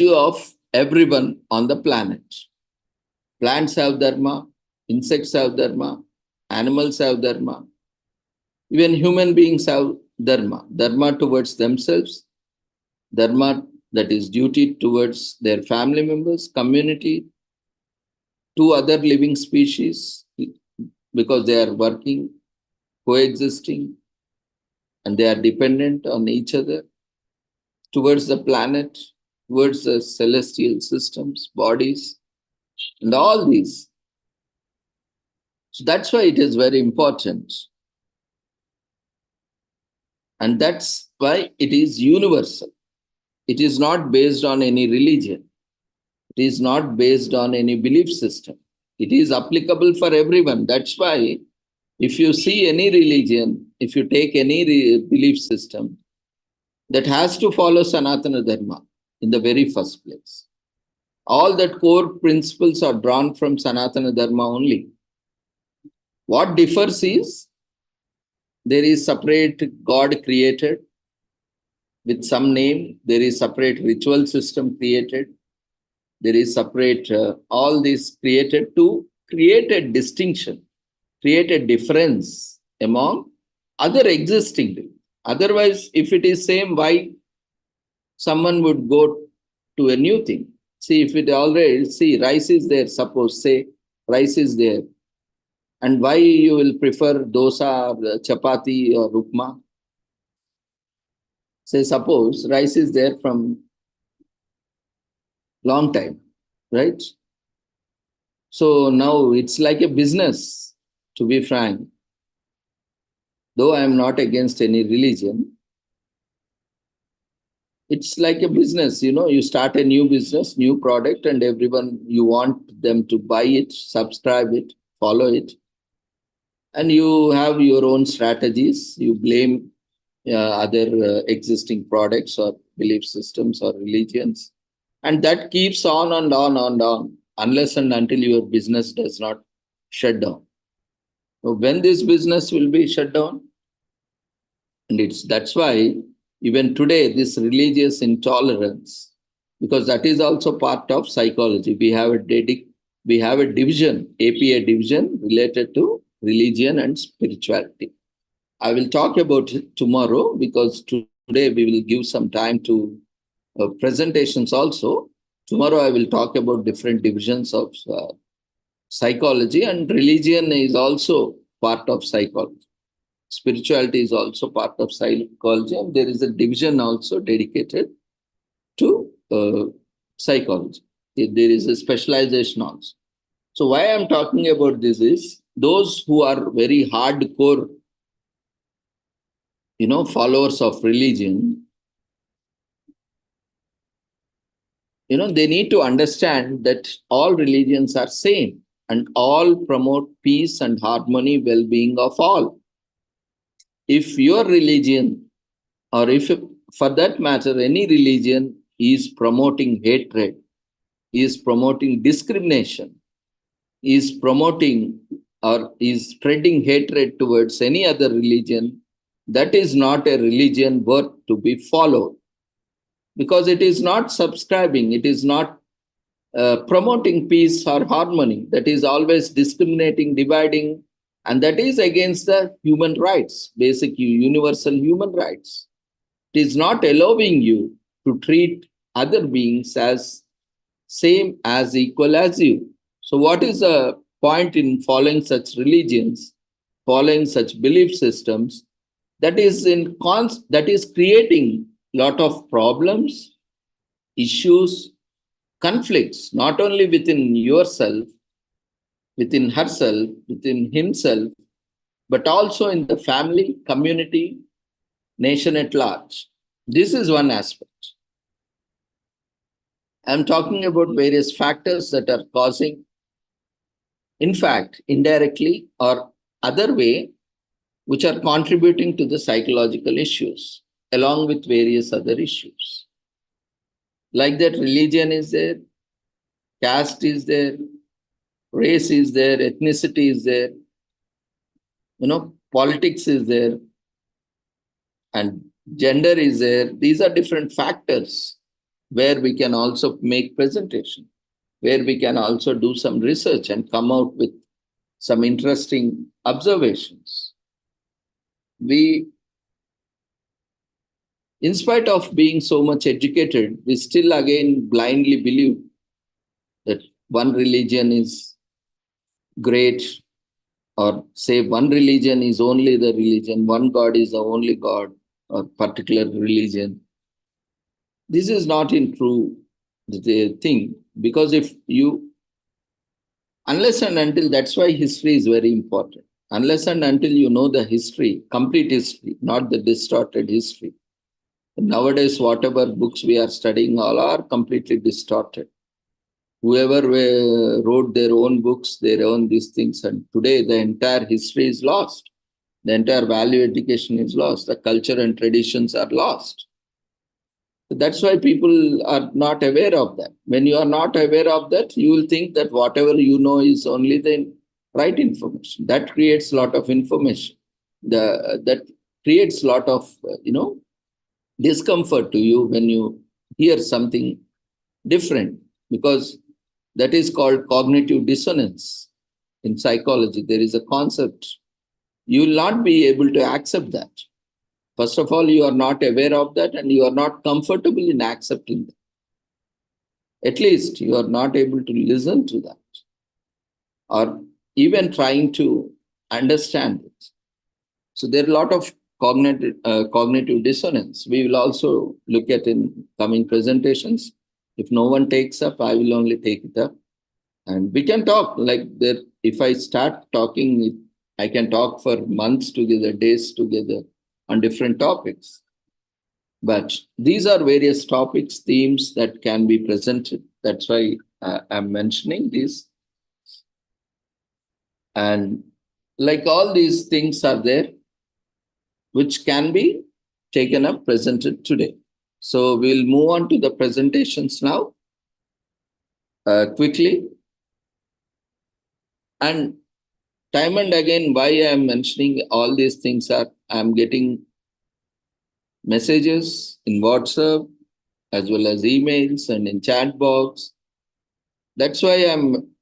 Speaker 1: of everyone on the planet. Plants have dharma, insects have dharma, animals have dharma, even human beings have dharma. Dharma towards themselves, dharma that is duty towards their family members, community, to other living species, because they are working, coexisting, and they are dependent on each other, towards the planet, towards the celestial systems, bodies, and all these. So that's why it is very important. And that's why it is universal. It is not based on any religion. It is not based on any belief system. It is applicable for everyone. That's why if you see any religion, if you take any belief system, that has to follow Sanatana Dharma in the very first place. All that core principles are drawn from Sanatana Dharma only. What differs is there is separate God created with some name. There is separate ritual system created. There is separate, all this created to create a distinction, create a difference among other existing things. Otherwise, if it is same, why someone would go to a new thing? See, if it already, see, rice is there, suppose, say, rice is there. And why you will prefer dosa or chapati or upma? Say, suppose rice is there from long time, right? So now it's like a business, to be frank. Though I am not against any religion, it's like a business, you start a new business, new product, and everyone, you want them to buy it, subscribe it, follow it. And you have your own strategies. You blame other existing products or belief systems or religions. And that keeps on and on and on, unless and until your business does not shut down. So when this business will be shut down? And that's why even today, this religious intolerance, because that is also part of psychology. We have a division, APA division related to religion and spirituality. I will talk about it tomorrow because today we will give some time to presentations also. Tomorrow I will talk about different divisions of psychology, and religion is also part of psychology. Spirituality is also part of psychology, and there is a division also dedicated to psychology. There is a specialization also. So why I'm talking about this is those who are very hardcore, followers of religion, they need to understand that all religions are same and all promote peace and harmony, well-being of all. If your religion, or if for that matter, any religion is promoting hatred, is promoting discrimination, is promoting or is spreading hatred towards any other religion, that is not a religion worth to be followed, because it is not subscribing, it is not promoting peace or harmony, that is always discriminating, dividing, and that is against the human rights, basic universal human rights. It is not allowing you to treat other beings as same as equal as you. So what is the point in following such religions, following such belief systems? That is that is creating lot of problems, issues, conflicts, not only within yourself, within herself, within himself, but also in the family, community, nation at large. This is one aspect. I'm talking about various factors that are causing, in fact, indirectly or other way, which are contributing to the psychological issues, along with various other issues. Like that, religion is there, caste is there, race is there, ethnicity is there, politics is there, and gender is there. These are different factors where we can also make presentation, where we can also do some research and come out with some interesting observations. We, in spite of being so much educated, we still again blindly believe that one religion is great, or say one religion is only the religion, one God is the only God, or particular religion. This is not in true the thing, because if you, unless and until, that's why history is very important. Unless and until you know the history, complete history, not the distorted history. Nowadays, whatever books we are studying, all are completely distorted. Whoever wrote their own books, their own these things, and today the entire history is lost. The entire value education is lost. The culture and traditions are lost. That's why people are not aware of that. When you are not aware of that, you will think that whatever you know is only the right information. That creates a lot of information. That creates a lot of, discomfort to you when you hear something different, because that is called cognitive dissonance. In psychology, there is a concept. You will not be able to accept that. First of all, you are not aware of that and you are not comfortable in accepting that. At least you are not able to listen to that or even trying to understand it. So there are a lot of cognitive dissonance. We will also look at in coming presentations. If no one takes up, I will only take it up. And we can talk like that. If I start talking, I can talk for months together, days together on different topics. But these are various topics, themes that can be presented. That's why I'm mentioning this. And like all these things are there, which can be taken up, presented today. So we'll move on to the presentations now, quickly. And time and again, why I'm mentioning all these things are, I'm getting messages in WhatsApp as well as emails and in chat box. That's why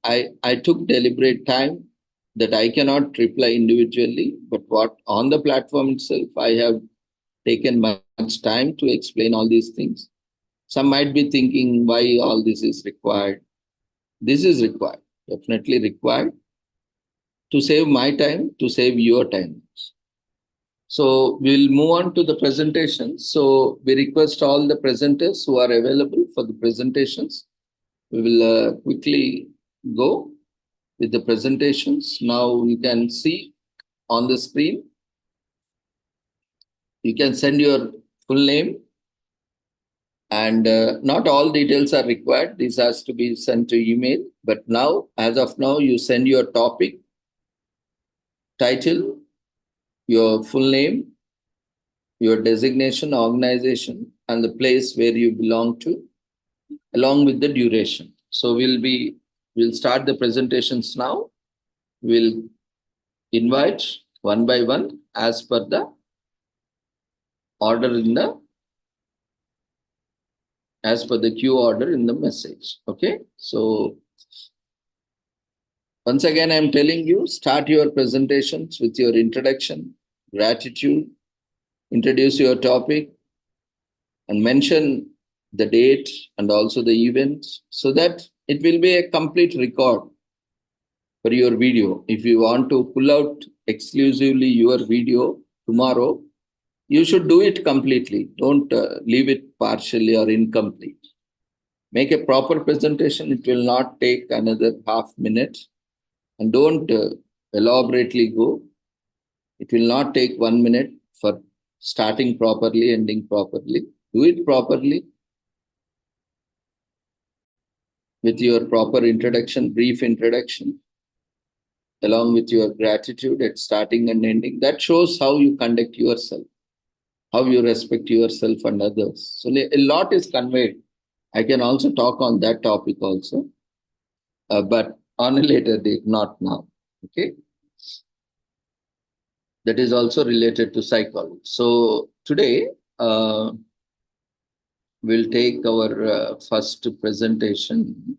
Speaker 1: I took deliberate time that I cannot reply individually, but what on the platform itself, I have taken much time to explain all these things. Some might be thinking why all this is required. This is required, definitely required, to save my time, to save your time. So we'll move on to the presentation. So we request all the presenters who are available for the presentations. We will quickly go with the presentations. Now you can see on the screen. You can send your full name, and not all details are required. This has to be sent to email. But now, as of now, you send your topic, title, your full name, your designation, organization, and the place where you belong to, along with the duration. So we'll start the presentations now. We'll invite one by one as per the order in the, as per the queue order in the message. Okay. So once again, I'm telling you, start your presentations with your introduction, gratitude, introduce your topic, and mention the date and also the event so that it will be a complete record for your video. If you want to pull out exclusively your video tomorrow, you should do it completely. Don't leave it partially or incomplete. Make a proper presentation. It will not take another half minute. And don't elaborately go. It will not take 1 minute for starting properly, ending properly. Do it properly with your proper introduction, brief introduction, along with your gratitude at starting and ending. That shows how you conduct yourself, how you respect yourself and others. So a lot is conveyed. I can also talk on that topic also, but on a later date, not now. Okay. That is also related to psychology. So today, we'll take our first presentation.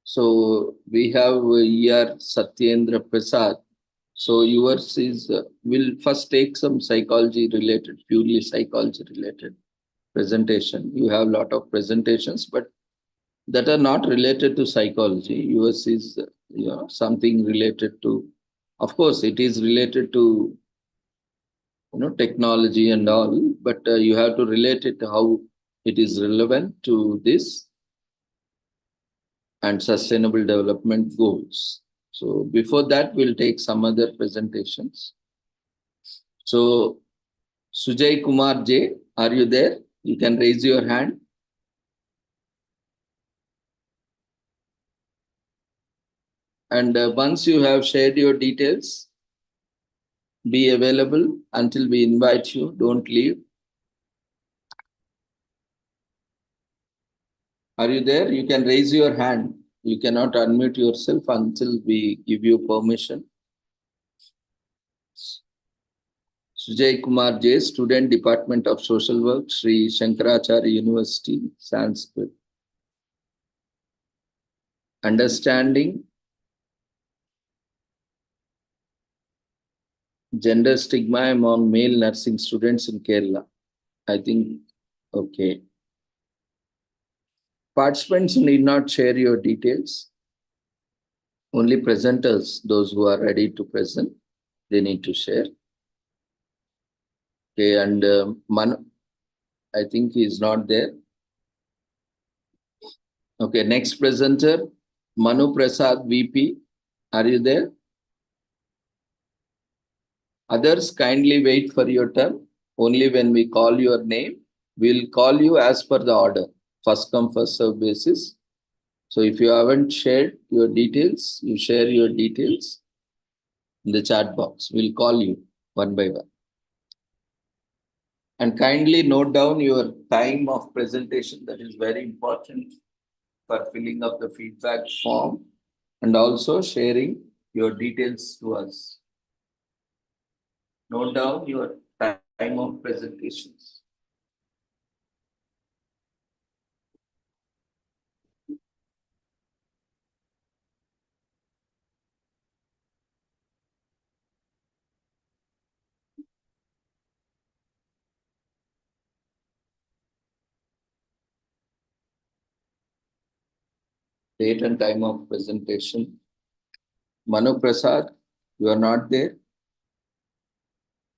Speaker 1: So we have here Satyendra Prasad. So yours is, we'll first take some psychology related, purely psychology related presentation. You have a lot of presentations, but that are not related to psychology. Yours is something related to, of course, it is related to technology and all, but you have to relate it how it is relevant to this and sustainable development goals. So before that, we'll take some other presentations. So Sujay Kumar J, are you there? You can raise your hand. And once you have shared your details, be available until we invite you. Don't leave. Are you there? You can raise your hand. You cannot unmute yourself until we give you permission. Sujay Kumar J, Student, Department of Social Work, Sri Shankaracharya University, Sanskrit. Understanding gender stigma among male nursing students in Kerala. I think, okay. Participants need not share your details. Only presenters, those who are ready to present, they need to share. Okay, and Manu, I think he is not there. Okay, next presenter, Manu Prasad VP. Are you there? Others, kindly wait for your turn. Only when we call your name, we'll call you as per the order. First come, first serve basis. So if you haven't shared your details, you share your details in the chat box. We'll call you one by one. And kindly note down your time of presentation. That is very important for filling up the feedback form and also sharing your details to us. Note down your time of presentations. Date and time of presentation. Manu Prasad, you are not there?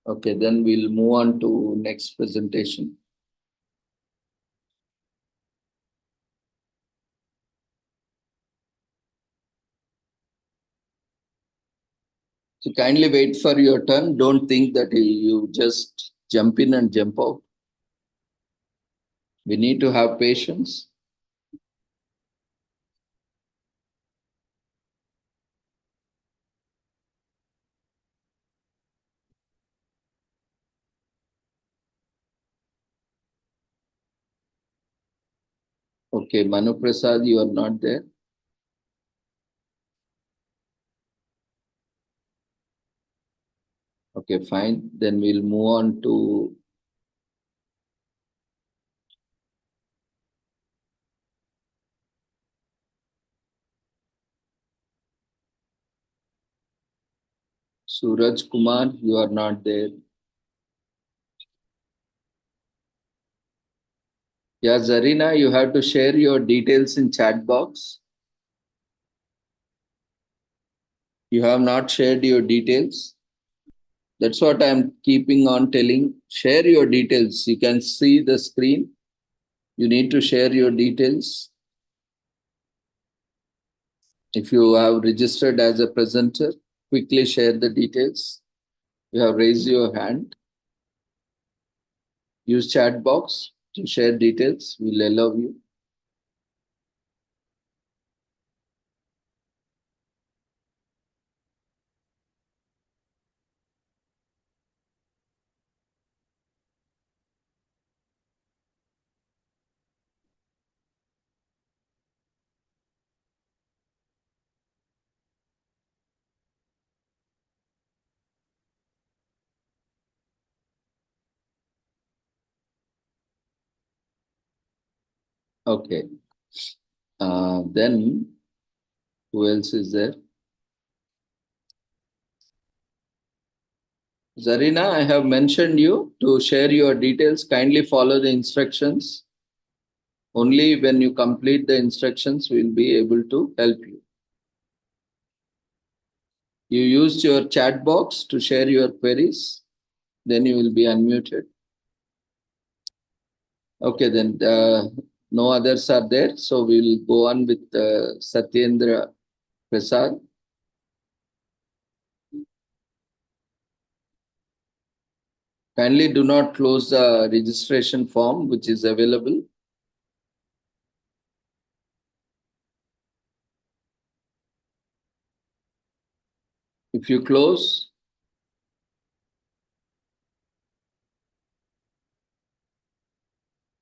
Speaker 1: Okay, then we'll move on to next presentation. So kindly wait for your turn. Don't think that you just jump in and jump out. We need to have patience. Okay, Manu Prasad, you are not there. Okay, fine. Then we'll move on to Suraj Kumar, you are not there. Yeah, Zarina, you have to share your details in chat box. You have not shared your details. That's what I'm keeping on telling. Share your details. You can see the screen. You need to share your details. If you have registered as a presenter, quickly share the details. You have raised your hand. Use chat box to share details. We'll allow you. Okay. Then who else is there? Zarina, I have mentioned you to share your details. Kindly follow the instructions. Only when you complete the instructions, we'll be able to help you. You used your chat box to share your queries. Then you will be unmuted. Okay, then no others are there. So we'll go on with Satyendra Prasad. Kindly do not close the registration form which is available. If you close,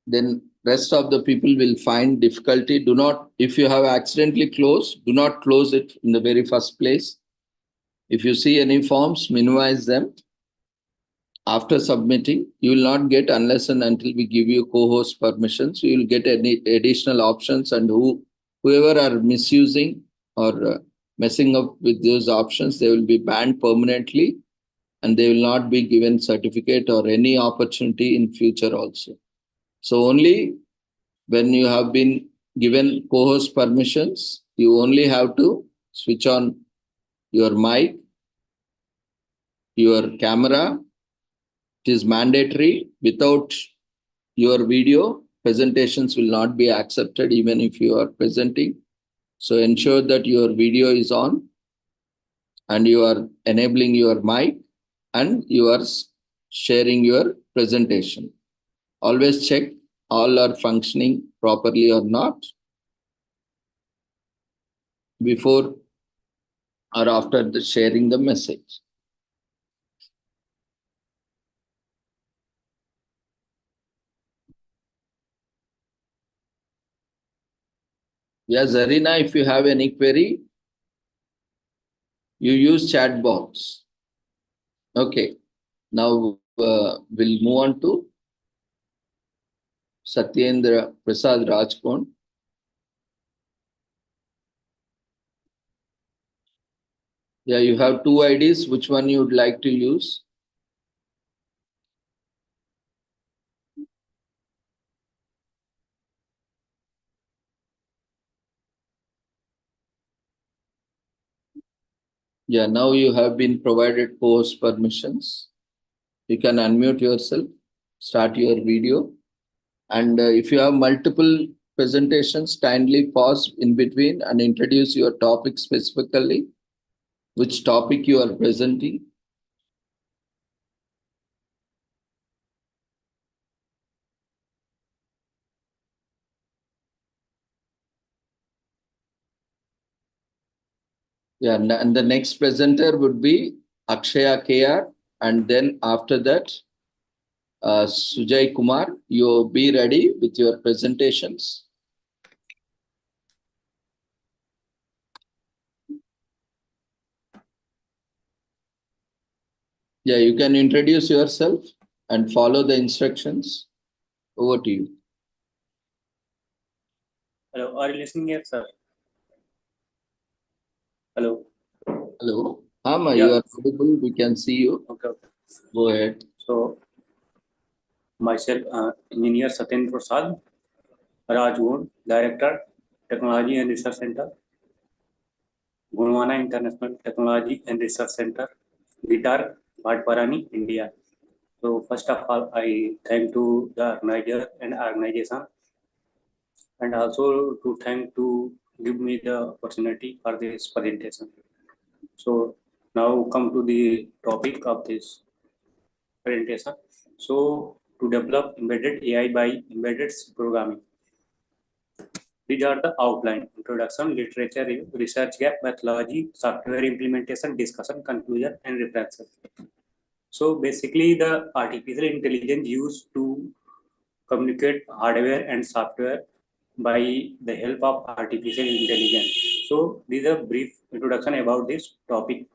Speaker 1: then rest of the people will find difficulty. Do not, if you have accidentally closed, do not close it in the very first place. If you see any forms, minimize them. After submitting, you will not get unless and until we give you co-host permissions. You will get any additional options, and whoever are misusing or messing up with those options, they will be banned permanently, and they will not be given certificate or any opportunity in future also. So only when you have been given co-host permissions, you only have to switch on your mic, your camera. It is mandatory. Without your video, presentations will not be accepted even if you are presenting. So ensure that your video is on and you are enabling your mic and you are sharing your presentation. Always check all are functioning properly or not before or after the sharing the message. Yeah, Zarina, if you have any query, you use chat box. Okay. Now we'll move on to Satyendra Prasad Rajkon. Yeah, you have two IDs. Which one you would like to use? Yeah, now you have been provided post permissions. You can unmute yourself, start your video. And if you have multiple presentations, kindly pause in between and introduce your topic specifically, which topic you are presenting. Yeah, and the next presenter would be Akshaya KR. And then after that, Sujay Kumar, you be ready with your presentations. Yeah, you can introduce yourself and follow the instructions. Over to you.
Speaker 3: Hello, are you listening here, sir? Hello.
Speaker 1: Hello. Hama,
Speaker 3: Yeah.
Speaker 1: you are audible. We can see you.
Speaker 3: Okay.
Speaker 1: Go ahead.
Speaker 3: So, myself, Engineer Satyendra Prasad, Rajgund, Director, Technology and Research Center, Gunwana International Technology and Research Center, Guitar, Bhatparani, India. So, first of all, I thank to the organizer and organization, and also to thank to give me the opportunity for this presentation. So, now come to the topic of this presentation. So, to develop embedded AI by embedded programming. These are the outline: introduction, literature, research gap, methodology, software implementation, discussion, conclusion, and references. So, basically, the artificial intelligence used to communicate hardware and software by the help of artificial intelligence. So, this is a brief introduction about this topic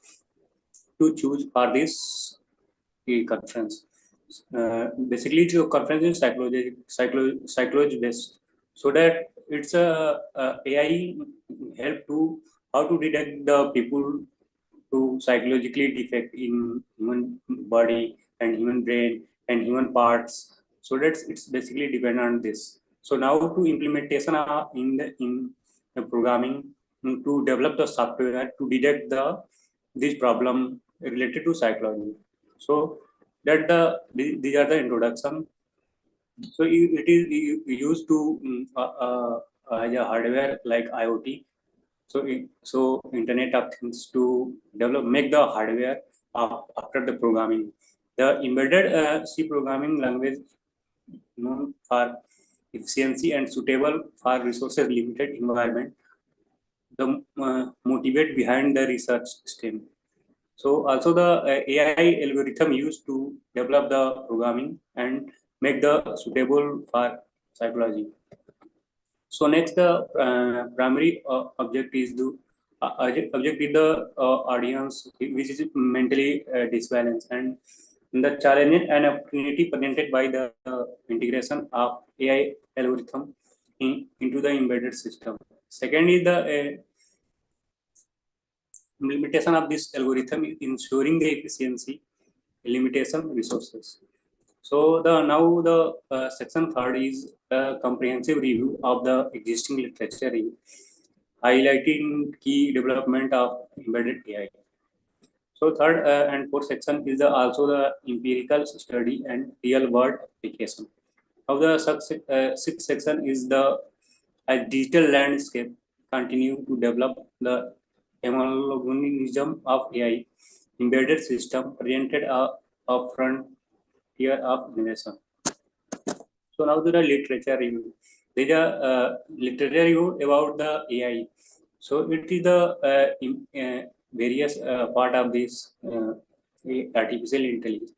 Speaker 3: to choose for this conference. Basically, the conference is psychology based, so that it's a AI help to how to detect the people to psychologically defect in human body and human brain and human parts. So that's it's basically depend on this. So now to implementation in the programming to develop the software to detect the this problem related to psychology. So that these are the introduction. So it is used to as a hardware like IoT. So Internet of Things to develop make the hardware after the programming. The embedded C programming language known for efficiency and suitable for resources limited environment. The motivate behind the research system. So also the AI algorithm used to develop the programming and make the suitable for psychology. So next, the primary object is the audience, which is mentally disbalanced, and the challenge and opportunity presented by the integration of AI algorithm into the embedded system. Second is the implementation of this algorithm is ensuring the efficiency, limitation resources. So the now the section third is a comprehensive review of the existing literature highlighting key development of embedded AI. So third and fourth section is also the empirical study and real world application. Now the sixth section is the digital landscape continue to develop the homologism of AI embedded system presented a frontier of innovation. So now there are literature review. There is a literature review about the AI. So it is the various part of this artificial intelligence.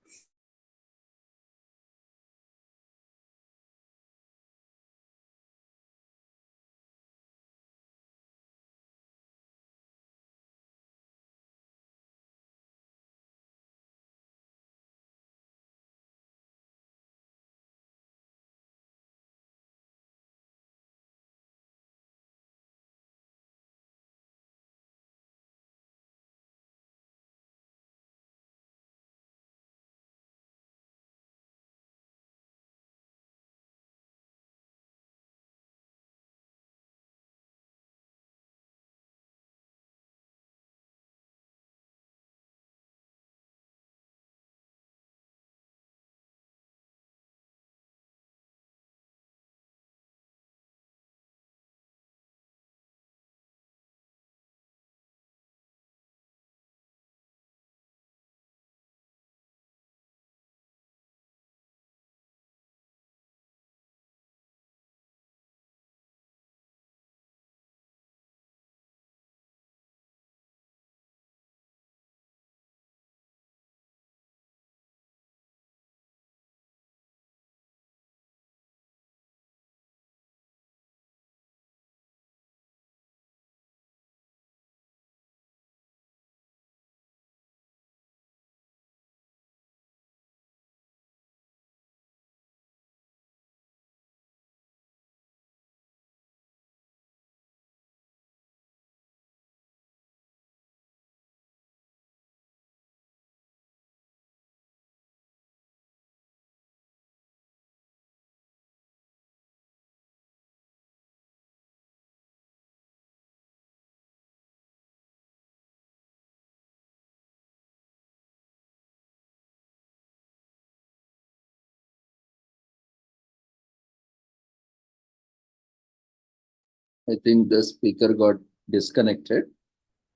Speaker 1: I think the speaker got disconnected.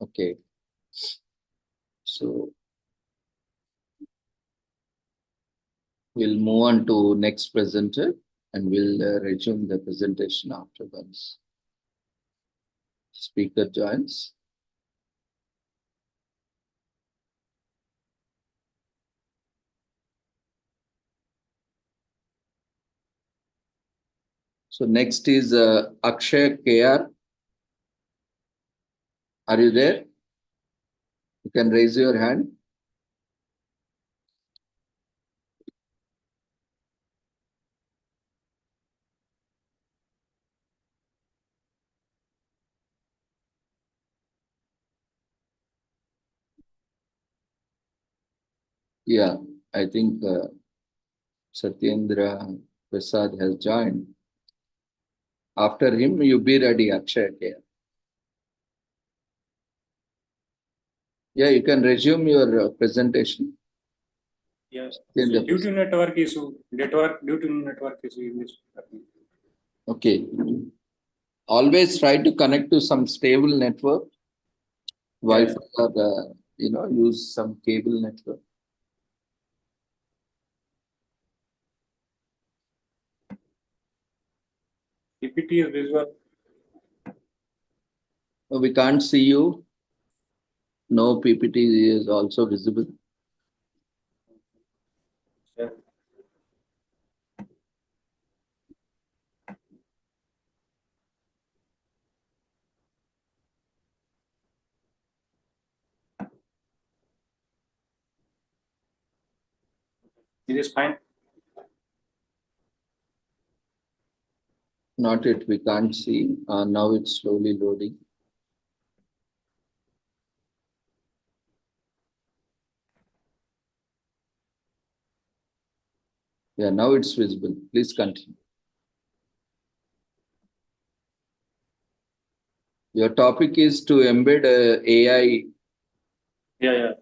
Speaker 1: Okay. So we'll move on to next presenter and we'll resume the presentation afterwards. Speaker joins. So next is Akshay KR. Are you there? You can raise your hand. Yeah, I think Satyendra Prasad has joined. After him, you be ready, Akshay KR. Yeah, you can resume your presentation.
Speaker 3: Yes.
Speaker 1: In the
Speaker 3: Due to network issue, due to network issue in this.
Speaker 1: Okay. Always try to connect to some stable network. Wi-Fi or use some cable network.
Speaker 3: PPT is visual.
Speaker 1: No, we can't see you. No PPT is also visible.
Speaker 3: Yeah. It is fine.
Speaker 1: Not yet, we can't see. Now it's slowly loading. Yeah, now it's visible. Please continue. Your topic is to embed AI.
Speaker 3: Yeah.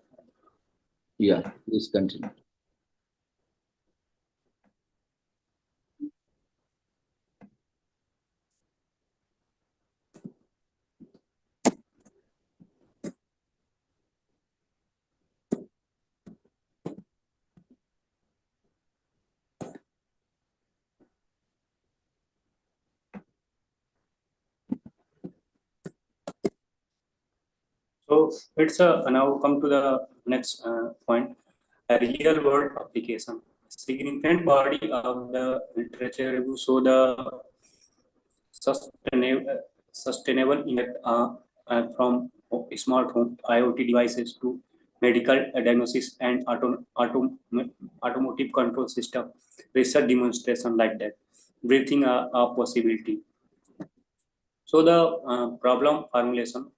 Speaker 1: Yeah, please continue.
Speaker 3: So it's now come to the next point, a real world application. Significant body of the literature review show the sustainable impact from smart home IoT devices to medical diagnosis and automotive control system. Research demonstration like that, breathing a possibility. So the problem formulation.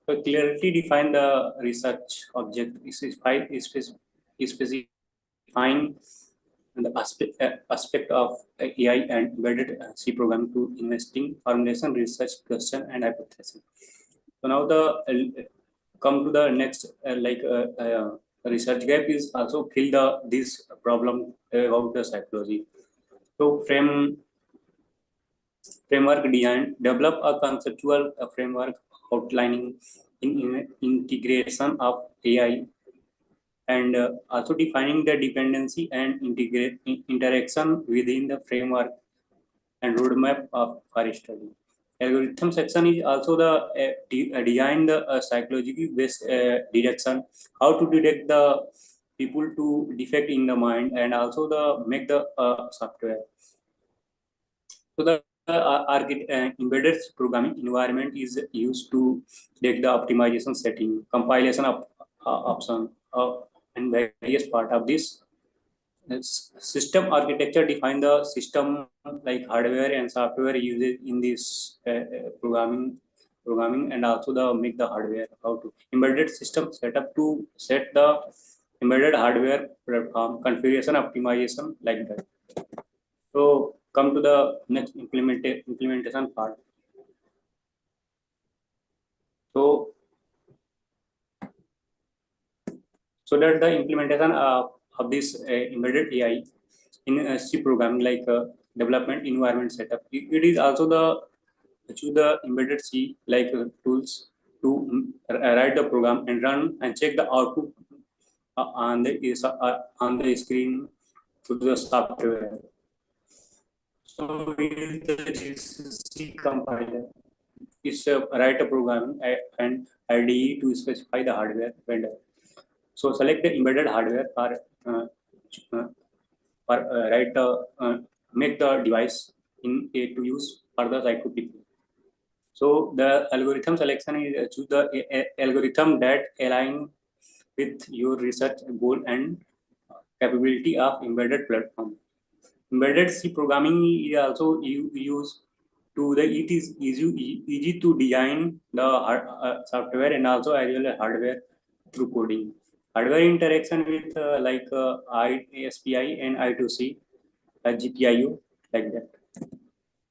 Speaker 3: So clearly define the research object, specifying the aspect of AI and embedded C program to investing formulation, research, question, and hypothesis. So now the come to the next research gap is also fill this problem about the psychology. So framework design, develop a conceptual framework outlining in integration of AI and also defining the dependency and interaction within the framework and roadmap of for study. Algorithm section is also the design the psychological based detection, how to detect the people to defect in the mind and also the make the software. So the embedded programming environment is used to take the optimization setting, compilation of option and various part of this. System architecture define the system like hardware and software used in this programming and also the make the hardware, how to embedded system setup to set the embedded hardware platform configuration optimization like that. So come to the next implementation part. So that the implementation of this embedded AI in C programming like development environment setup. It is also the choose the embedded C like tools to write the program and run and check the output on the screen through the software. So with the GCC compiler, it's write a program and IDE to specify the hardware vendor. So select the embedded hardware write make the device in a to use for the psychotic. So the algorithm selection is choose the algorithm that align with your research goal and capability of embedded platform. Embedded C programming is also used to the it is easy to design the software and also as well as hardware through coding. Hardware interaction with ISPI and I2C, GPIO like that.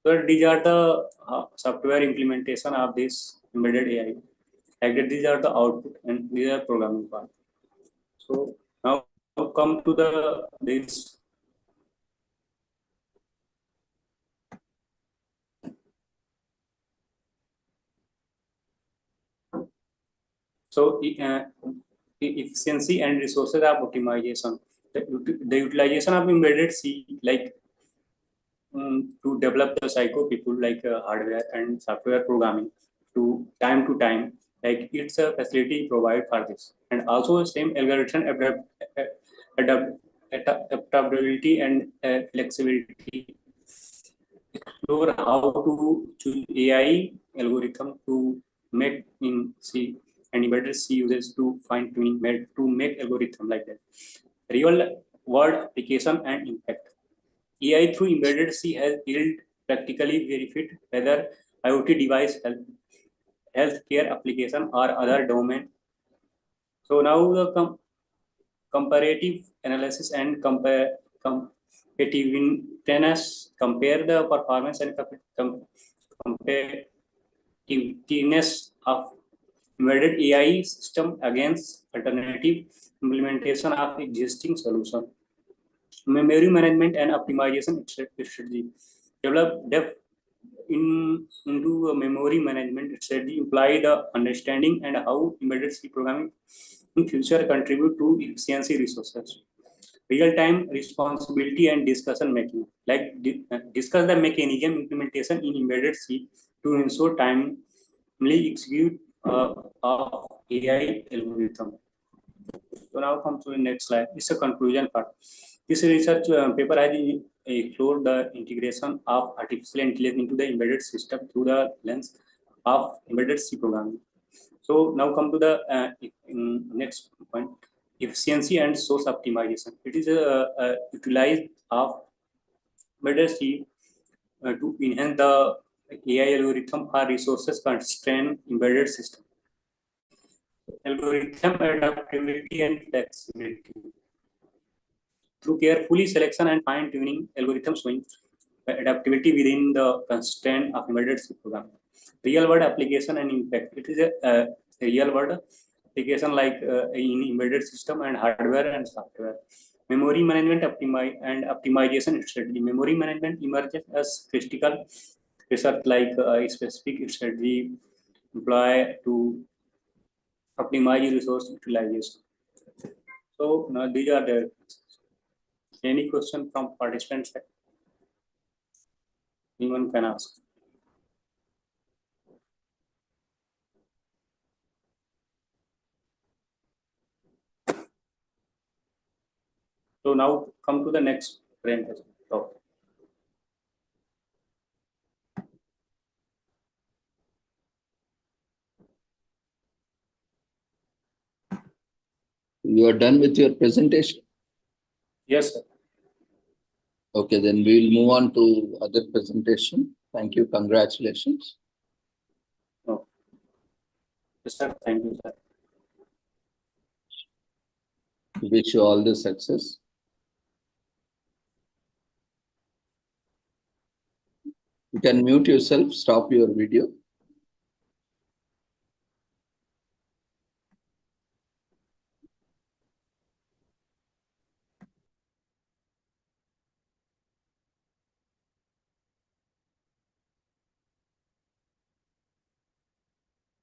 Speaker 3: So these are the software implementation of this embedded AI. Like that, these are the output and these are programming part. So now come to the this. So efficiency and resources of optimization. The utilization of embedded C like to develop the psycho people like hardware and software programming to time like it's a facility provide for this and also same algorithm adapt, adaptability and flexibility explore how to choose AI algorithm to make in C and embedded C uses to fine tuning made to make algorithm like that real world application and impact. AI through embedded C has yield practically verified whether IoT device healthcare application or other domain. So now the comparative analysis and competitiveness compare the performance and competitiveness of embedded AI system against alternative implementation of existing solution. Memory management and optimization strategy. Develop depth into a memory management strategy imply the understanding and how embedded C programming in future contribute to efficiency resources. Real-time responsibility and discussion making. Like discuss the mechanism implementation in embedded C to ensure timely execute of AI algorithm. So now come to the next slide. It's a conclusion part. This research paper has explored the integration of artificial intelligence into the embedded system through the lens of embedded C programming. So now come to the next point: efficiency and source optimization. It is utilized of embedded C to enhance the AI algorithm or resources constrained embedded system. Algorithm adaptability and flexibility. Through carefully selection and fine-tuning algorithms showing adaptability within the constraint of embedded C program. Real-world application and impact. It is a real-world application like in embedded system and hardware and software. Memory management and optimization strategy. Memory management emerges as critical research like a specific strategy employ to optimize resource utilization. So now these are the any question from participants? Anyone can ask. So now come to the next presentation. So,
Speaker 1: You are done with your presentation?
Speaker 3: yes, sir.
Speaker 1: Okay, then we will move on to other presentation. Thank you. Congratulations.
Speaker 3: No. Yes, sir. Thank you, sir.
Speaker 1: Wish you all the success. You can mute yourself, stop your video.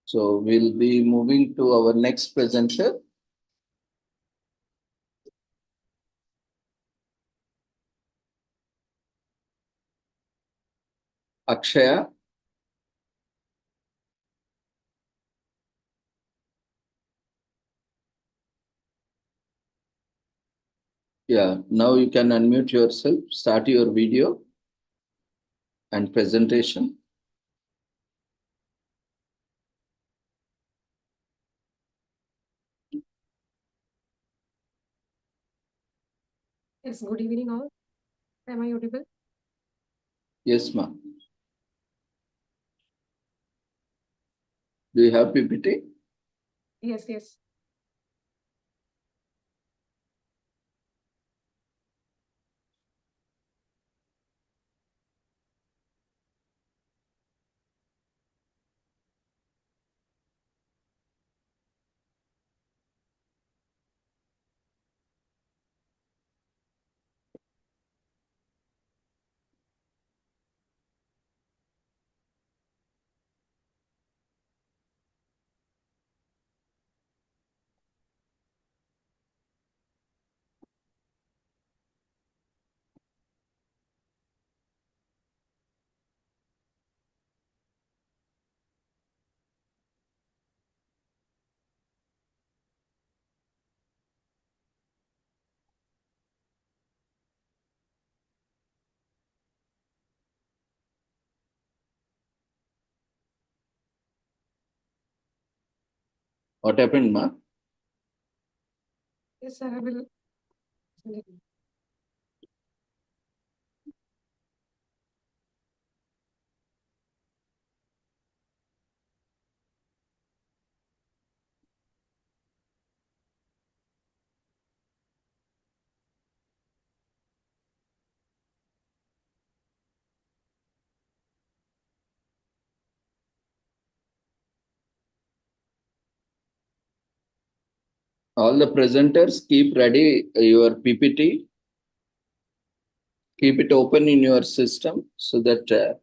Speaker 1: So we'll be moving to our next presenter. Akshaya. Yeah, now you can unmute yourself, start your video and presentation.
Speaker 4: Yes, good evening all. Am I audible?
Speaker 1: Yes, ma'am. Do you have PPT?
Speaker 4: Yes, yes.
Speaker 1: What happened, ma?
Speaker 4: Yes, I will.
Speaker 1: All the presenters, keep ready your PPT. Keep it open in your system so that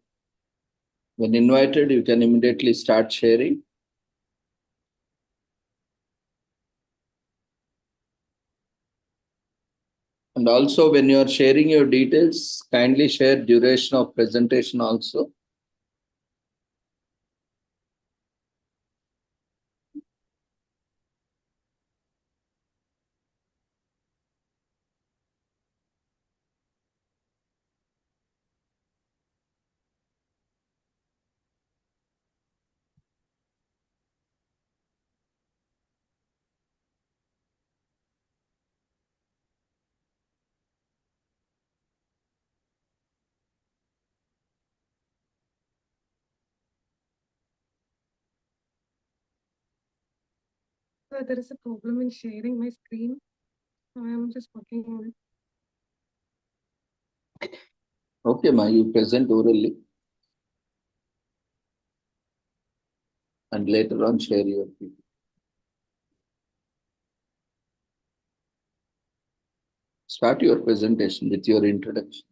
Speaker 1: when invited, you can immediately start sharing. And also when you are sharing your details, kindly share duration of presentation also.
Speaker 4: There is a problem in sharing my screen. I am just working on it.
Speaker 1: Okay, ma, you present orally. And later on share your PPT. Start your presentation with your introduction.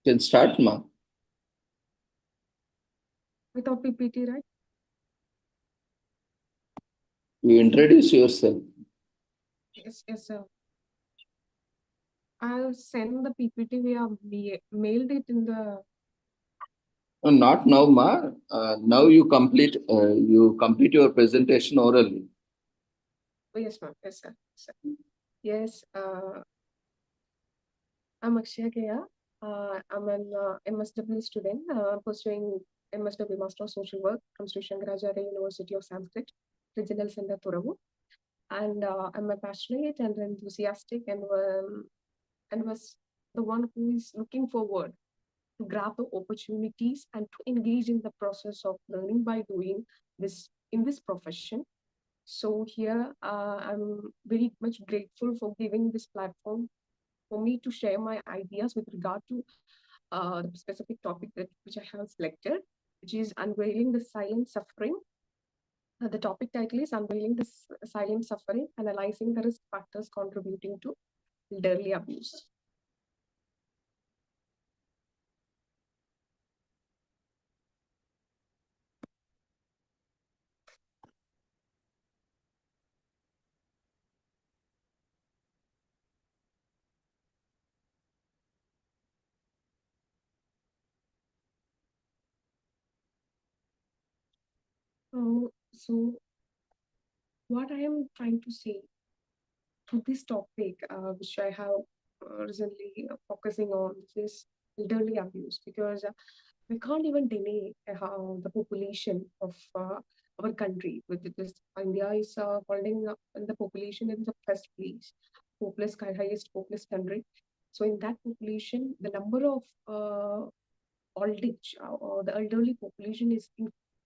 Speaker 1: You can start, ma.
Speaker 4: Without PPT, right?
Speaker 1: You introduce yourself.
Speaker 4: Yes, yes, sir. I'll send the PPT. We have mailed it in the.
Speaker 1: No, not now, ma. Now you complete your presentation orally.
Speaker 4: Oh, yes, ma'am. Yes, sir. Yes, I'm Akshaya Kaya. I'm an MSW student pursuing MSW Master of Social Work from Sri Shankaracharya University of Sanskrit, Regional Center, Turavu. And I'm a passionate and enthusiastic and was the one who is looking forward to grab the opportunities and to engage in the process of learning by doing this in this profession. So here I'm very much grateful for giving this platform for me to share my ideas with regard to the specific topic which I have selected, which is unveiling the silent suffering The topic title is Unveiling the Silent Suffering, Analyzing the Risk Factors Contributing to Elderly Abuse. So what I am trying to say to this topic, which I have recently focusing on, this elderly abuse, because we can't even deny how the population of our country, with this India is holding the population in the first place, highest populous country. So in that population, the number of old age or the elderly population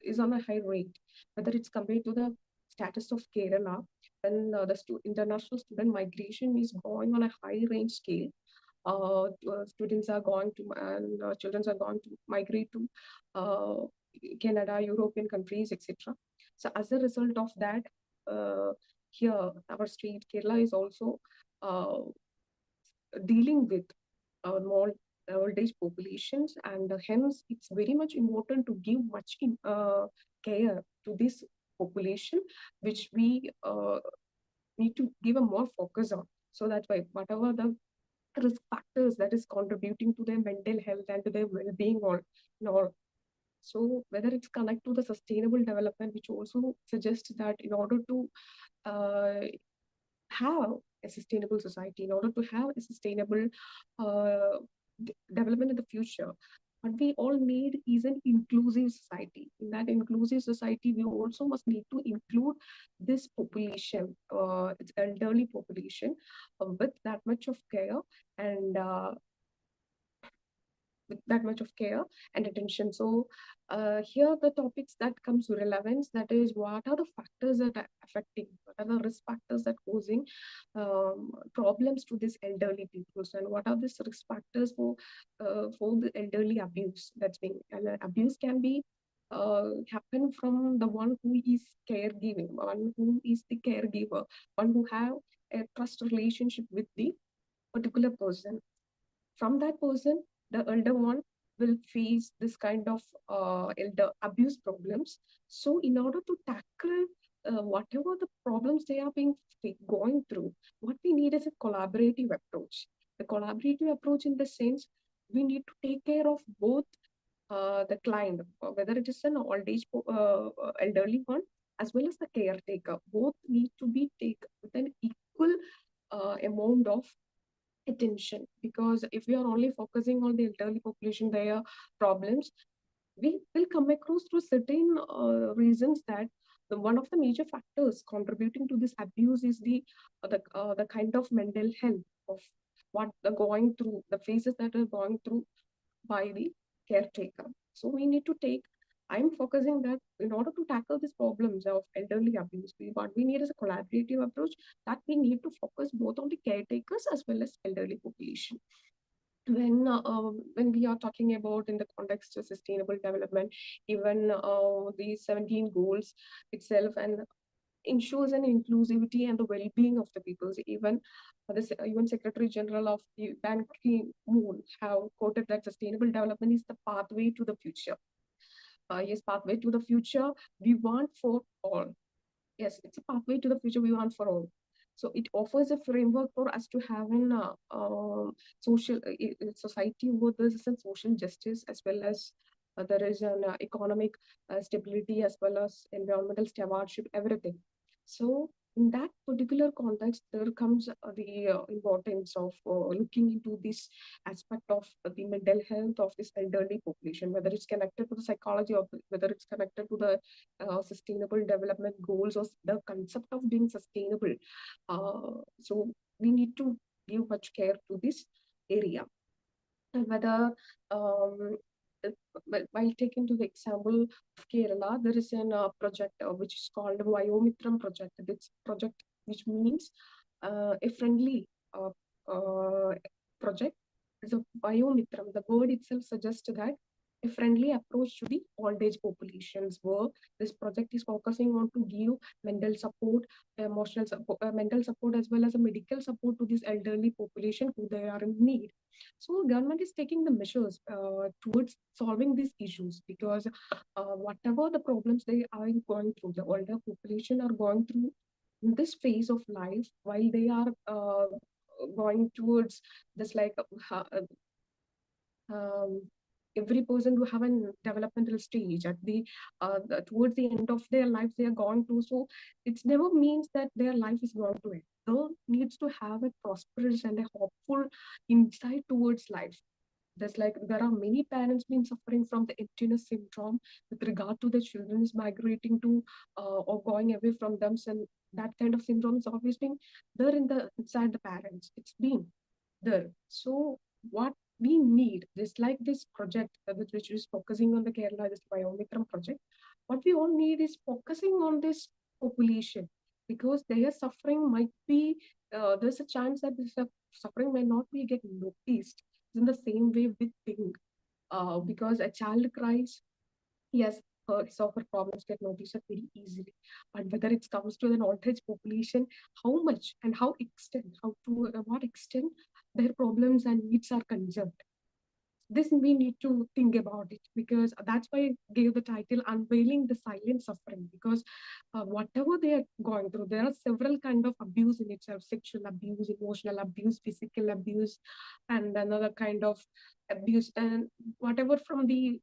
Speaker 4: is on a high rate, whether it's compared to the status of Kerala, and the international student migration is going on a high range scale. Students are going to and children are going to migrate to uh, Canada, European countries, etc. So as a result of that, here our state Kerala is also uh, dealing with more old age populations, and hence it's very much important to give much care to this population, which we need to give a more focus on, so that way whatever the risk factors that is contributing to their mental health and to their well-being or so whether it's connected to the sustainable development, which also suggests that in order to uh, have a sustainable society, in order to have a sustainable uh, development in the future, what we all need is an inclusive society. In that inclusive society, we also must need to include this population, its elderly population, with that much of care and with that much of care and attention. So here the topics that comes to relevance, that is, what are the factors that are affecting, what are the risk factors that causing problems to this elderly people, and what are the risk factors for the elderly abuse that's being, and abuse can be happen from the one who is caregiving, one who is the caregiver, one who have a trust relationship with the particular person. From that person, the elder one will face this kind of elder abuse problems. So in order to tackle whatever the problems they are going through, what we need is a collaborative approach. The collaborative approach in the sense, we need to take care of both the client, whether it is an old age elderly one as well as the caretaker. Both need to be taken with an equal amount of attention, because if we are only focusing on the elderly population, their problems, we will come across through certain reasons that one of the major factors contributing to this abuse is the kind of mental health of what they're going through, the phases that are going through by the caretaker. So we need to take, I'm focusing that in order to tackle these problems of elderly abuse, what we need is a collaborative approach, that we need to focus both on the caretakers as well as elderly population. When we are talking about in the context of sustainable development, even the 17 goals itself and ensures an inclusivity and the well-being of the peoples. Even the UN Secretary General of the Ban Ki-moon have quoted that sustainable development is the pathway to the future. Yes, pathway to the future we want for all. Yes, it's a pathway to the future we want for all. So it offers a framework for us to have an social society where there is a social justice, as well as there is an economic stability, as well as environmental stewardship, everything. So in that particular context, there comes the importance of looking into this aspect of the mental health of this elderly population, whether it's connected to the psychology or whether it's connected to the sustainable development goals or the concept of being sustainable. So we need to give much care to this area. And whether while taking to the example of Kerala, there is an project which is called Vyomitram project. This project, which means a friendly project, is a Vyomitram. The word itself suggests that a friendly approach to the old age populations, where this project is focusing on to give mental support, emotional support, mental support, as well as a medical support to this elderly population who they are in need. So government is taking the measures towards solving these issues, because whatever the problems they are going through, the older population are going through in this phase of life, while they are going towards this, like um, every person who have a developmental stage at towards the end of their lives they are going through. So it never means that their life is going to end. They needs to have a prosperous and a hopeful insight towards life. There's like there are many parents been suffering from the emptiness syndrome with regard to the children is migrating to or going away from them, and that kind of syndrome has always been there inside the parents. It's been there. So what we need, just like this project which is focusing on the Kerala, this Biomitram project, what we all need is focusing on this population, because their suffering might be there's a chance that this suffering may not be get noticed in the same way we think. Because a child cries, yes, his or her problems get noticed very easily. But whether it comes to an old age population, how much and how extent, how to what extent their problems and needs are concerned, this we need to think about it, because that's why I gave the title Unveiling the Silent Suffering, because whatever they are going through, there are several kind of abuse in itself: sexual abuse, emotional abuse, physical abuse, and another kind of abuse, and whatever from the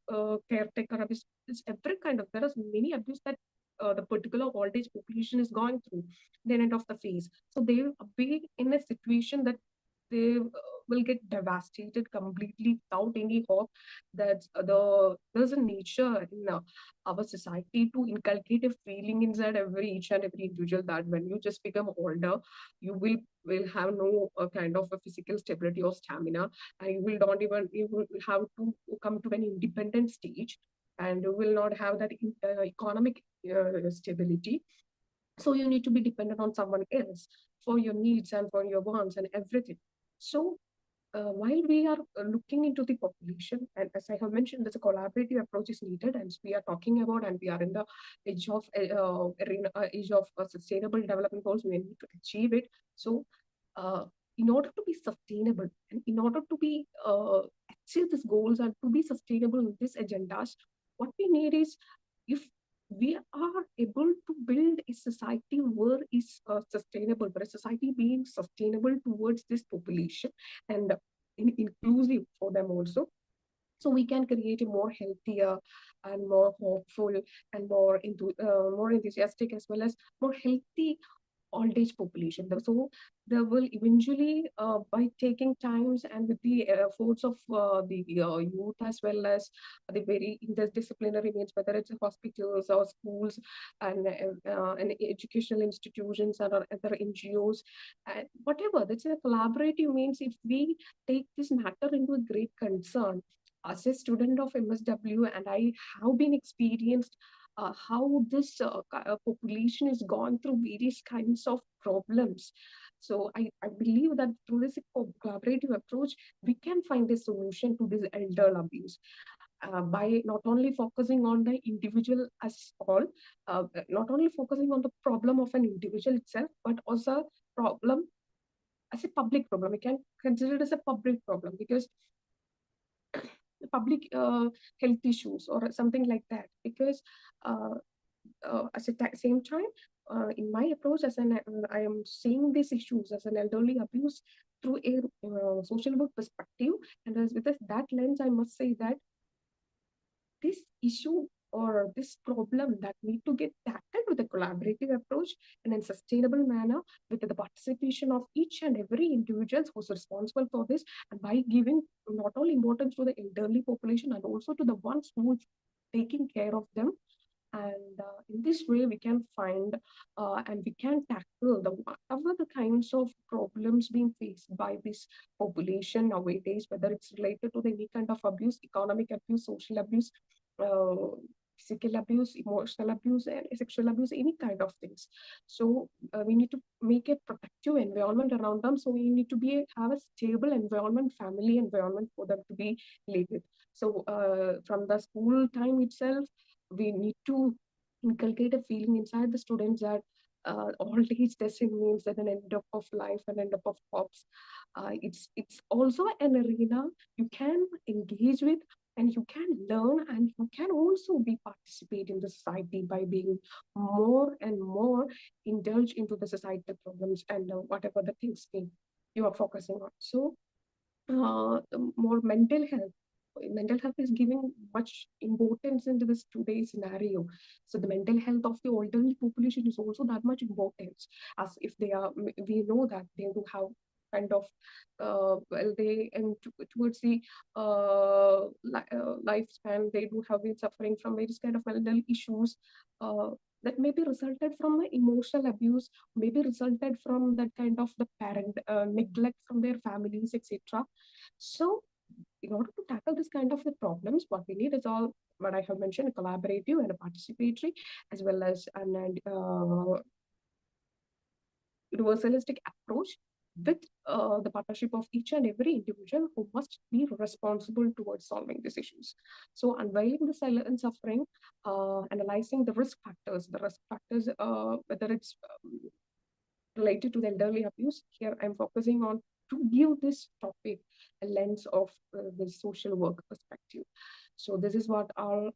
Speaker 4: caretaker abuse. It's every kind of, there is many abuse that the particular old age population is going through the end of the phase. So they will be in a situation that they will get devastated completely without any hope. That's there's a nature in our society to inculcate a feeling inside each and every individual that when you just become older, you will have no kind of a physical stability or stamina, and you will have to come to an independent stage, and you will not have that economic stability. So you need to be dependent on someone else for your needs and for your wants and everything. So while we are looking into the population, and as I have mentioned, there's a collaborative approach is needed, and we are talking about, and we are in the age of sustainable development goals. We need to achieve it. So, in order to be sustainable, and in order to be achieve these goals and to be sustainable in these agendas, what we need is, if we are able to build a society where is sustainable, where a society being sustainable towards this population and inclusive for them also, so we can create a more healthier and more hopeful and more enthusiastic, as well as more healthy old age population. So they will eventually, by taking times and with the efforts of the youth, as well as the very interdisciplinary means, whether it's hospitals or schools and educational institutions or other NGOs, and whatever. That's a collaborative means. If we take this matter into a great concern, as a student of MSW, and I have been experienced how this population is gone through various kinds of problems. So I believe that through this collaborative approach, we can find a solution to this elder abuse. By not only focusing on the individual as all, not only focusing on the problem of an individual itself, but also problem as a public problem. We can consider it as a public problem, because public health issues or something like that. Because at the same time, in my approach, I am seeing these issues as an elderly abuse through a social work perspective, and as with that lens, I must say that this issue or this problem that need to get tackled with a collaborative approach and in a sustainable manner, with the participation of each and every individual who's responsible for this, and by giving not only importance to the elderly population and also to the ones who's taking care of them. And in this way, we can find and we can tackle whatever the kinds of problems being faced by this population nowadays, whether it's related to any kind of abuse, economic abuse, social abuse, uh, physical abuse, emotional abuse, and sexual abuse, any kind of things. So we need to make a protective environment around them. So we need to have a stable environment, family environment for them to be lived. So from the school time itself, we need to inculcate a feeling inside the students that old age doesn't mean that an end up of life, an end up of hopes. It's also an arena you can engage with, and you can learn, and you can also be participate in the society by being more and more indulged into the societal problems and whatever the things you are focusing on. So more mental health. Mental health is giving much importance into this today's scenario. So the mental health of the elderly population is also that much importance, as if they are, we know that they do have kind of, well, they, and towards the lifespan, they do have been suffering from various kind of mental issues that may be resulted from the emotional abuse, maybe resulted from that kind of the parent neglect from their families, etc. So in order to tackle this kind of the problems, what we need is all what I have mentioned: a collaborative and a participatory, as well as an universalistic approach with the partnership of each and every individual who must be responsible towards solving these issues. So unveiling the silent suffering, analyzing the risk factors, whether it's related to the elderly abuse. Here I'm focusing on to give this topic a lens of the social work perspective. So this is what all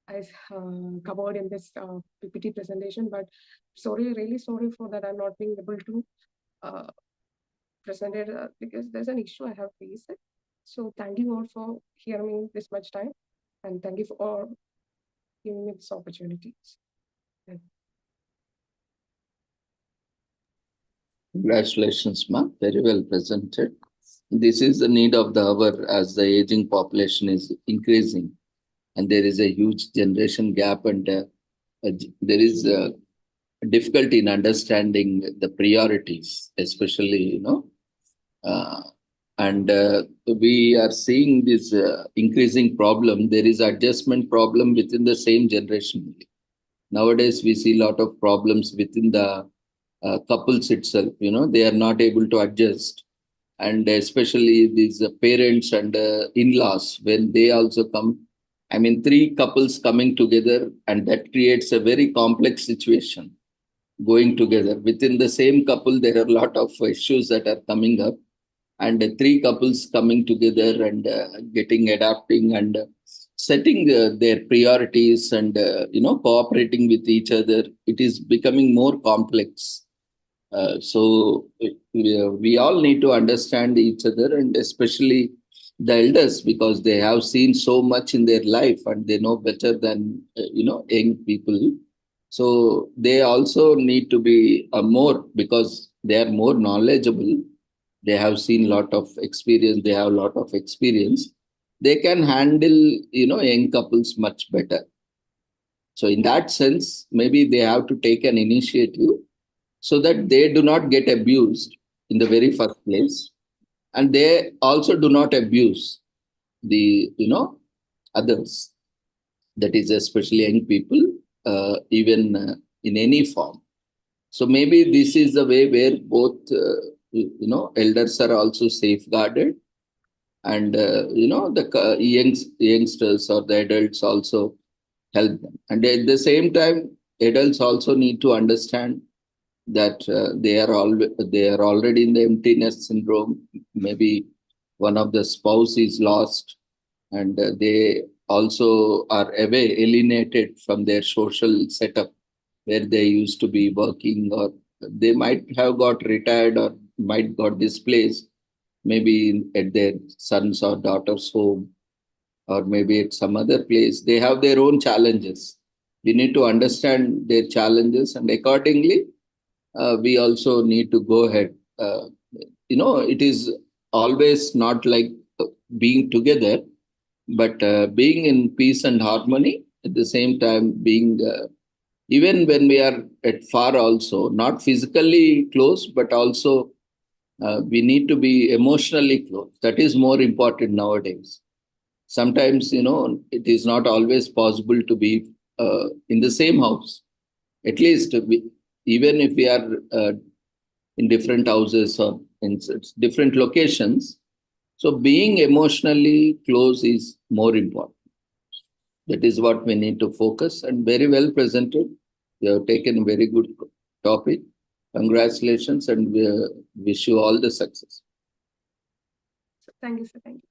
Speaker 4: I covered in this PPT presentation, but really sorry for that. I'm not being able to present it because there's an issue I have faced. So thank you all for hearing me this much time, and thank you for giving me this opportunity.
Speaker 1: Congratulations, Ma. Very well presented. This is the need of the hour as the aging population is increasing, and there is a huge generation gap, and there is a difficulty in understanding the priorities, especially, and we are seeing this increasing problem. There is adjustment problem within the same generation. Nowadays, we see a lot of problems within the couples itself. They are not able to adjust, and especially these parents and in-laws, when they also come. I mean, three couples coming together, and that creates a very complex situation. Going together within the same couple, there are a lot of issues that are coming up, and three couples coming together and adapting and setting their priorities and cooperating with each other. It is becoming more complex. So we all need to understand each other, and especially the elders, because they have seen so much in their life and they know better than young people. So they also need to be more, because they are more knowledgeable. They have seen a lot of experience. They have a lot of experience. They can handle young couples much better. So in that sense, maybe they have to take an initiative so that they do not get abused in the very first place, and they also do not abuse the others. That is especially young people, even in any form. So maybe this is the way where both elders are also safeguarded, and the youngsters or the adults also help them. And at the same time, adults also need to understand that they are already in the emptiness syndrome. Maybe one of the spouse is lost, and they also are away, alienated from their social setup where they used to be working, or they might have got retired or might got displaced, maybe at their son's or daughter's home, or maybe at some other place. They have their own challenges. We need to understand their challenges, and accordingly, we also need to go ahead. It is always not like being together, but being in peace and harmony. At the same time, being even when we are at far, also not physically close, but also we need to be emotionally close. That is more important nowadays. sometimes, it is not always possible to be in the same house. At least even if we are in different houses or in different locations, so being emotionally close is more important. That is what we need to focus, and very well presented. You have taken a very good topic. Congratulations, and we wish you all the success.
Speaker 4: So thank you, sir. Thank you.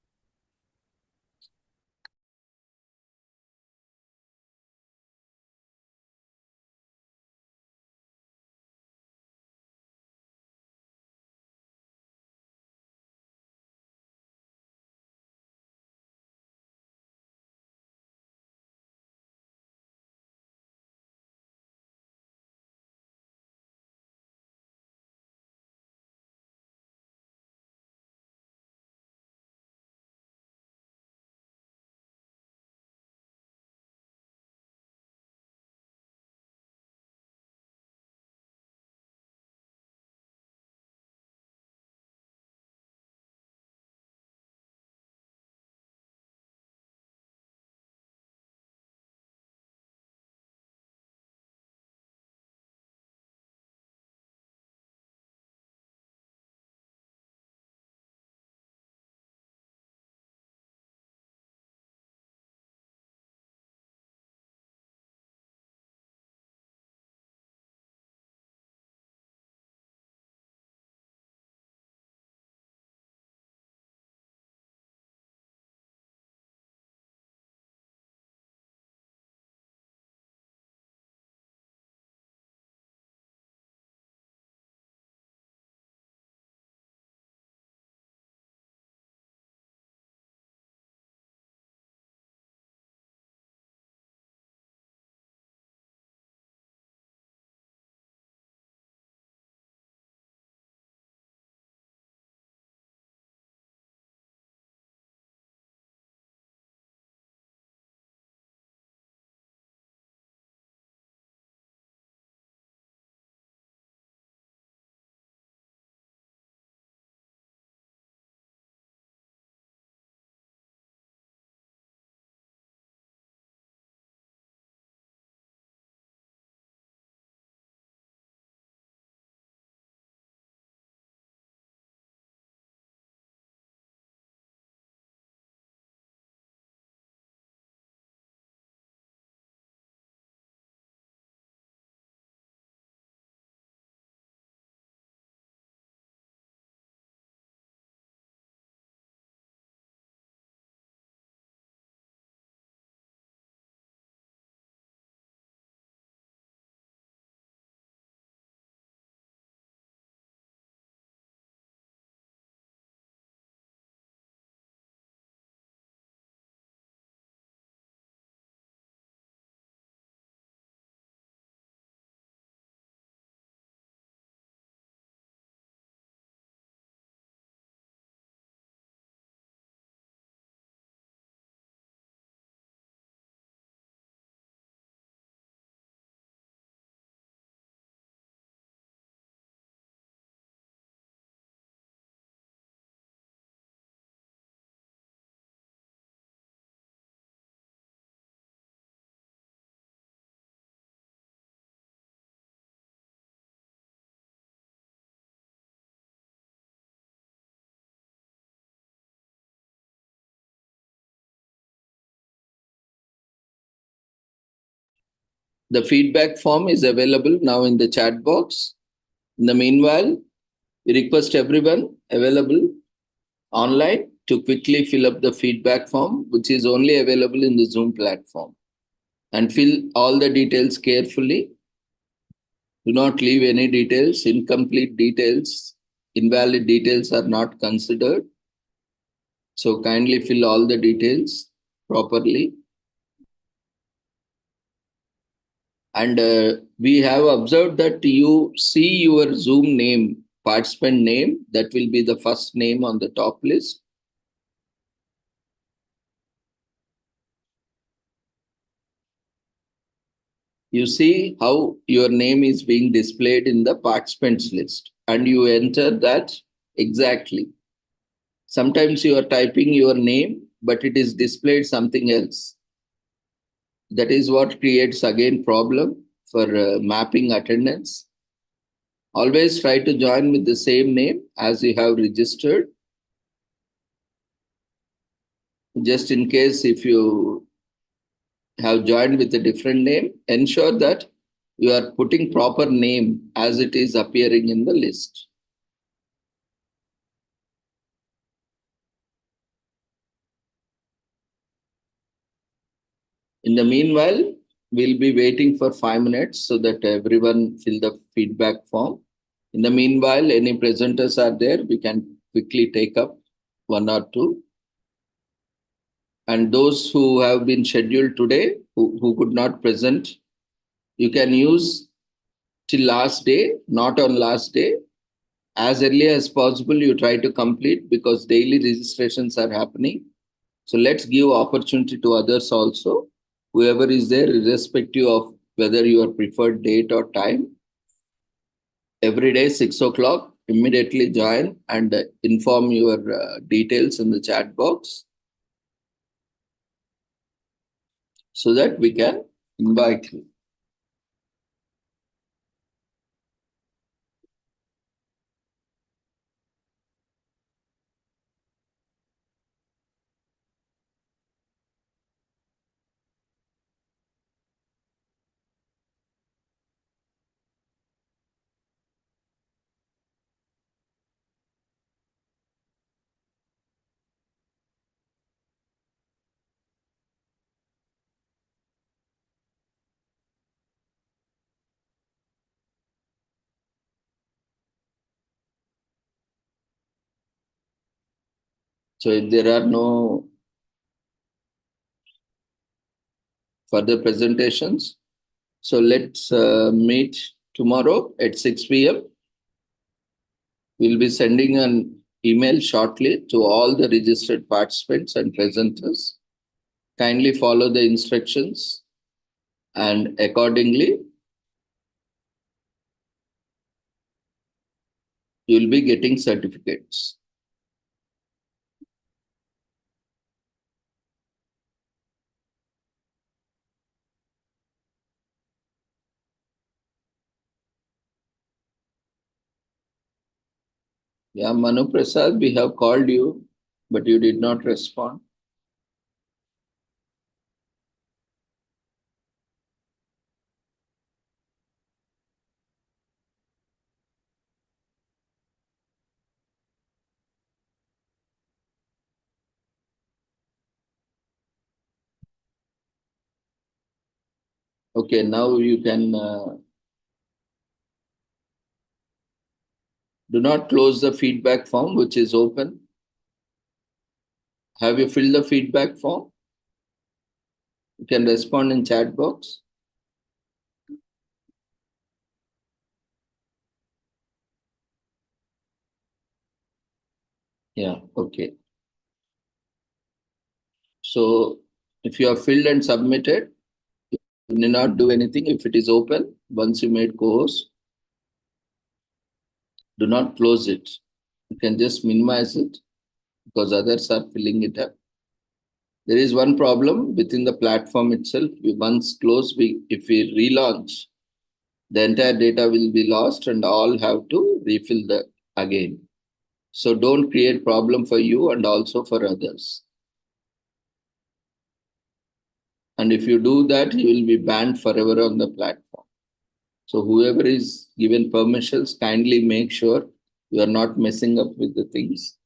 Speaker 1: The feedback form is available now in the chat box. In the meanwhile, we request everyone available online to quickly fill up the feedback form, which is only available in the Zoom platform. And fill all the details carefully. Do not leave any details, incomplete details, invalid details are not considered. So kindly fill all the details properly. And we have observed that you see your Zoom name, participant name, that will be the first name on the top list. You see how your name is being displayed in the participants list, and you enter that exactly. Sometimes you are typing your name but it is displayed something else. That is what creates again problem for mapping attendance. Always try to join with the same name as you have registered. Just in case if you have joined with a different name, ensure that you are putting proper name as it is appearing in the list. In the meanwhile, we'll be waiting for 5 minutes so that everyone fill the feedback form. In the meanwhile, any presenters are there, we can quickly take up one or two. And those who have been scheduled today, who could not present, you can use till last day, not on last day. As early as possible, you try to complete because daily registrations are happening. So let's give opportunity to others also. Whoever is there, irrespective of whether your preferred date or time, every day 6 o'clock, immediately join and inform your details in the chat box so that we can invite you. So if there are no further presentations, so let's meet tomorrow at 6 p.m. We'll be sending an email shortly to all the registered participants and presenters. Kindly follow the instructions and accordingly, you'll be getting certificates. Yeah, Manu Prasad, we have called you, but you did not respond. Okay, now you can do not close the feedback form, which is open. Have you filled the feedback form? You can respond in chat box. Yeah, okay. So if you have filled and submitted, you need not do anything if it is open. Once you made co-host, do not close it. You can just minimize it because others are filling it up. There is one problem within the platform itself. We once close, if we relaunch, the entire data will be lost and all have to refill that again. So don't create problem for you and also for others. And if you do that, you will be banned forever on the platform. So whoever is given permissions, kindly make sure you are not messing up with the things.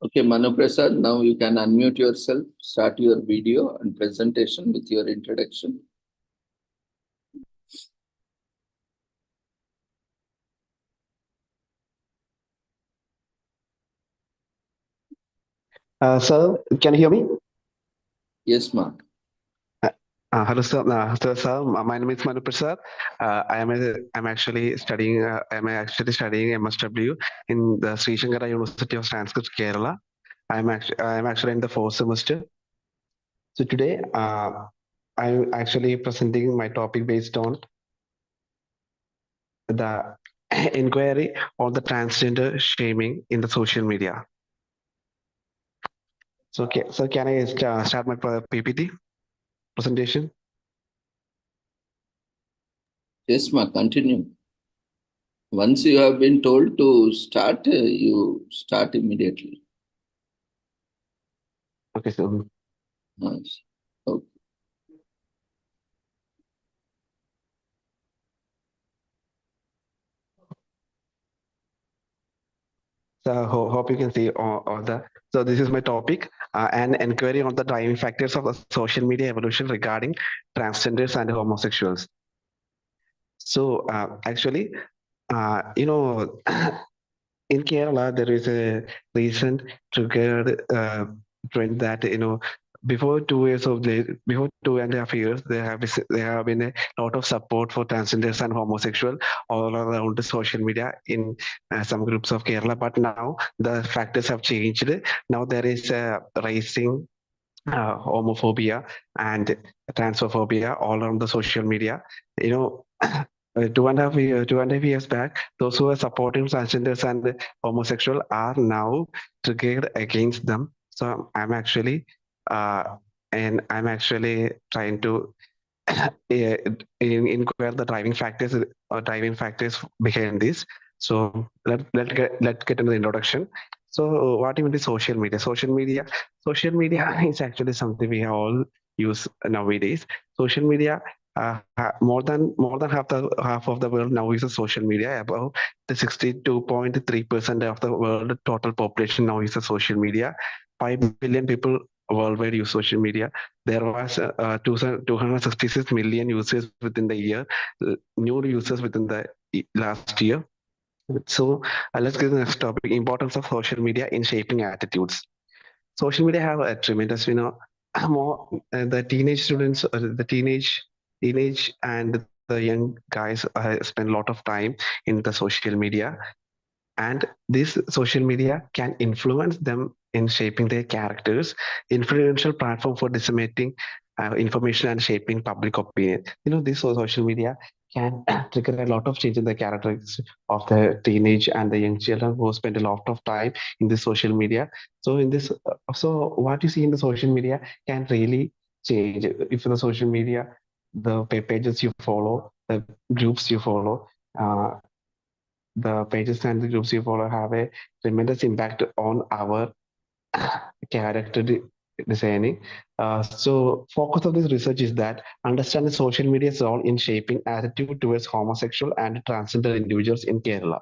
Speaker 1: Okay, Manu Prasad, now you can unmute yourself, start your video and presentation with your introduction.
Speaker 5: Sir, can you hear me?
Speaker 1: Yes, Mark.
Speaker 5: Hello, sir. Sir, my name is Manu Prasad. I'm actually studying. I'm actually studying MSW in the Sri Shankara University of Sanskrit, Kerala. I'm actually in the fourth semester. So today, I'm actually presenting my topic based on the inquiry on the transgender shaming in the social media. So, can I start my PPT presentation?
Speaker 1: Yes, ma, continue. Once you have been told to start, you start immediately.
Speaker 5: Okay, so
Speaker 1: Yes. Okay.
Speaker 5: So hope you can see all the. So this is my topic, an inquiry on the driving factors of the social media evolution regarding transgenders and homosexuals. So actually, you know, in Kerala, there is a recent triggered trend that before 2 years before 2.5 years, there have been a lot of support for transgenders and homosexual all around the social media in some groups of Kerala. But now the factors have changed. Now there is a rising homophobia and transphobia all around the social media. You know, 2.5 years back, those who are supporting transgenders and homosexual are now triggered against them. So uh, I'm actually trying to inquire the driving factors behind this. So let's get into the introduction. So what even is social media? Social media is actually something we all use nowadays. Social media, more than half of the world now uses social media. About the 62.3% of the world total population now uses social media. 5 billion people worldwide use social media. There was 266 million users within the year, new users within the last year. So let's get to the next topic: importance of social media in shaping attitudes. Social media have a tremendous, more the teenage students, teenage and the young guys spend a lot of time in the social media, and this social media can influence them in shaping their characters, influential platform for disseminating information and shaping public opinion. This social media can trigger a lot of change in the characters of the teenage and the young children who spend a lot of time in the social media. So in this, so what you see in the social media can really change. If the social media, the pages you follow, the groups you follow, uh, the pages and the groups you follow have a tremendous impact on our character designing. So focus of this research is that understanding social media's role in shaping attitude towards homosexual and transgender individuals in Kerala.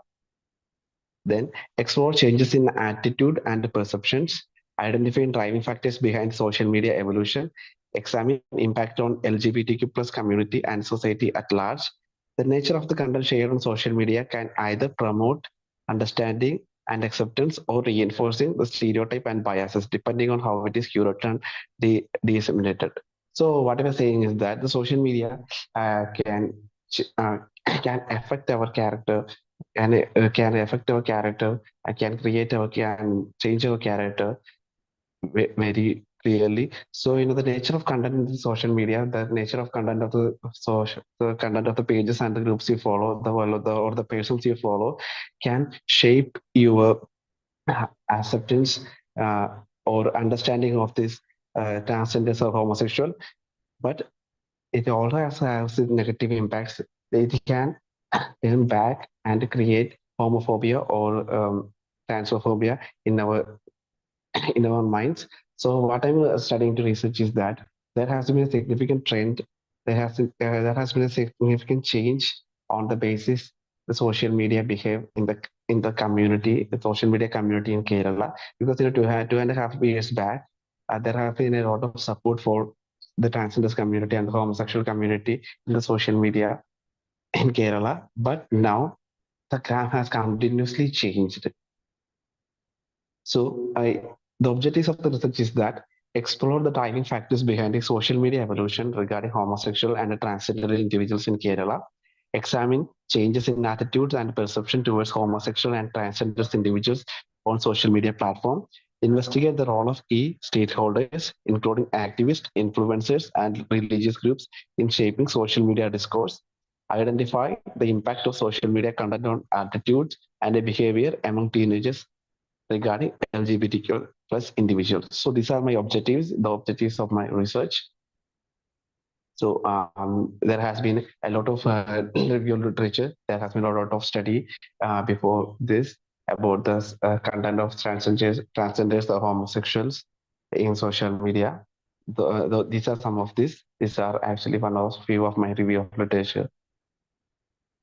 Speaker 5: Then explore changes in attitude and perceptions, identifying driving factors behind social media evolution, examine impact on LGBTQ plus community and society at large. The nature of the content shared on social media can either promote understanding and acceptance or reinforcing the stereotype and biases depending on how it is curated and disseminated. So what I was saying is that the social media uh, can affect our character, can affect our character and can create our can change our character very clearly. So the nature of content in the social media, the nature of content of the social, the content of the pages and the groups you follow, the persons you follow, can shape your acceptance or understanding of this transgenders or homosexual. But it also has negative impacts. It can turn back and create homophobia or transphobia in our in our minds. So what I'm studying to research is that there has been a significant trend. There has been a significant change on the basis the social media behave in the community, the social media community in Kerala. Because 2.5 years back, there have been a lot of support for the transgender community and the homosexual community in the social media in Kerala. But now the graph has continuously changed. So the objectives of the research is that explore the driving factors behind the social media evolution regarding homosexual and transgender individuals in Kerala, examine changes in attitudes and perception towards homosexual and transgender individuals on social media platform, investigate the role of key stakeholders, including activists, influencers, and religious groups in shaping social media discourse, identify the impact of social media content on attitudes and behavior among teenagers regarding LGBTQ plus individuals. So these are my objectives, the objectives of my research. So there has been a lot of review literature. There has been a lot of study before this about the content of transgenders or homosexuals in social media. These are some of these. These are actually one of few of my review of literature.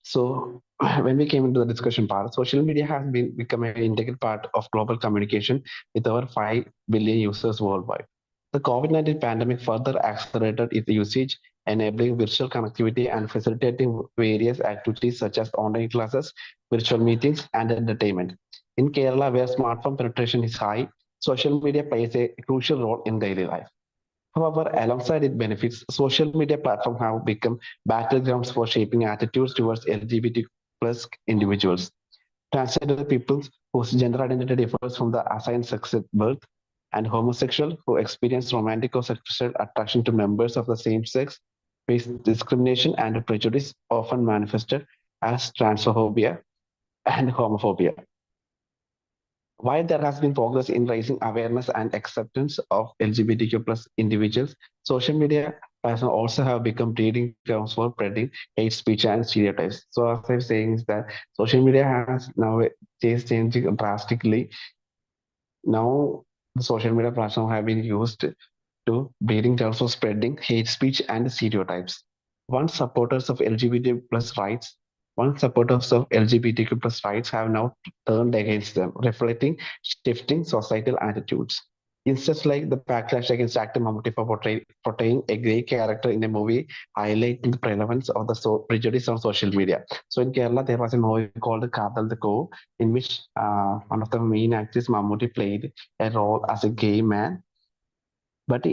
Speaker 5: So when we came into the discussion part, social media has become an integral part of global communication with over 5 billion users worldwide. The COVID-19 pandemic further accelerated its usage, enabling virtual connectivity and facilitating various activities such as online classes, virtual meetings, and entertainment. In Kerala, where smartphone penetration is high, social media plays a crucial role in daily life. However, alongside its benefits, social media platforms have become battlegrounds for shaping attitudes towards LGBT plus individuals. Transgender people whose gender identity differs from the assigned sex at birth, and homosexual who experience romantic or sexual attraction to members of the same sex face discrimination and prejudice often manifested as transphobia and homophobia. While there has been progress in raising awareness and acceptance of LGBTQ plus individuals, social media platforms also have become breeding grounds for spreading hate speech and stereotypes. So as I'm saying is that social media has now changing drastically. Now the social media platforms have been used to breeding grounds for spreading hate speech and stereotypes. Once supporters of LGBT plus rights, once supporters of LGBTQ plus rights have now turned against them, reflecting shifting societal attitudes. Instead, like the backlash against actor Mammootty for portraying a gay character in a movie, highlighting the prevalence of the prejudice on social media. So in Kerala, there was a movie called Kadal the Ko, in which one of the main actors, Mammootty, played a role as a gay man, but the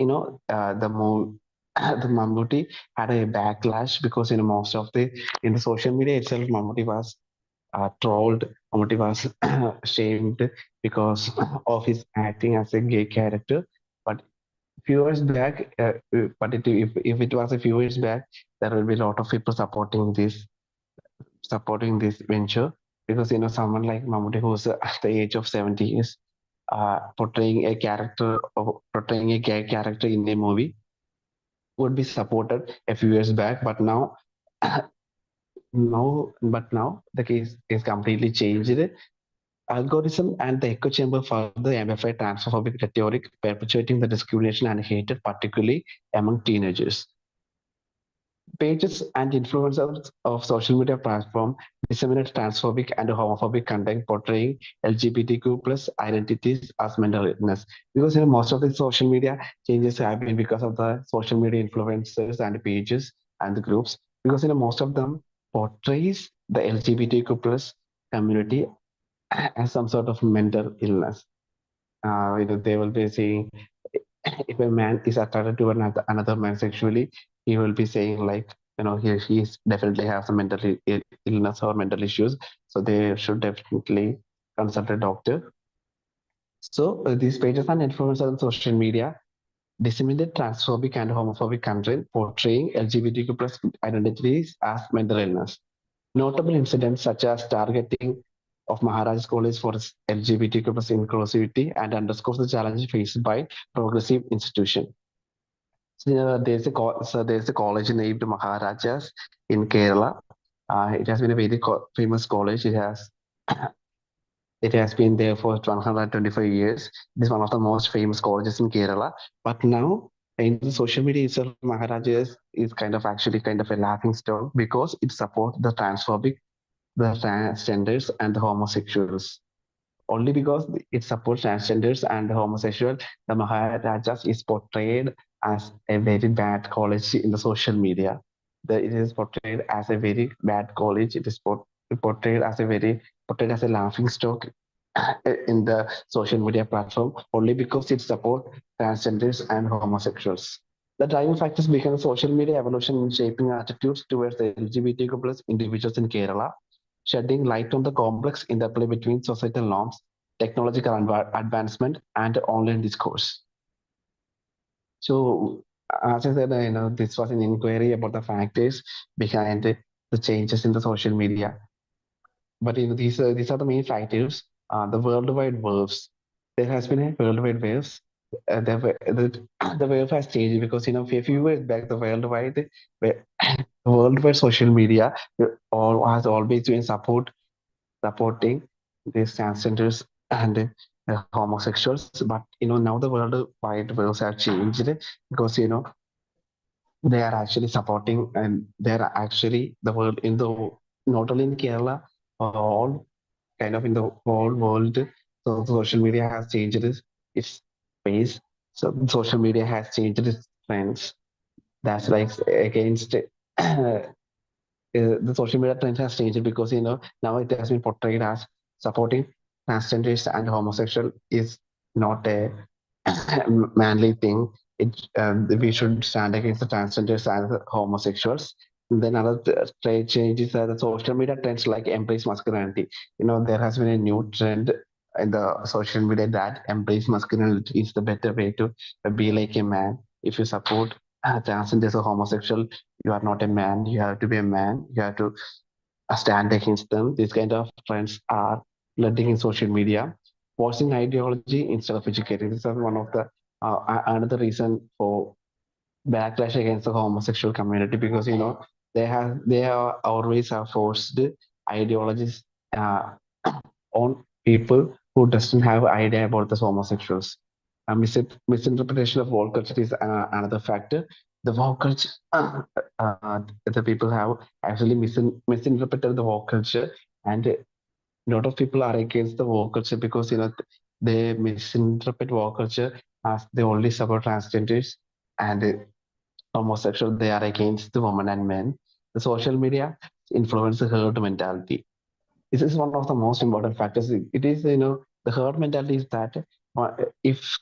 Speaker 5: Mammootty had a backlash because most of the in the social media itself, Mammootty was trolled. Mammootty was shamed because of his acting as a gay character. But few years back, if it was a few years back, there will be a lot of people supporting this venture because someone like Mammootty who's at the age of 70 years portraying a gay character in a movie would be supported a few years back, but now now the case is completely changed. Algorithm and the echo chamber further amplify transphobic rhetoric, perpetuating the discrimination and hatred, particularly among teenagers. Pages and influencers of social media platform disseminate transphobic and homophobic content portraying LGBTQ plus identities as mental illness. Because most of the social media changes have been because of the social media influencers and pages and the groups. Because most of them portrays the LGBTQ plus community as some sort of mental illness. They will be saying if a man is attracted to another man sexually, he will be saying like, he definitely has some mental illness or mental issues. So they should definitely consult a doctor. So these pages and influencers on social media disseminate transphobic and homophobic content portraying LGBTQ plus identities as mental illness. Notable incidents such as targeting of Maharaj College for its LGBTQ plus inclusivity and underscores the challenges faced by progressive institution. So, there's a college named Maharajas in Kerala. It has been a very famous college. It has been there for 125 years. It is one of the most famous colleges in Kerala. But now in the social media itself, Maharajas is kind of a laughing stock because it supports the transphobic, the transgenders, and the homosexuals. Only because it supports transgenders and the homosexual, the Maharajas is portrayed as a very bad college in the social media. It is portrayed as a very bad college. It is portrayed as a laughing stock in the social media platform only because it supports transgenders and homosexuals. The driving factors behind social media evolution in shaping attitudes towards the LGBTQ plus individuals in Kerala, shedding light on the complex interplay between societal norms, technological advancement, and online discourse. So, as I said, this was an inquiry about the factors behind the changes in the social media. But these are the main factors. The worldwide waves. There has been a worldwide waves. The wave has changed because a few years back the worldwide worldwide social media all has always been supporting these transgenders and homosexuals. But now the worldwide waves have changed because they are actually supporting and they are actually the world in the not only in Kerala, all kind of in the whole world. So social media has changed its face. So social media has changed its trends. That's like against the social media trend has changed because now it has been portrayed as supporting transgenders and homosexual is not a manly thing. We should stand against the transgenders and the homosexuals. Then another trade change is the social media trends like embrace masculinity. There has been a new trend in the social media that embrace masculinity is the better way to be like a man. If you support transgenders or homosexual, you are not a man. You have to be a man. You have to stand against them. These kind of trends are flooding in social media, forcing ideology instead of educating. This is one of the another reason for backlash against the homosexual community because they are always have forced ideologies uh, on people who doesn't have idea about the homosexuals. Misinterpretation of woke culture is another factor. The woke culture, the people have actually misinterpreted the woke culture, and a lot of people are against the woke culture because they misinterpret woke culture as they only support transgenders and homosexual. They are against the women and men. The social media influence the herd mentality. This is one of the most important factors. It is the herd mentality is that uh, if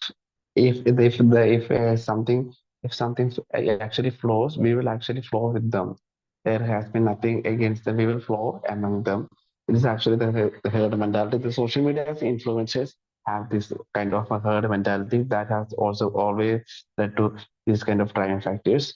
Speaker 5: if something actually flows, we will actually flow with them. There has been nothing against them. We will flow among them. It is actually the herd mentality. The social media's influencers have this kind of a herd mentality that has also always led to these kind of driving factors.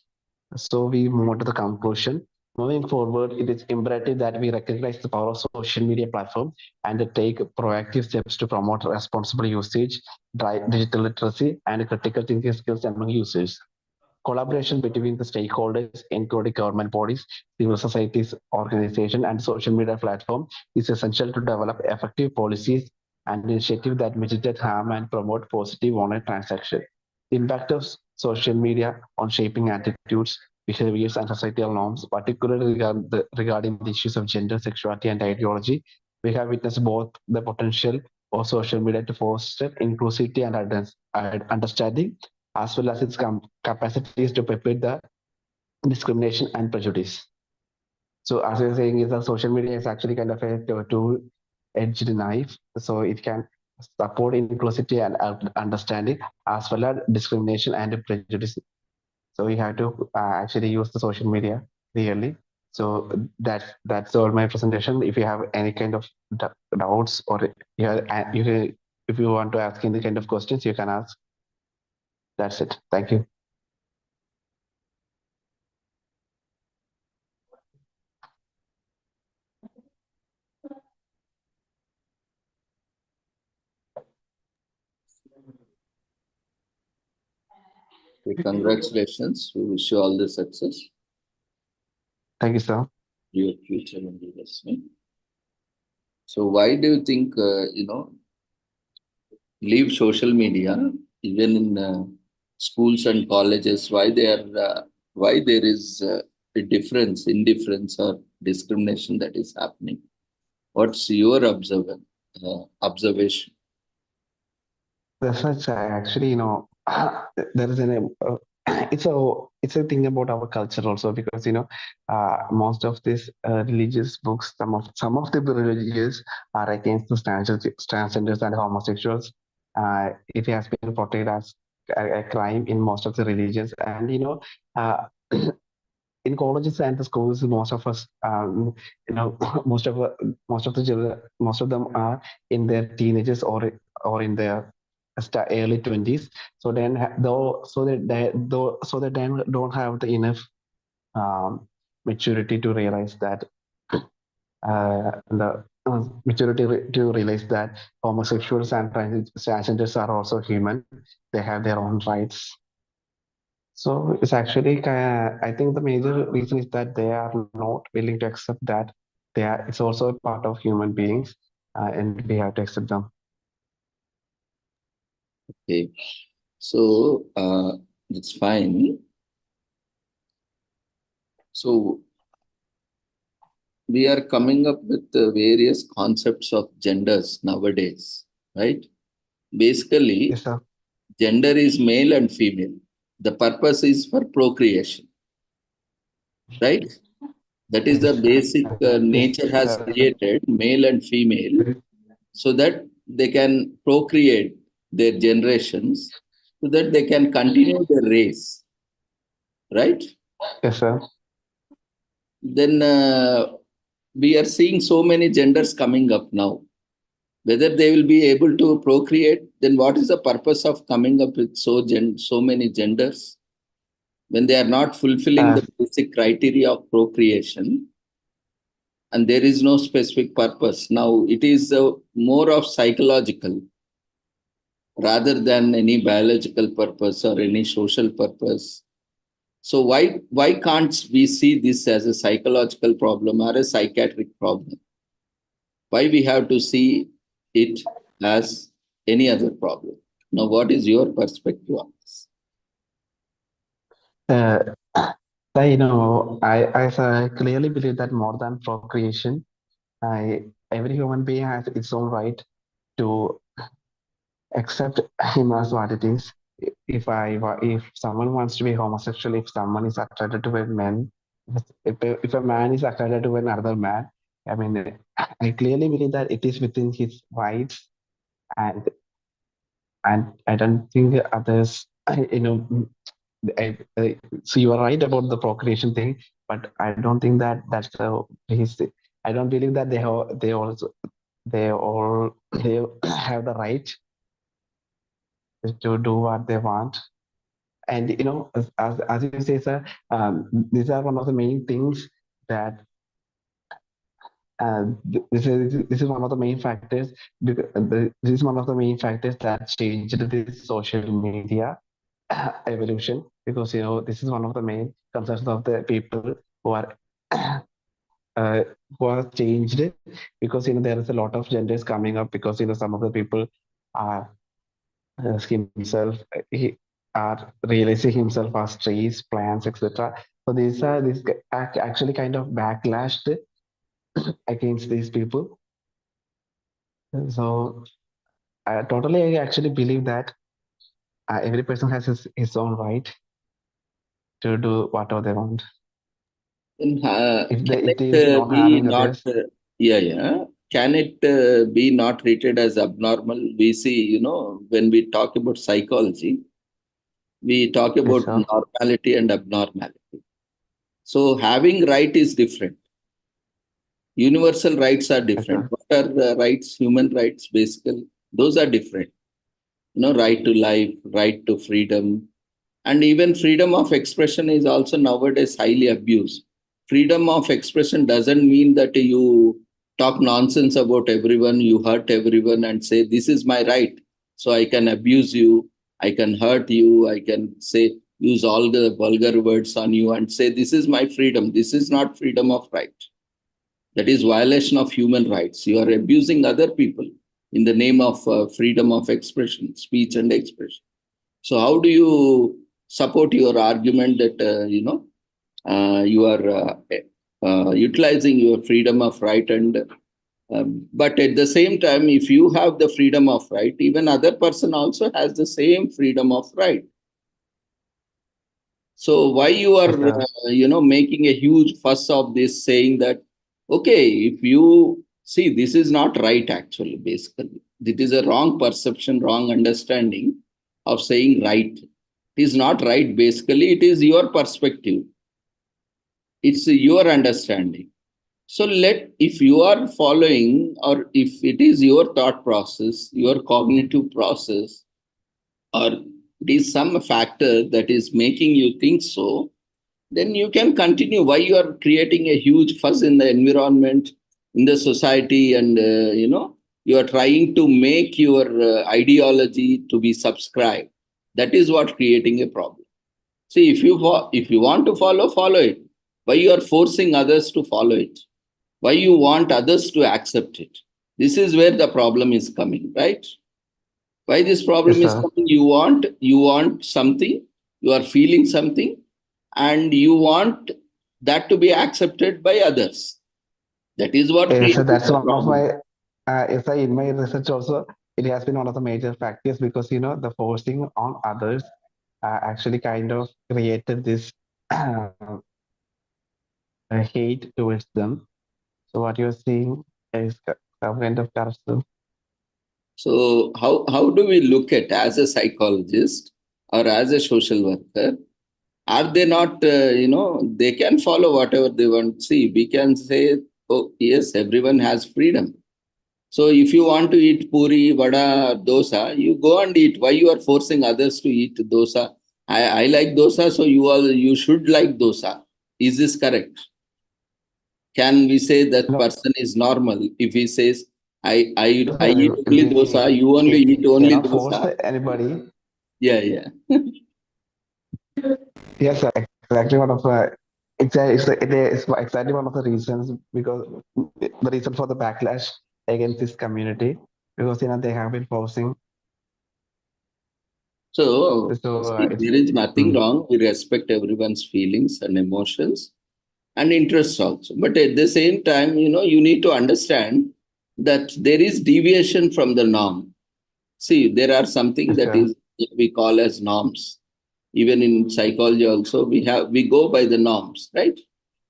Speaker 5: So we move on to the conclusion. Moving forward, it is imperative that we recognize the power of social media platform and take proactive steps to promote responsible usage, drive digital literacy, and critical thinking skills among users. Collaboration between the stakeholders, including government bodies, civil societies, organizations, and social media platform, is essential to develop effective policies and initiatives that mitigate harm and promote positive online transaction. The impact of social media on shaping attitudes, behaviors, and societal norms, particularly regarding the issues of gender, sexuality, and ideology, we have witnessed both the potential of social media to foster inclusivity and understanding, as well as its capacities to perpetuate the discrimination and prejudice. So as I was saying, is that social media is actually kind of a two-edged knife. So it can support inclusivity and understanding, as well as discrimination and prejudice. So we have to actually use the social media clearly. So that's all my presentation. If you have any kind of doubts or if you want to ask any kind of questions, you can ask. That's it. Thank you.
Speaker 1: Congratulations. We wish you all the success.
Speaker 5: Thank you, sir.
Speaker 1: Your future investment. So why do you think, leave social media, even in schools and colleges, why there is a difference, indifference or discrimination that is happening? What's your observation?
Speaker 5: That's such actually, there is it's a thing about our culture also, because most of these religious books, some of the religions are against the transgenders and homosexuals. It has been portrayed as a crime in most of the religions, and uh, in colleges and the schools, most of us, most of most of the children, most of them are in their teenagers or in their early 20s. So then, though, so that they though so that they don't have the enough maturity to realize that the maturity to realize that homosexuals and transgenders are also human. They have their own rights. So it's actually, I think the major reason is that they are not willing to accept that it's also a part of human beings, and we have to accept them.
Speaker 1: Okay. So that's fine. So we are coming up with various concepts of genders nowadays, right? Basically,
Speaker 5: Yes, sir.
Speaker 1: gender is male and female. The purpose is for procreation, right? That is the
Speaker 5: Yes,
Speaker 1: basic
Speaker 5: yes,
Speaker 1: nature has
Speaker 5: sir.
Speaker 1: created male and female so that they can procreate their generations so that they can continue their race, right?
Speaker 5: Yes, sir.
Speaker 1: Then we are seeing so many genders coming up now. Whether they will be able to procreate, then what is the purpose of coming up with so many genders when they are not fulfilling
Speaker 5: Uh,
Speaker 1: the basic criteria of procreation and there is no specific purpose? Now it is more of psychological rather than any biological purpose or any social purpose. So why can't we see this as a psychological problem or a psychiatric problem? Why we have to see it as any other problem? Now, what is your perspective on this?
Speaker 5: uh, so, I clearly believe that more than procreation, every human being has its own right to accept him as what it is. If someone wants to be homosexual, if someone is attracted to a man, if a man is attracted to another man, I mean, I clearly believe that it is within his rights, and I don't think others, so you are right about the procreation thing, but I don't think that that's his. I don't believe that they all they have the right to do what they want. And as you say, sir, these are one of the main things that this is one of the main factors. This is one of the main factors that changed this social media evolution, because this is one of the main concerns of the people who are uh, who are changed, because there is a lot of genders coming up, because some of the people are himself he are realizing himself as trees, plants, etc. So these actually kind of backlashed against these people. So I totally actually believe that every person has his own right to do whatever they want.
Speaker 1: Then,
Speaker 5: If
Speaker 1: can
Speaker 5: it
Speaker 1: it
Speaker 5: is not
Speaker 1: be
Speaker 5: harming
Speaker 1: not?
Speaker 5: others,
Speaker 1: Yeah, yeah. Can it be not treated as abnormal? We see, when we talk about psychology, we talk
Speaker 5: yes,
Speaker 1: about
Speaker 5: sir.
Speaker 1: normality and abnormality. So having right is different. Universal rights are
Speaker 5: Yes,
Speaker 1: different.
Speaker 5: sir.
Speaker 1: What are the rights? Human rights, basically. Those are different. Right to life, right to freedom, and even freedom of expression is also nowadays highly abused. Freedom of expression doesn't mean that you talk nonsense about everyone, you hurt everyone, and say, this is my right. So I can abuse you, I can hurt you, I can say, use all the vulgar words on you and say, this is my freedom. This is not freedom of right. That is violation of human rights. You are abusing other people in the name of freedom of expression, speech and expression. So how do you support your argument that you are utilizing your freedom of right and but at the same time, if you have the freedom of right, even other person also has the same freedom of right. So why you are,
Speaker 5: Yes,
Speaker 1: making a huge fuss of this, saying that, okay, if you see, this is not right actually, basically. It is a wrong perception, wrong understanding of saying right. It is not right, basically. It is your perspective. It's your understanding. So if you are following, or if it is your thought process, your cognitive process, or it is some factor that is making you think so, then you can continue. Why you are creating a huge fuss in the environment, in the society, and you are trying to make your ideology to be subscribed. That is what creating a problem. See, if you want to follow it. Why you are forcing others to follow it? Why you want others to accept it? This is where the problem is coming, right? Why this problem is
Speaker 5: yes, sir.
Speaker 1: coming? You want something, you are feeling something, and you want that to be accepted by others. That is what
Speaker 5: Yes,
Speaker 1: creates
Speaker 5: sir. That's
Speaker 1: the
Speaker 5: one of
Speaker 1: problem.
Speaker 5: my, yes, sir, in my research also, it has been one of the major factors because, the forcing on others actually kind of created this hate towards them. So what you're seeing is some kind of corruption.
Speaker 1: So how do we look at, as a psychologist or as a social worker? Are they not? They can follow whatever they want. See, we can say, oh yes, everyone has freedom. So if you want to eat puri, vada, dosa, you go and eat. Why you are forcing others to eat dosa? I like dosa, so you should like dosa. Is this correct? Can we say that
Speaker 5: No,
Speaker 1: person is normal if he says, I eat
Speaker 5: sir,
Speaker 1: only dosa, you only
Speaker 5: we
Speaker 1: eat only
Speaker 5: cannot force
Speaker 1: dosa?
Speaker 5: anybody.
Speaker 1: Yeah, yeah.
Speaker 5: Yes, sir, exactly one of the it's exactly one of the reasons because the reason for the backlash against this community because they have been forcing.
Speaker 1: So
Speaker 5: So
Speaker 1: see,
Speaker 5: it's
Speaker 1: there is nothing
Speaker 5: mm,
Speaker 1: wrong. We respect everyone's feelings and emotions and interests also. But at the same time, you need to understand that there is deviation from the norm. See, there are something
Speaker 5: yes,
Speaker 1: that
Speaker 5: sir.
Speaker 1: is we call as norms. Even in psychology also, we go by the norms, right?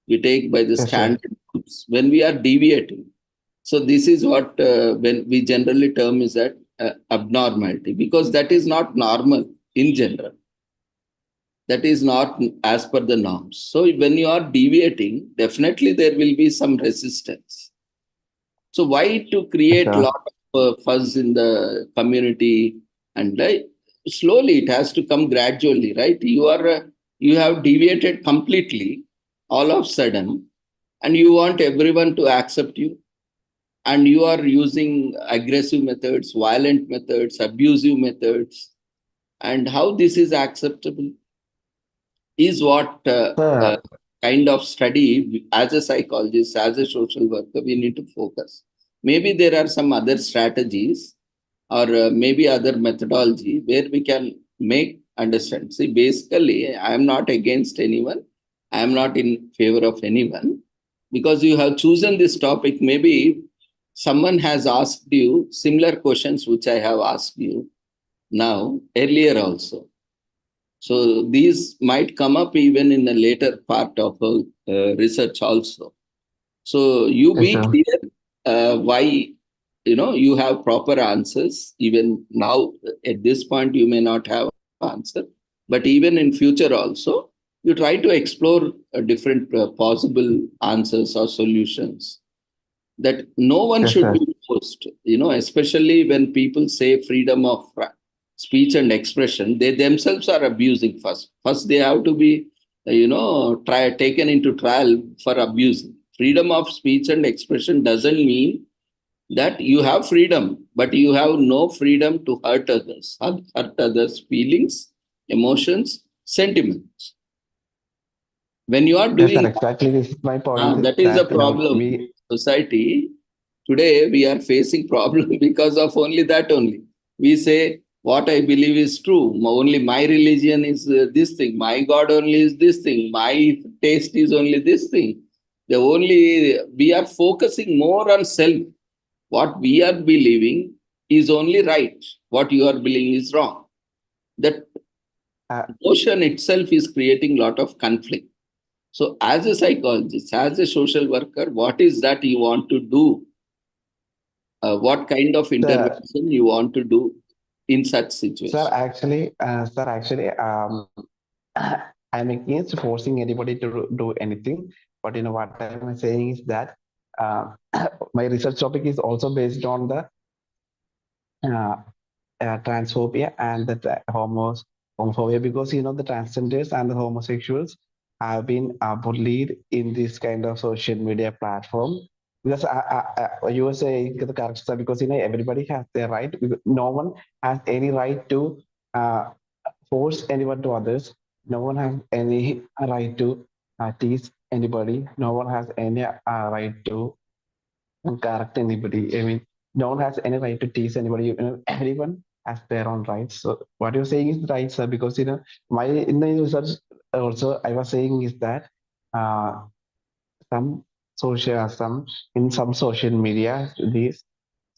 Speaker 1: We take by the
Speaker 5: Yes, sir.
Speaker 1: standard norms when we are deviating. So this is what when we generally term is that abnormality, because that is not normal in general. That is not as per the norms. So when you are deviating, definitely there will be some resistance. So why to
Speaker 5: Yes,
Speaker 1: create
Speaker 5: sir.
Speaker 1: lot of fuzz in the community, and slowly it has to come gradually, right? You have deviated completely all of a sudden, and you want everyone to accept you, and you are using aggressive methods, violent methods, abusive methods, and how this is acceptable is what
Speaker 5: Sir,
Speaker 1: kind of study as a psychologist, as a social worker, we need to focus. Maybe there are some other strategies or maybe other methodology where we can make understand. See, basically, I am not against anyone. I am not in favor of anyone because you have chosen this topic. Maybe someone has asked you similar questions which I have asked you now earlier also. So these might come up even in a later part of research also. So you
Speaker 5: yes,
Speaker 1: be
Speaker 5: sir.
Speaker 1: clear why you have proper answers. Even now, at this point, you may not have answer, but even in future also, you try to explore different possible answers or solutions. That no one
Speaker 5: Yes,
Speaker 1: should
Speaker 5: sir.
Speaker 1: be forced. Especially when people say freedom of speech and expression, they themselves are abusing first. First, they have to be, taken into trial for abusing. Freedom of speech and expression doesn't mean that you have freedom, but you have no freedom to hurt others' feelings, emotions, sentiments. When you are
Speaker 5: Yes, sir.
Speaker 1: doing
Speaker 5: Exactly. This is my point is
Speaker 1: that is a
Speaker 5: that
Speaker 1: problem.
Speaker 5: we
Speaker 1: Society today we are facing problem because of only that only. We say what I believe is true. Only my religion is this thing. My God only is this thing. My taste is only this thing. The only we are focusing more on self. What we are believing is only right. What you are believing is wrong. That Motion itself is creating a lot of conflict. So as a psychologist, as a social worker, what is that you want to do? What kind of intervention you want to do in such situations?
Speaker 5: Sir, actually, I'm against forcing anybody to do anything. But what I'm saying is that uh, my research topic is also based on the uh, transphobia and the homophobia, because the transgenders and the homosexuals have been bullied in this kind of social media platform. Because you were saying the correct stuff, because everybody has their right. No one has any right to force anyone to others. No one has any right to tease anybody. No one has any right to correct anybody. I mean, no one has any right to tease anybody. Everyone has their own rights. So what you're saying is right, sir. Because my in the research also I was saying is that uh, some some in some social media these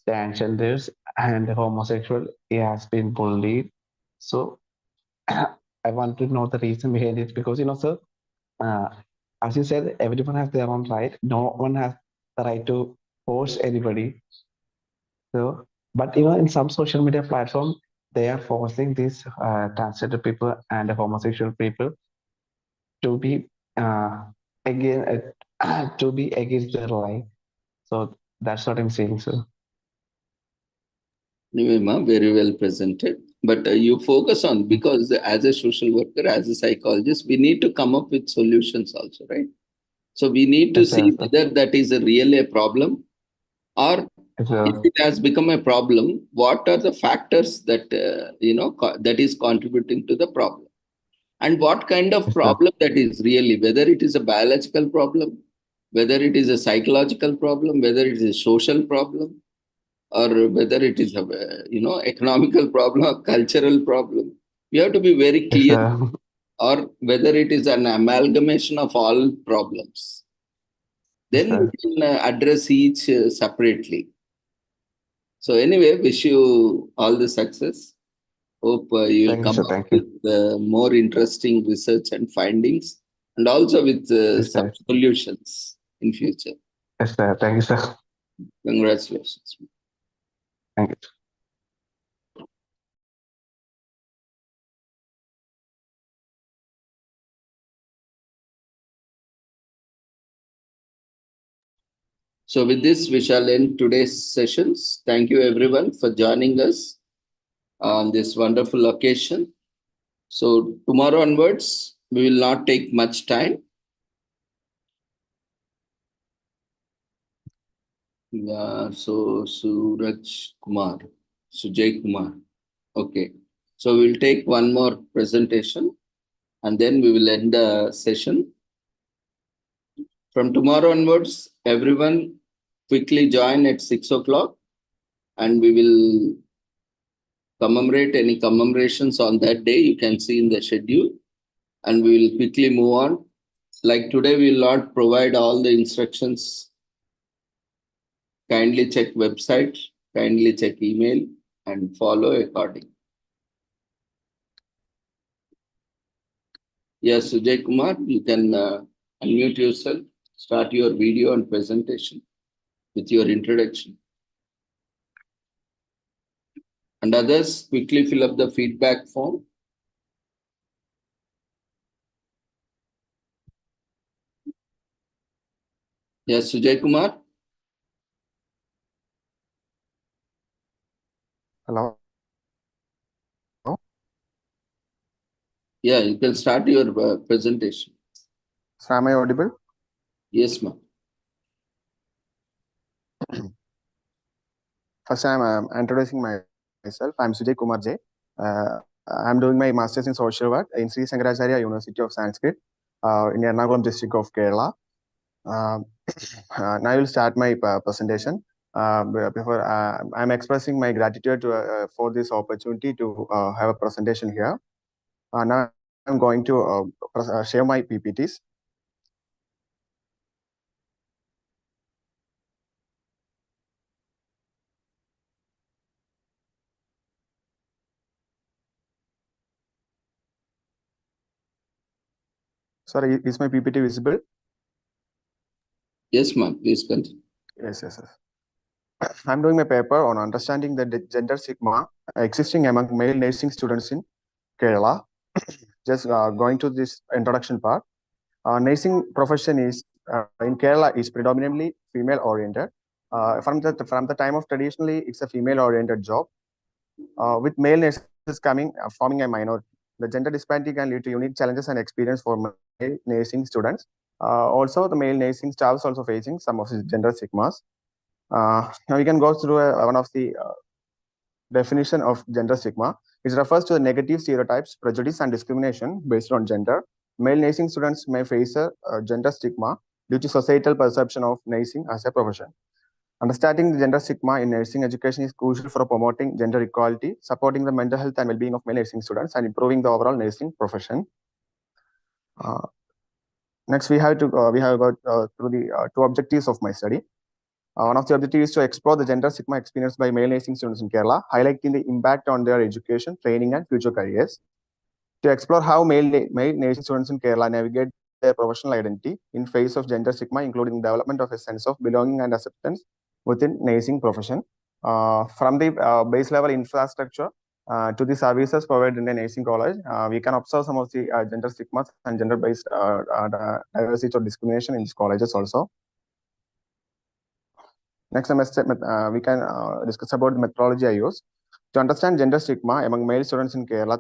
Speaker 5: transgenders and homosexual has been bullied. So I want to know the reason behind it, because sir, uh, as you said, everyone has their own right. No one has the right to force anybody. So, but in some social media platform, they are forcing these transgender people and homosexual people to be again to be against their life. So that's what I'm saying. So
Speaker 1: Anyway, ma, very well presented. But you focus on, because as a social worker, as a psychologist, we need to come up with solutions also, right? So we need to
Speaker 5: yes, sir.
Speaker 1: see whether that is really a problem, or
Speaker 5: Yes,
Speaker 1: if
Speaker 5: sir.
Speaker 1: it has become a problem, what are the factors that that is contributing to the problem, and what kind of
Speaker 5: Yes, sir.
Speaker 1: problem that is really, whether it is a biological problem, whether it is a psychological problem, whether it is a social problem, or whether it is a economical problem or cultural problem. We have to be very
Speaker 5: Yes,
Speaker 1: clear,
Speaker 5: sir.
Speaker 1: or whether it is an amalgamation of all problems.
Speaker 5: Yes,
Speaker 1: Then we
Speaker 5: sir.
Speaker 1: can address each separately. So anyway, wish you all the success. Hope you will
Speaker 5: Thank you,
Speaker 1: come
Speaker 5: sir.
Speaker 1: up
Speaker 5: Thank you.
Speaker 1: with more interesting research and findings, and also with
Speaker 5: Yes,
Speaker 1: some
Speaker 5: sir.
Speaker 1: solutions in future.
Speaker 5: Yes, sir. Thank you, sir.
Speaker 1: Congratulations.
Speaker 5: Thank you.
Speaker 1: So with this, we shall end today's sessions. Thank you everyone for joining us on this wonderful occasion. So tomorrow onwards, we will not take much time. Yeah, so Sujay Kumar. Okay. So we'll take one more presentation, and then we will end the session. From tomorrow onwards, everyone quickly join at 6 o'clock, and we will commemorate any commemorations on that day. You can see in the schedule, and we will quickly move on. Like today, we will not provide all the instructions. Kindly check website, kindly check email, and follow according. Yes, Sujay Kumar, you can unmute yourself, start your video and presentation with your introduction. And others, quickly fill up the feedback form. Yes, Sujay Kumar.
Speaker 6: Hello.
Speaker 1: Yeah, you can start your presentation.
Speaker 6: So am I audible?
Speaker 1: Yes, ma'am.
Speaker 6: First, I'm introducing myself. I'm Sujay Kumar J. I'm doing my master's in social work in Sri Sankaracharya University of Sanskrit in Ernakulam district of Kerala. Now I will start my presentation. Before I'm expressing my gratitude for this opportunity to have a presentation here. Now I'm going to share my PPTs. Sorry, is my PPT visible?
Speaker 1: Yes, ma'am. Please continue.
Speaker 6: Yes. I'm doing my paper on understanding the gender stigma existing among male nursing students in Kerala. Just going to this introduction part. Nursing profession is in Kerala is predominantly female oriented. From the time of traditionally, it's a female oriented job. With male nurses coming forming a minority. The gender disparity can lead to unique challenges and experience for male nursing students. Also, the male nursing staff is also facing some of the gender stigmas. Now we can go through one of the definition of gender stigma. It refers to the negative stereotypes, prejudice, and discrimination based on gender. Male nursing students may face a gender stigma due to societal perception of nursing as a profession. Understanding the gender stigma in nursing education is crucial for promoting gender equality, supporting the mental health and well-being of male nursing students, and improving the overall nursing profession. Next, we have got through the two objectives of my study. One of the objectives is to explore the gender stigma experienced by male nursing students in Kerala, highlighting the impact on their education, training, and future careers. To explore how male nursing students in Kerala navigate their professional identity in face of gender stigma, including development of a sense of belonging and acceptance within nursing profession. From the base level infrastructure to the services provided in the nursing college, we can observe some of the gender stigmas and gender-based diversity or discrimination in these colleges also. Next semester, we can discuss about the methodology I use. To understand gender stigma among male students in Kerala,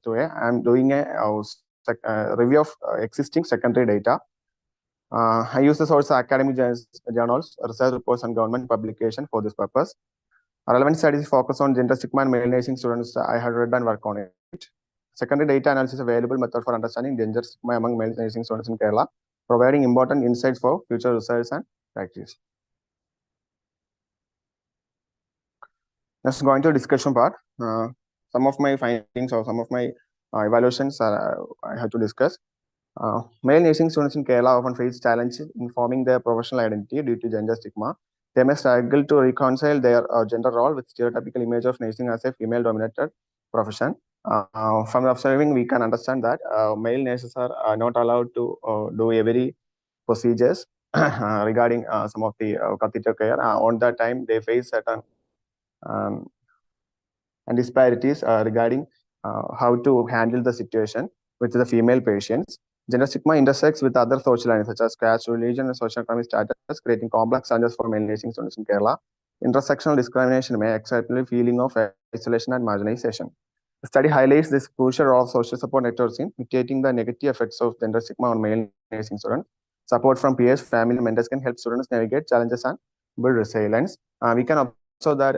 Speaker 6: today I'm doing a review of existing secondary data. I use the source academic journals, research reports, and government publication for this purpose. Relevant studies focus on gender stigma and male nursing students. I have read and worked on it. Secondary data analysis is a valuable method for understanding gender stigma among male nursing students in Kerala, providing important insights for future research and practice. Let's go into discussion part. Some of my findings or some of my evaluations I have to discuss. Male nursing students in Kerala often face challenges in forming their professional identity due to gender stigma. They may struggle to reconcile their gender role with stereotypical image of nursing as a female-dominated profession. From observing, we can understand that male nurses are not allowed to do every procedures regarding some of the catheter care. On that time, they face certain and disparities regarding how to handle the situation with the female patients. Gender stigma intersects with other social lines such as caste, religion, and socio-economic status, creating complex challenges for male nursing students in Kerala. Intersectional discrimination may accentuate feeling of isolation and marginalization. The study highlights this crucial role of social support networks in mitigating the negative effects of gender stigma on male nursing students. Support from peers, family, and mentors can help students navigate challenges and build resilience. We can observe that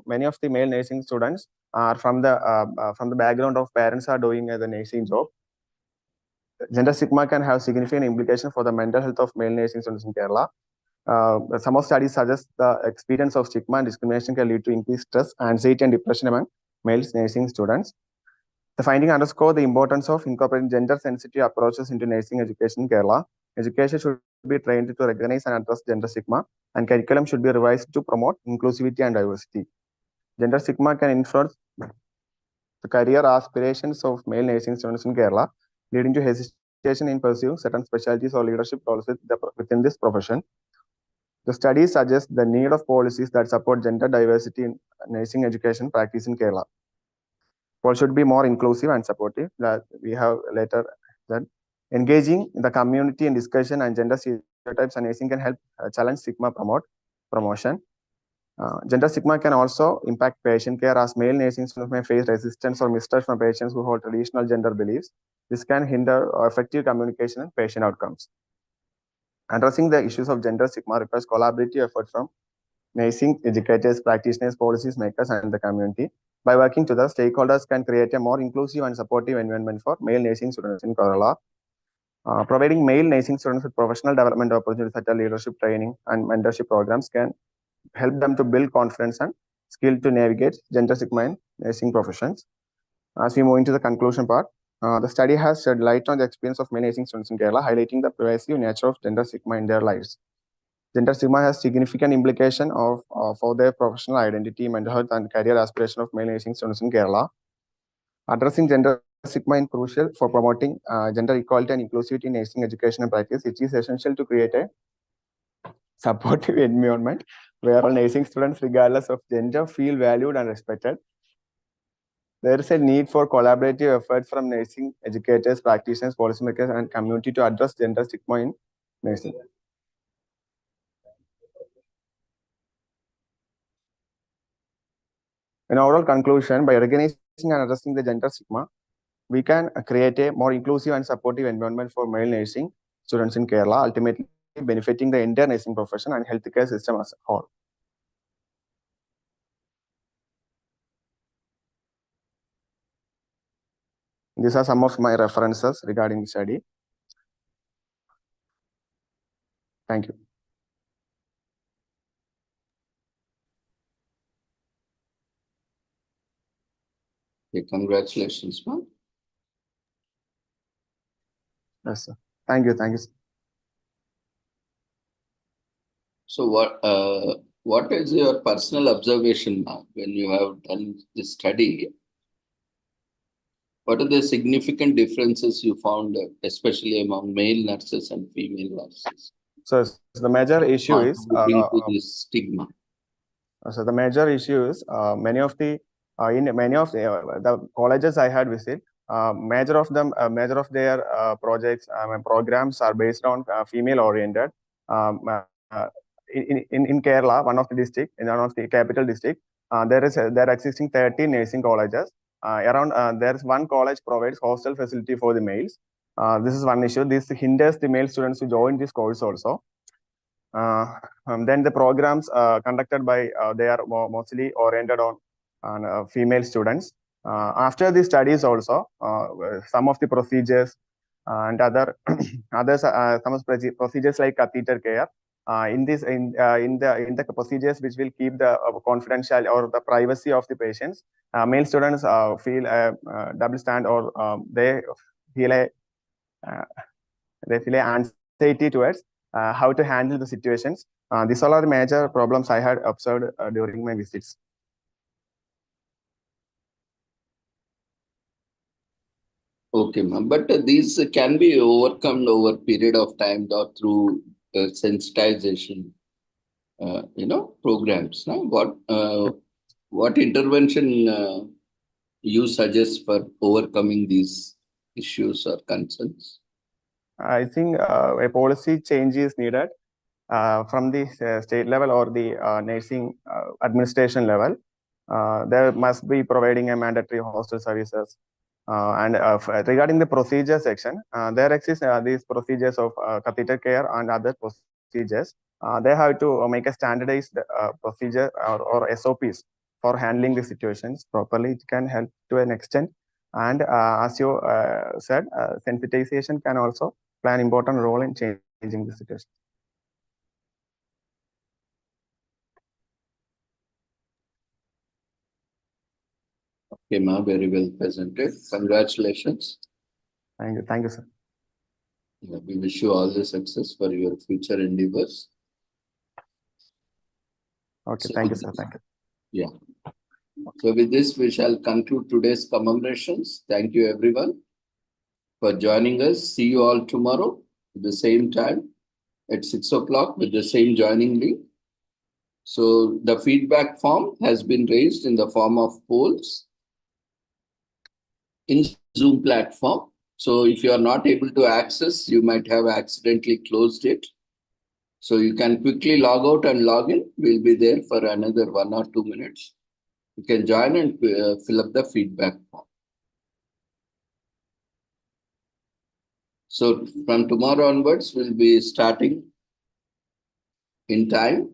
Speaker 6: many of the male nursing students are from the background of parents are doing the nursing job. Gender stigma can have significant implications for the mental health of male nursing students in Kerala. Some of studies suggest the experience of stigma and discrimination can lead to increased stress, anxiety, and depression among male nursing students. The finding underscore the importance of incorporating gender-sensitive approaches into nursing education in Kerala. Education should be trained to recognize and address gender stigma, and curriculum should be revised to promote inclusivity and diversity. Gender stigma can influence the career aspirations of male nursing students in Kerala, leading to hesitation in pursuing certain specialties or leadership roles within this profession. The study suggests the need of policies that support gender diversity in nursing education practice in Kerala. Policy should be more inclusive and supportive. That we have later that engaging the community in discussion and gender stereotypes and nursing can help challenge stigma promotion. Gender stigma can also impact patient care as male nursing students may face resistance or mistrust from patients who hold traditional gender beliefs. This can hinder effective communication and patient outcomes. Addressing the issues of gender stigma requires collaborative effort from nursing educators, practitioners, policies makers, and the community. By working together, stakeholders can create a more inclusive and supportive environment for male nursing students in Kerala. Providing male nursing students with professional development opportunities such as leadership training and mentorship programs can help them to build confidence and skill to navigate gender stigma in nursing professions. As we move into the conclusion part, the study has shed light on the experience of many nursing students in Kerala, highlighting the pervasive nature of gender stigma in their lives. Gender stigma has significant implication for their professional identity, mental health, and career aspiration of male nursing students in Kerala. Addressing gender sigma is crucial for promoting gender equality and inclusivity in nursing education and practice. It is essential to create a supportive environment where all nursing students, regardless of gender, feel valued and respected. There is a need for collaborative efforts from nursing educators, practitioners, policymakers, and community to address gender stigma in nursing. In overall conclusion, by recognizing and addressing the gender stigma, we can create a more inclusive and supportive environment for male nursing students in Kerala, ultimately benefiting the entire nursing profession and healthcare system as a whole. These are some of my references regarding the study. Thank you.
Speaker 1: Okay, congratulations, ma'am.
Speaker 6: Yes, sir. Thank you. Thank you.
Speaker 1: So what is your personal observation now when you have done this study? What are the significant differences you found, especially among male nurses and female nurses?
Speaker 6: So the major issue is
Speaker 1: contributing to this stigma.
Speaker 6: So the major issue is many of the colleges I had visit, major of their projects and programs are based on female oriented. In Kerala, one of the district, in one of the capital district, there are existing 30 nursing colleges. There's one college provides hostel facility for the males. This is one issue. This hinders the male students to join this course also. Then the programs conducted by they are mostly oriented on female students. After the studies also, some of the procedures and some procedures like catheter care. In the procedures which will keep the confidential or the privacy of the patients, male students feel double stand or they feel a anxiety towards how to handle the situations. These all are the major problems I had observed during my visits.
Speaker 1: Okay, ma'am. But these can be overcome over a period of time or through sensitization, programs. No? What intervention you suggest for overcoming these issues or concerns?
Speaker 6: I think a policy change is needed from the state level or the nursing administration level. There must be providing a mandatory hostel services. And regarding the procedure section, there exist these procedures of catheter care and other procedures. They have to make a standardized procedure or SOPs for handling the situations properly. It can help to an extent. And as you said, sensitization can also play an important role in changing the situation.
Speaker 1: Okay, ma'am, very well presented. Congratulations.
Speaker 6: Thank you, sir.
Speaker 1: Yeah, we wish you all the success for your future endeavors.
Speaker 6: Okay, thank you, sir. Thank you.
Speaker 1: Yeah. So with this, we shall conclude today's commemorations. Thank you, everyone, for joining us. See you all tomorrow at the same time at 6 o'clock with the same joining link. So the feedback form has been raised in the form of polls in Zoom platform. So if you are not able to access, you might have accidentally closed it. So you can quickly log out and log in. We'll be there for another 1 or 2 minutes. You can join and fill up the feedback form. So from tomorrow onwards, we'll be starting in time.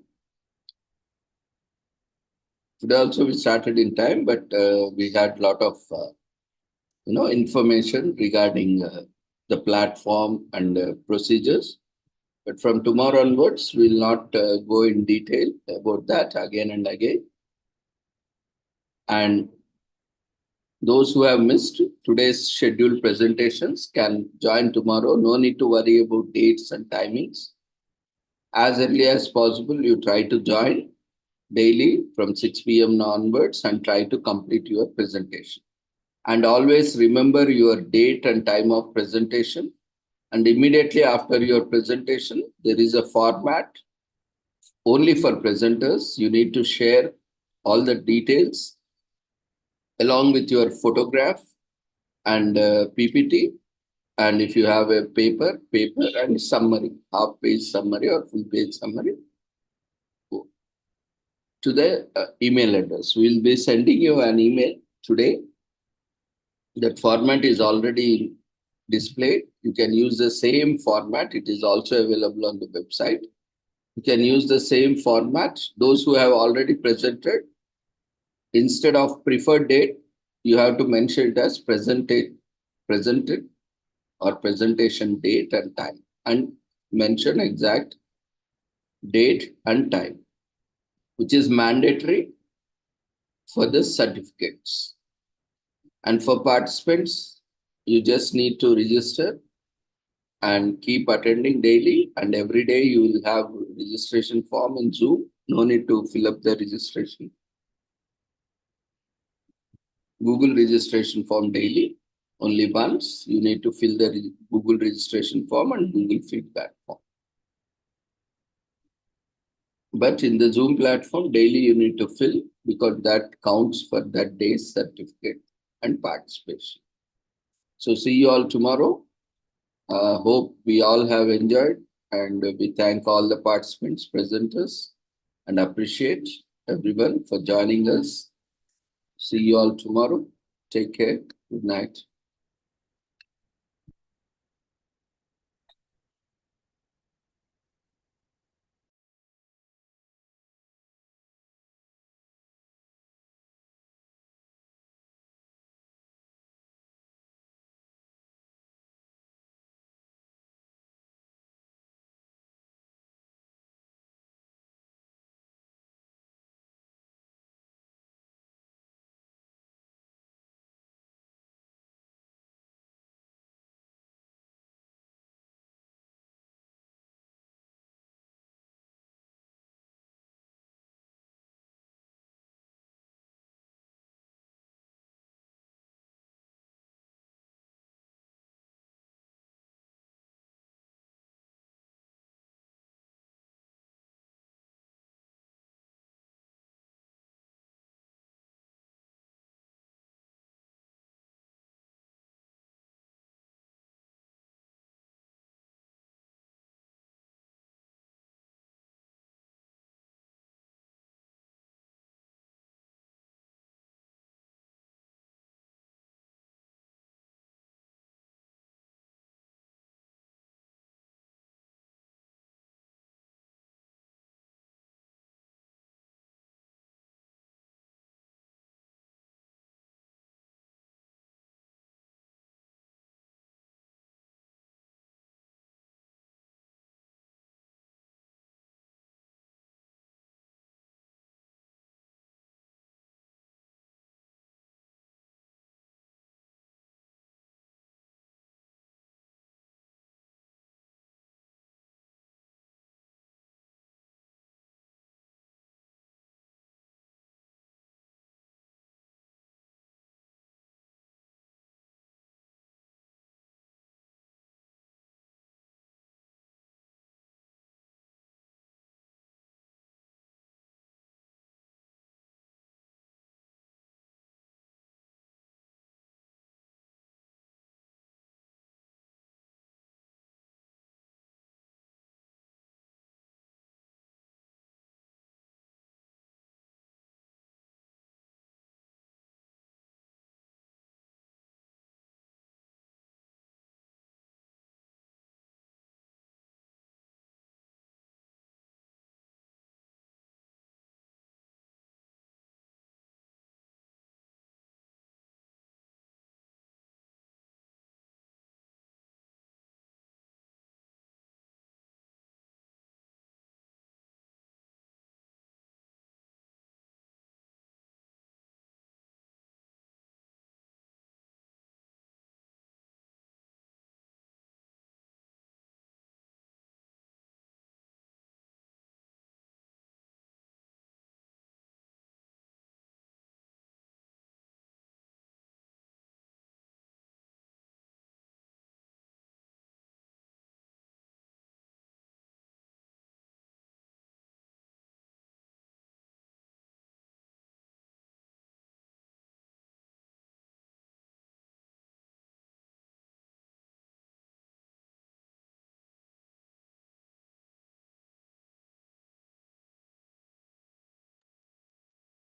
Speaker 1: Today also we started in time, but we had a lot of information regarding the platform and procedures. But from tomorrow onwards, we'll not go in detail about that again and again. And those who have missed today's scheduled presentations can join tomorrow. No need to worry about dates and timings. As early as possible, you try to join daily from 6 p.m. onwards and try to complete your presentation. And always remember your date and time of presentation. And immediately after your presentation, there is a format only for presenters. You need to share all the details along with your photograph and PPT. And if you have a paper and summary, half page summary or full page summary to the email address. We'll be sending you an email today. That format is already displayed. You can use the same format. It is also available on the website. You can use the same format. Those who have already presented, instead of preferred date, you have to mention it as presented or presentation date and time, and mention exact date and time, which is mandatory for the certificates. And for participants, you just need to register and keep attending daily, and every day you will have registration form in Zoom. No need to fill up the registration. Google registration form daily. Only once you need to fill the Google registration form and Google feedback form. But in the Zoom platform, daily you need to fill, because that counts for that day's certificate and participation. So see you all tomorrow. Hope we all have enjoyed, and we thank all the participants, presenters, and appreciate everyone for joining us. See you all tomorrow. Take care. Good night.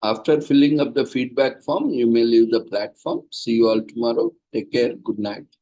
Speaker 1: After filling up the feedback form, you may leave the platform. See you all tomorrow. Take care. Good night.